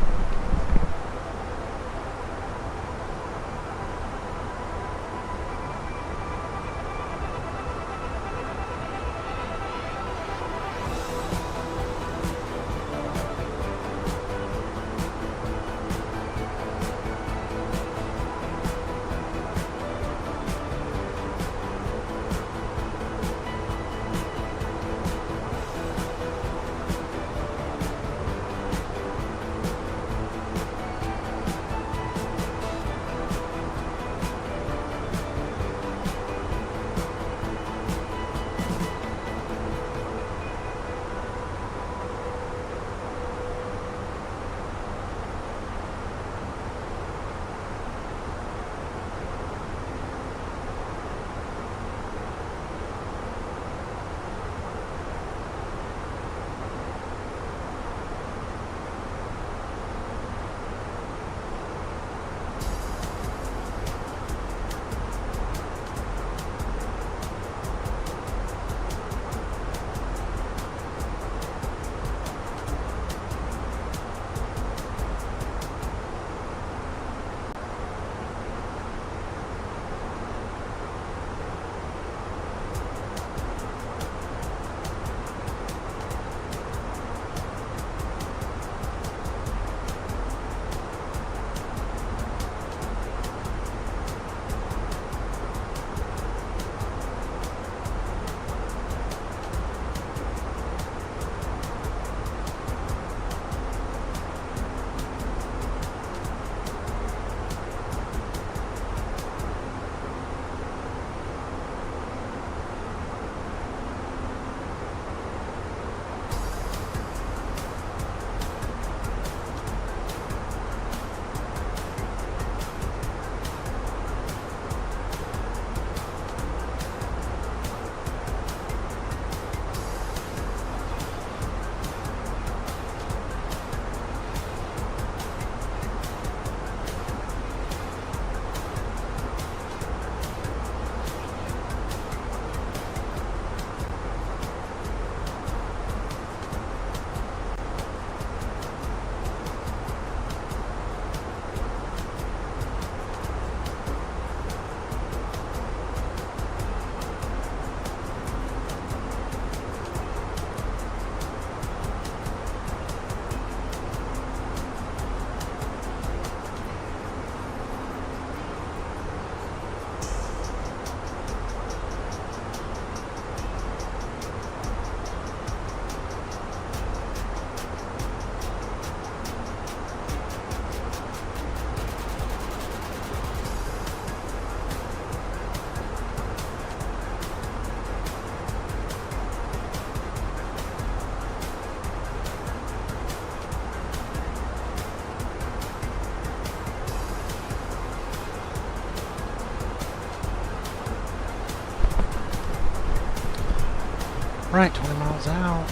Right, 20 miles out.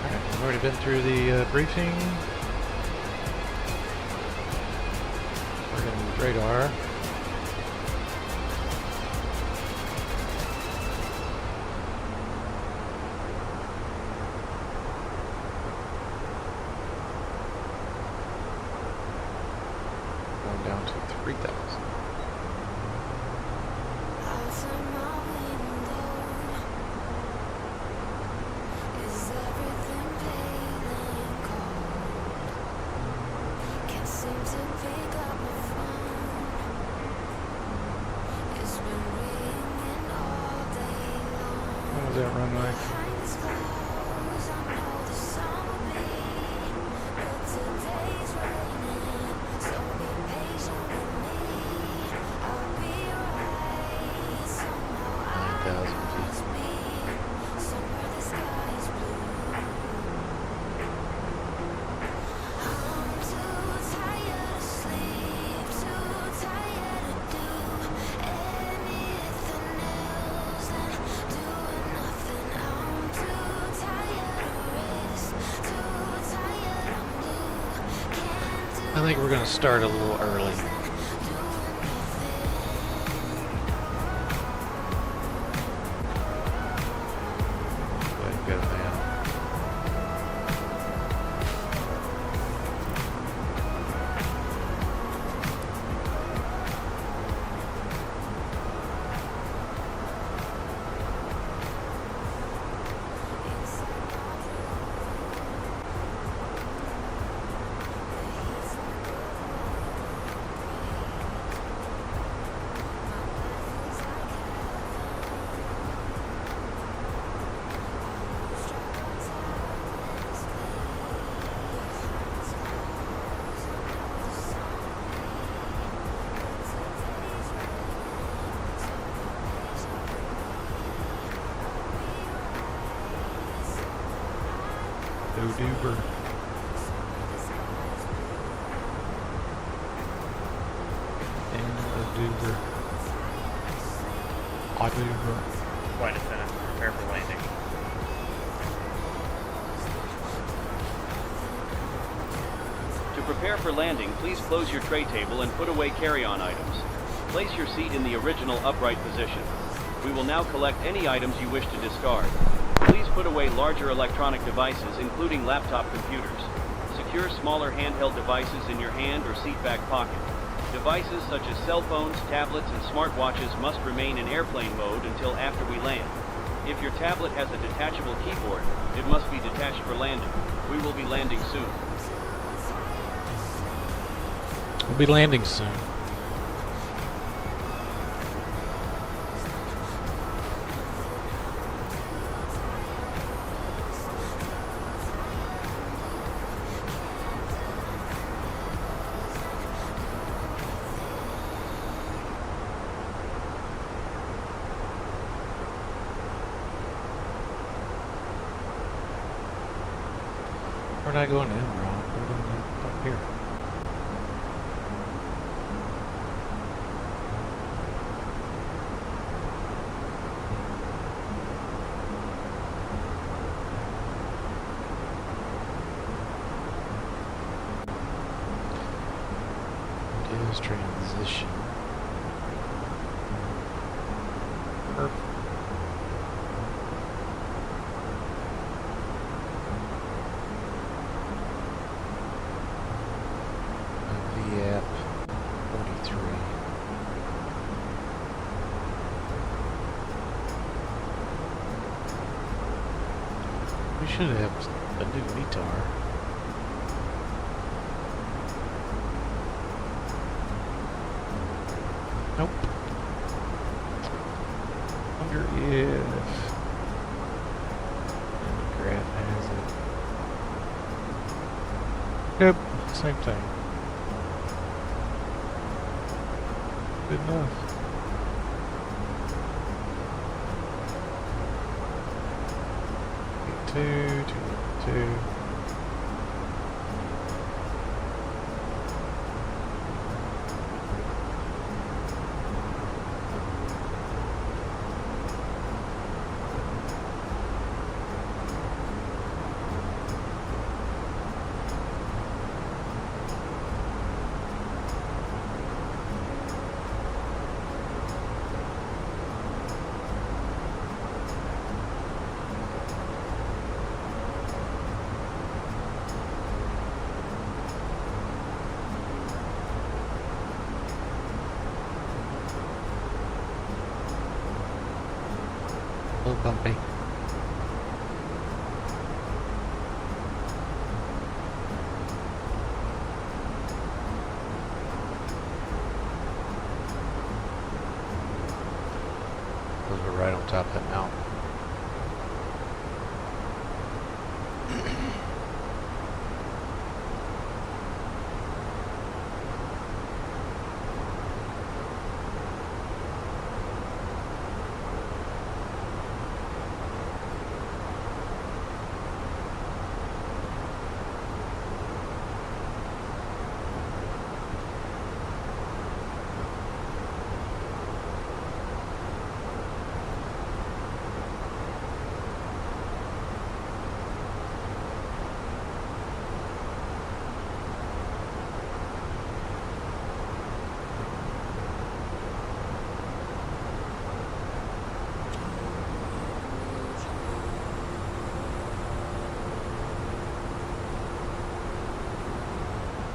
Alright, we've already been through the briefing. radar. Going down to 3,000. What was that runway? I think we're going to start a little early. Go ahead and go now. Duber. And a Duber. A Duber. Flight attendants, prepare for landing. To prepare for landing, please close your tray table and put away carry-on items. Place your seat in the original upright position. We will now collect any items you wish to discard. Please put away larger electronic devices, including laptop computers. Secure smaller handheld devices in your hand or seat back pocket. Devices such as cell phones, tablets, and smartwatches must remain in airplane mode until after we land. If your tablet has a detachable keyboard, it must be detached for landing. We will be landing soon. We'll be landing soon. We're not going in, Ron. We're going up here. Is transition. Perfect. Yep. 43. We should have a new VTAR. Nope. Wonder if the graph has it. Yep, same thing. Good enough. Two. bumpy. Those were right on top of that mountain.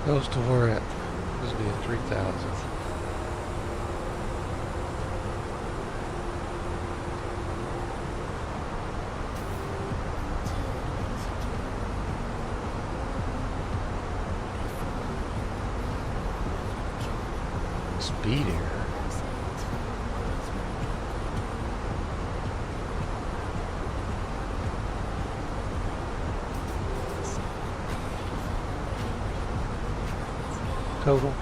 Goes to where at? This will be a 3,000. Speed here. Total.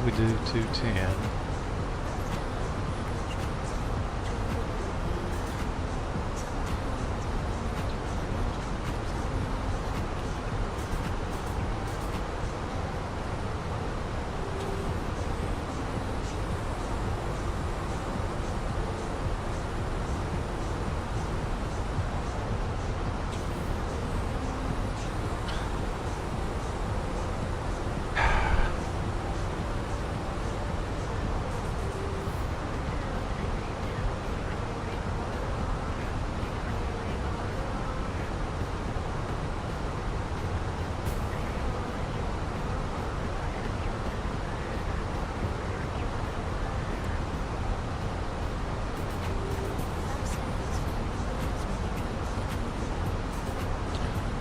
We do 210.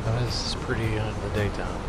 This is pretty in the daytime.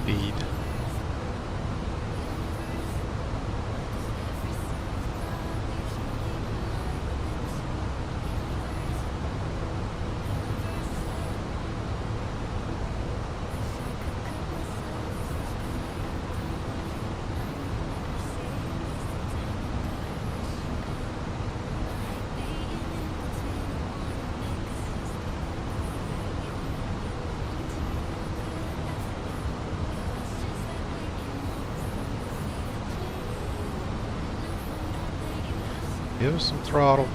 speed. Give us some throttle.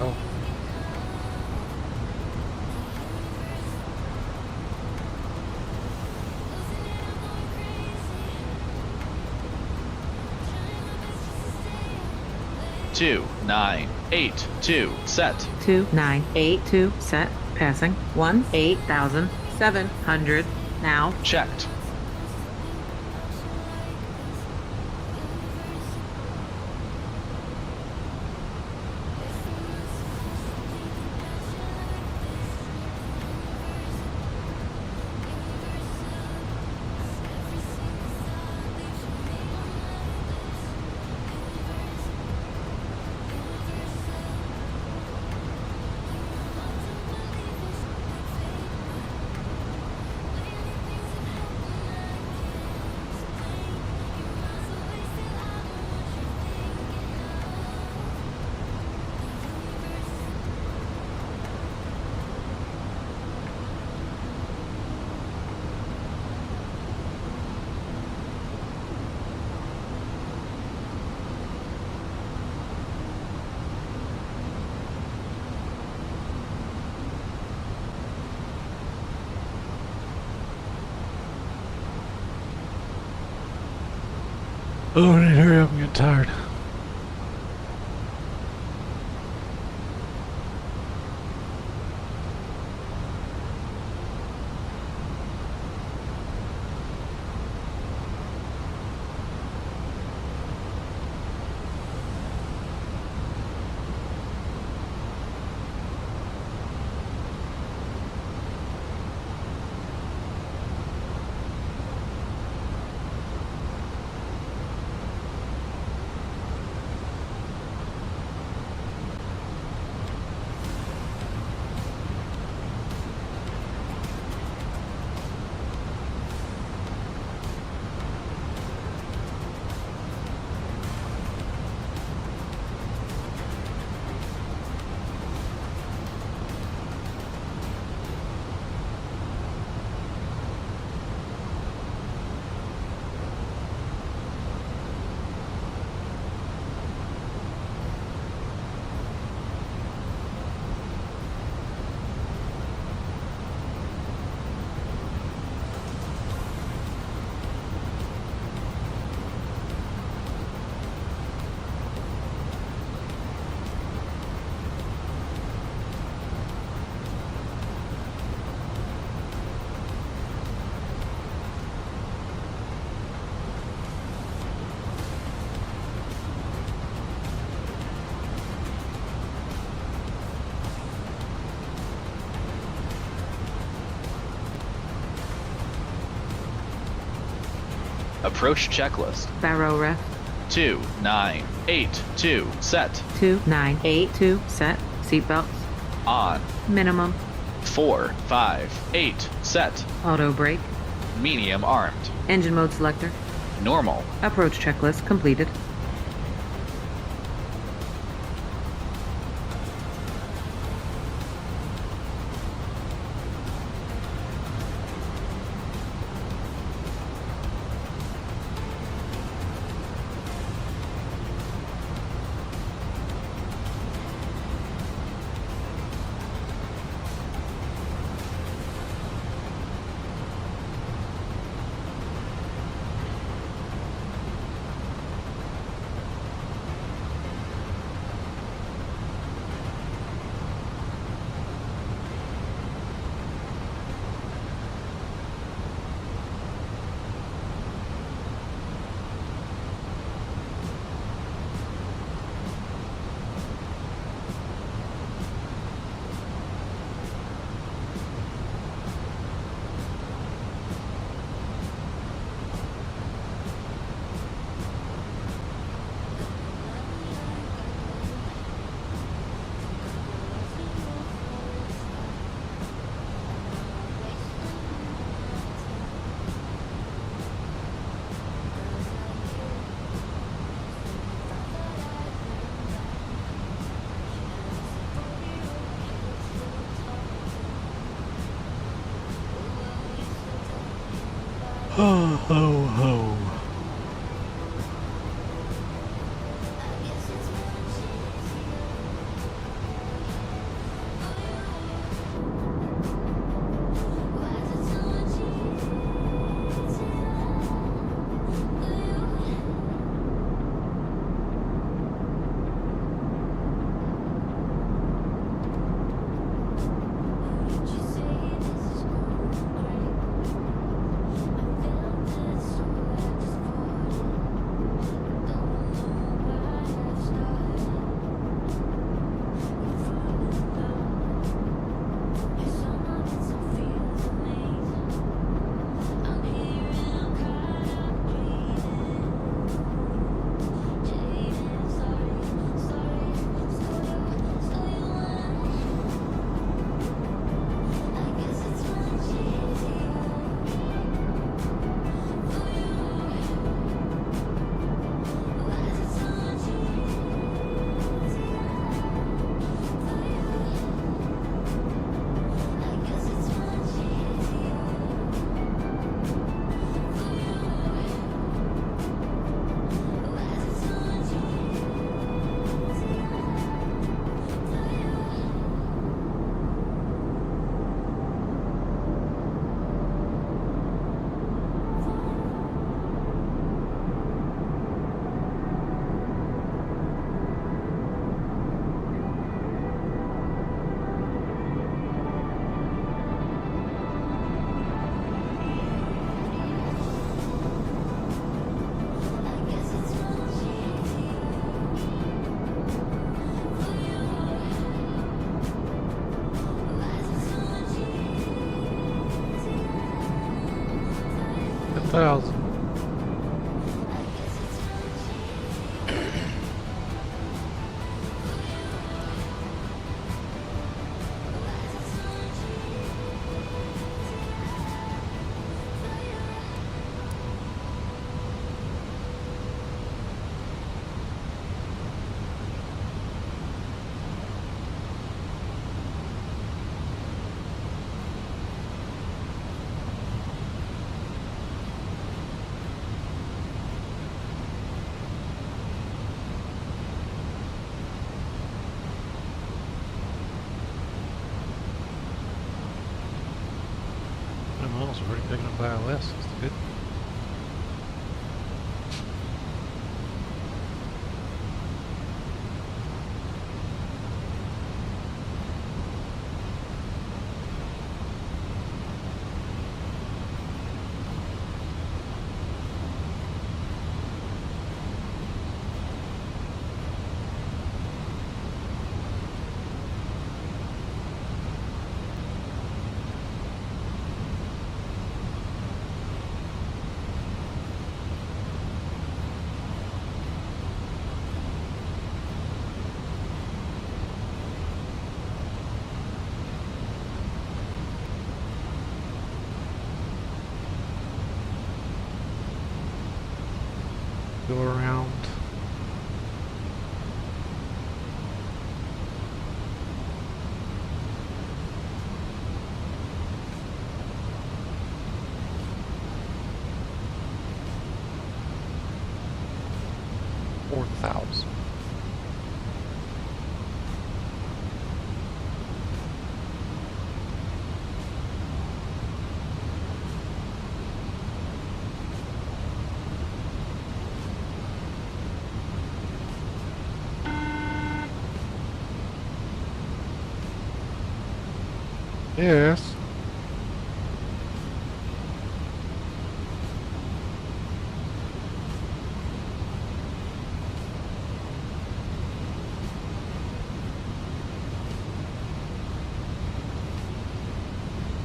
Oh. Two, 9, 8, 2, set. 2982 set. Passing 18,700 now. Checked. Oh, I need to hurry up, I'm getting tired. Approach checklist. Barrow ref. 2, 9, 8, 2, set. 2982 set. Seatbelts. On. Minimum. 4, 5, 8, set. Auto brake. Medium armed. Engine mode selector. Normal. Approach checklist completed. Ho, ho, ho. $1,000. Miles are already picking up ILS. That's good. Go around. $4,000. Yes.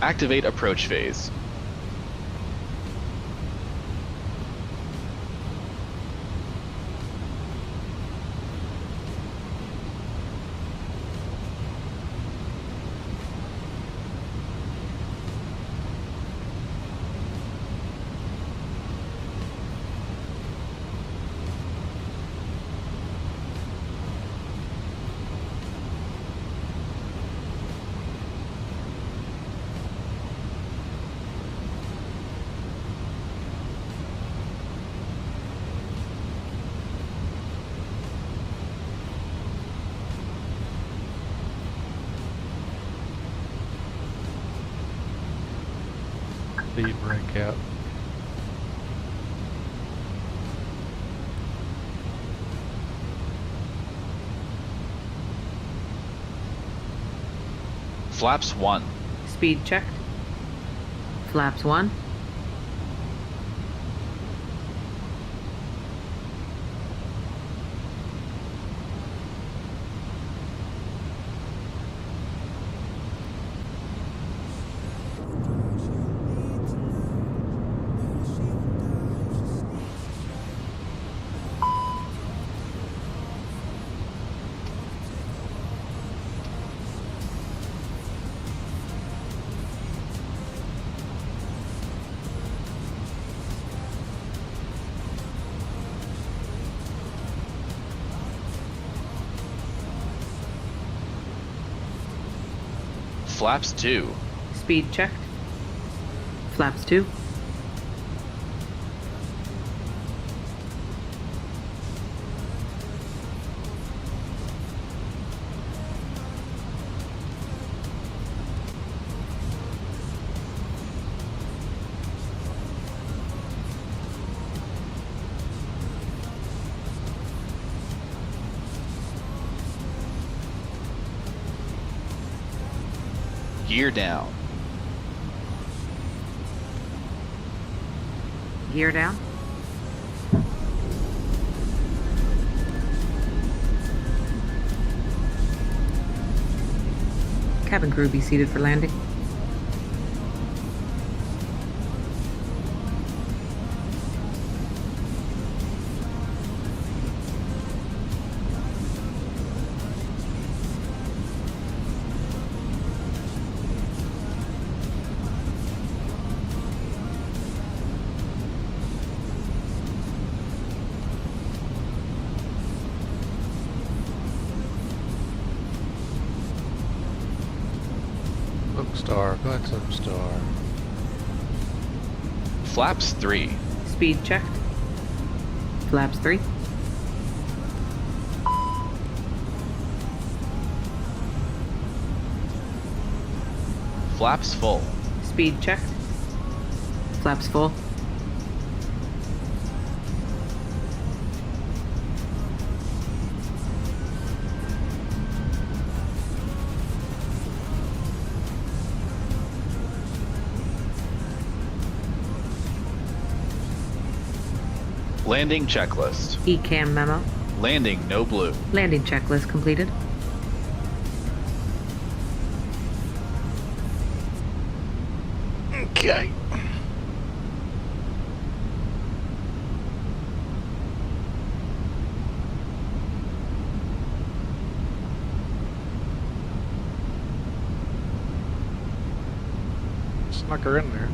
Activate approach phase. speed breakout. Flaps 1. Speed checked. Flaps 1. Flaps 2. Speed checked. Flaps 2. Gear down. Gear down. Cabin crew be seated for landing. Star, Vatsim star. Flaps 3. Speed checked. Flaps 3. Flaps full. Speed checked. Flaps full. Landing checklist. ECAM memo. Landing no blue. Landing checklist completed. Okay. Snuck her in there.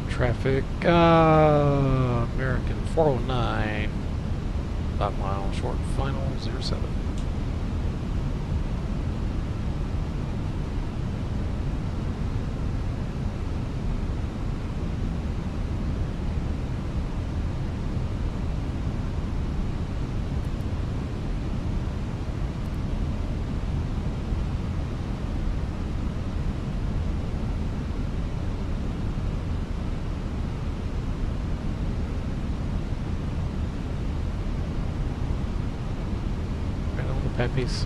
Traffic, American 409, 5 mile short final 07. Peppies.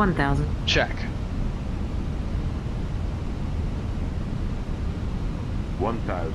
1,000. Check. 1,000.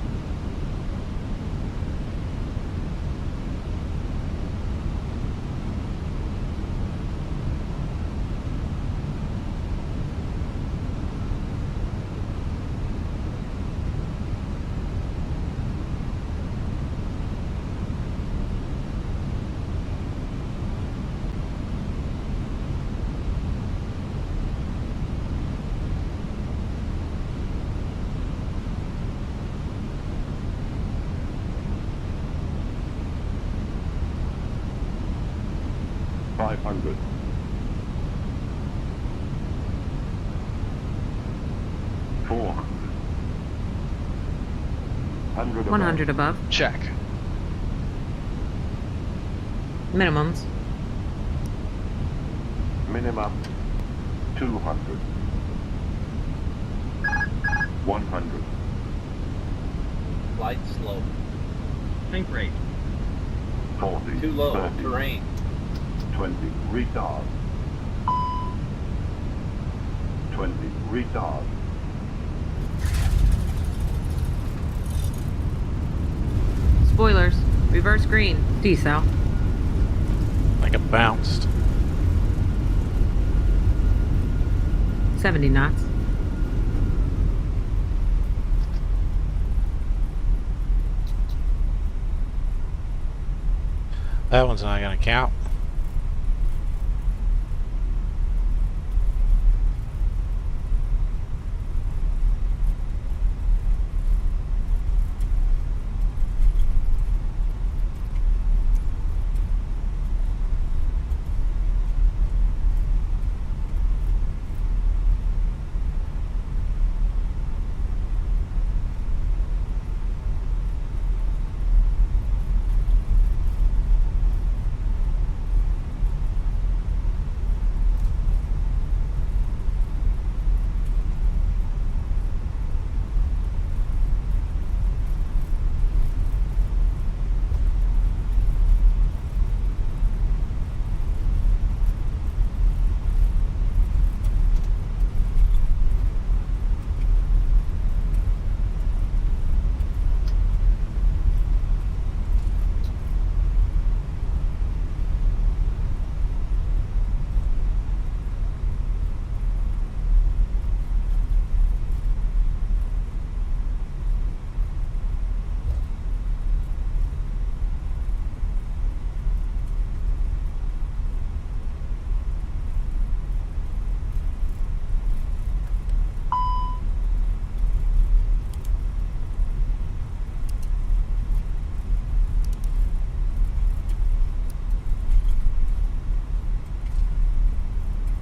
$500. 400. 100 above. Check. Minimums. Minimum 200. 100. Flight slow. Tank rate. 40. Too low. 30. Terrain. 20. Retard. 20. Retard. Spoilers. Reverse green. Desal. Like it bounced. 70 knots. That one's not going to count.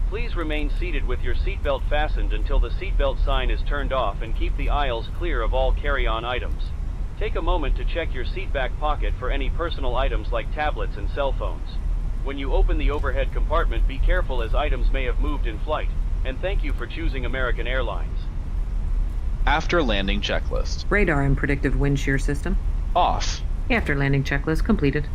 Please remain seated with your seatbelt fastened until the seatbelt sign is turned off and keep the aisles clear of all carry-on items. Take a moment to check your seat back pocket for any personal items like tablets and cell phones. When you open the overhead compartment, be careful as items may have moved in flight, and thank you for choosing American Airlines. After landing checklist. Radar and predictive wind shear system. Off. After landing checklist completed.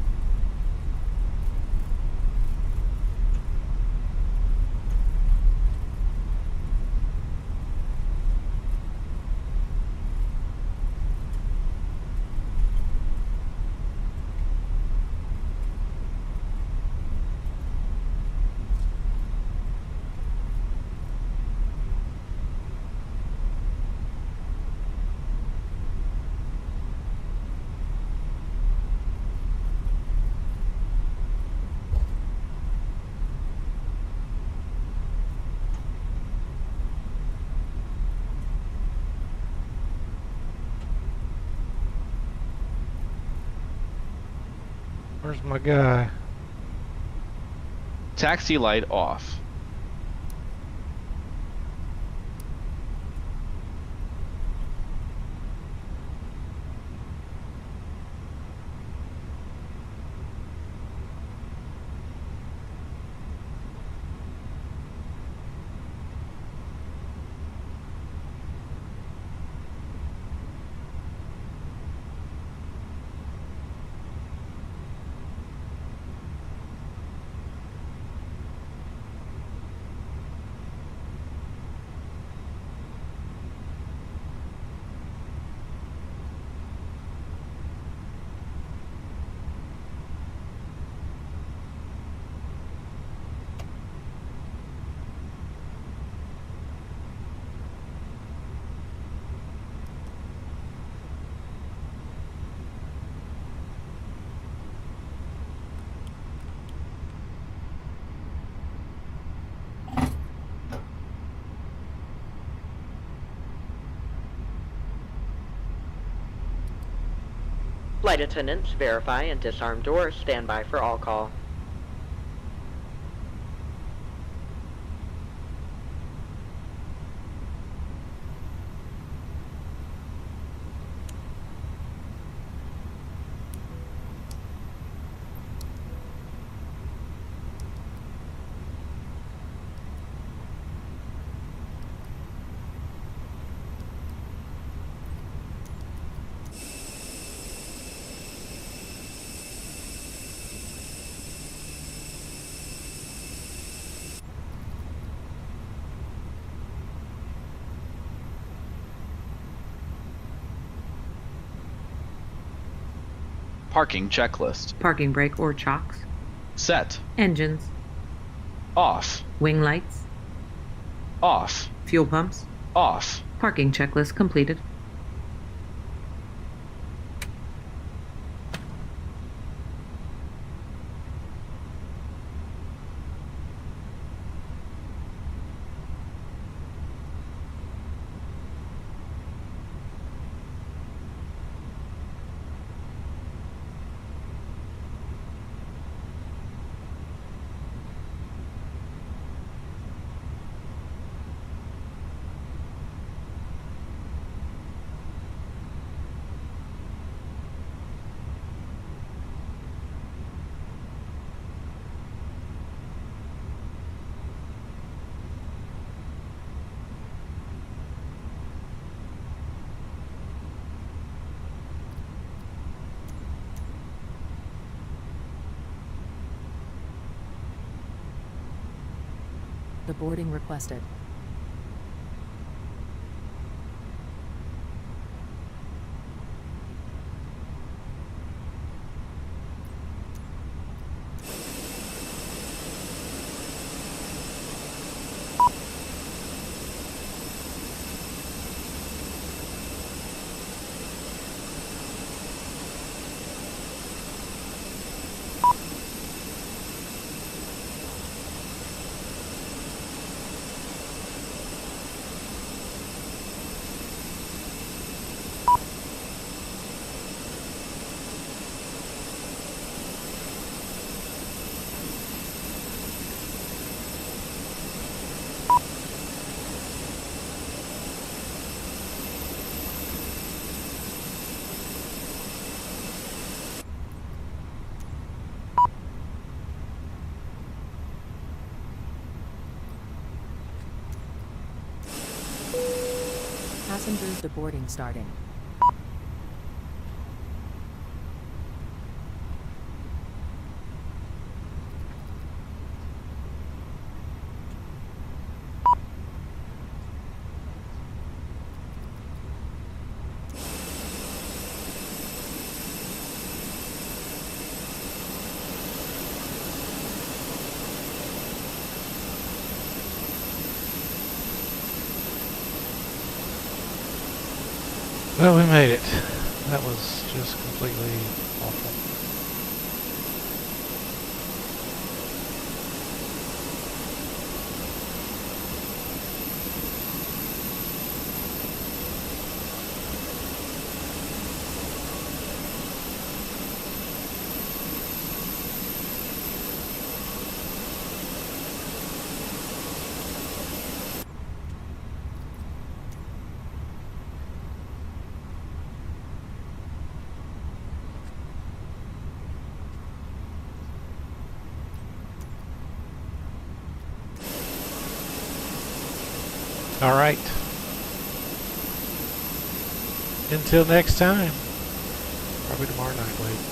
Where's my guy? Taxi light off. Flight attendants, verify and disarm doors. Stand by for all call. Parking checklist. Parking brake or chocks. Set. Engines. Off. Wing lights. Off. Fuel pumps. Off. Parking checklist completed. The boarding requested. Passengers deboarding starting. Well, we made it. That was just completely awful. All right. Until next time. Probably tomorrow night, Blake.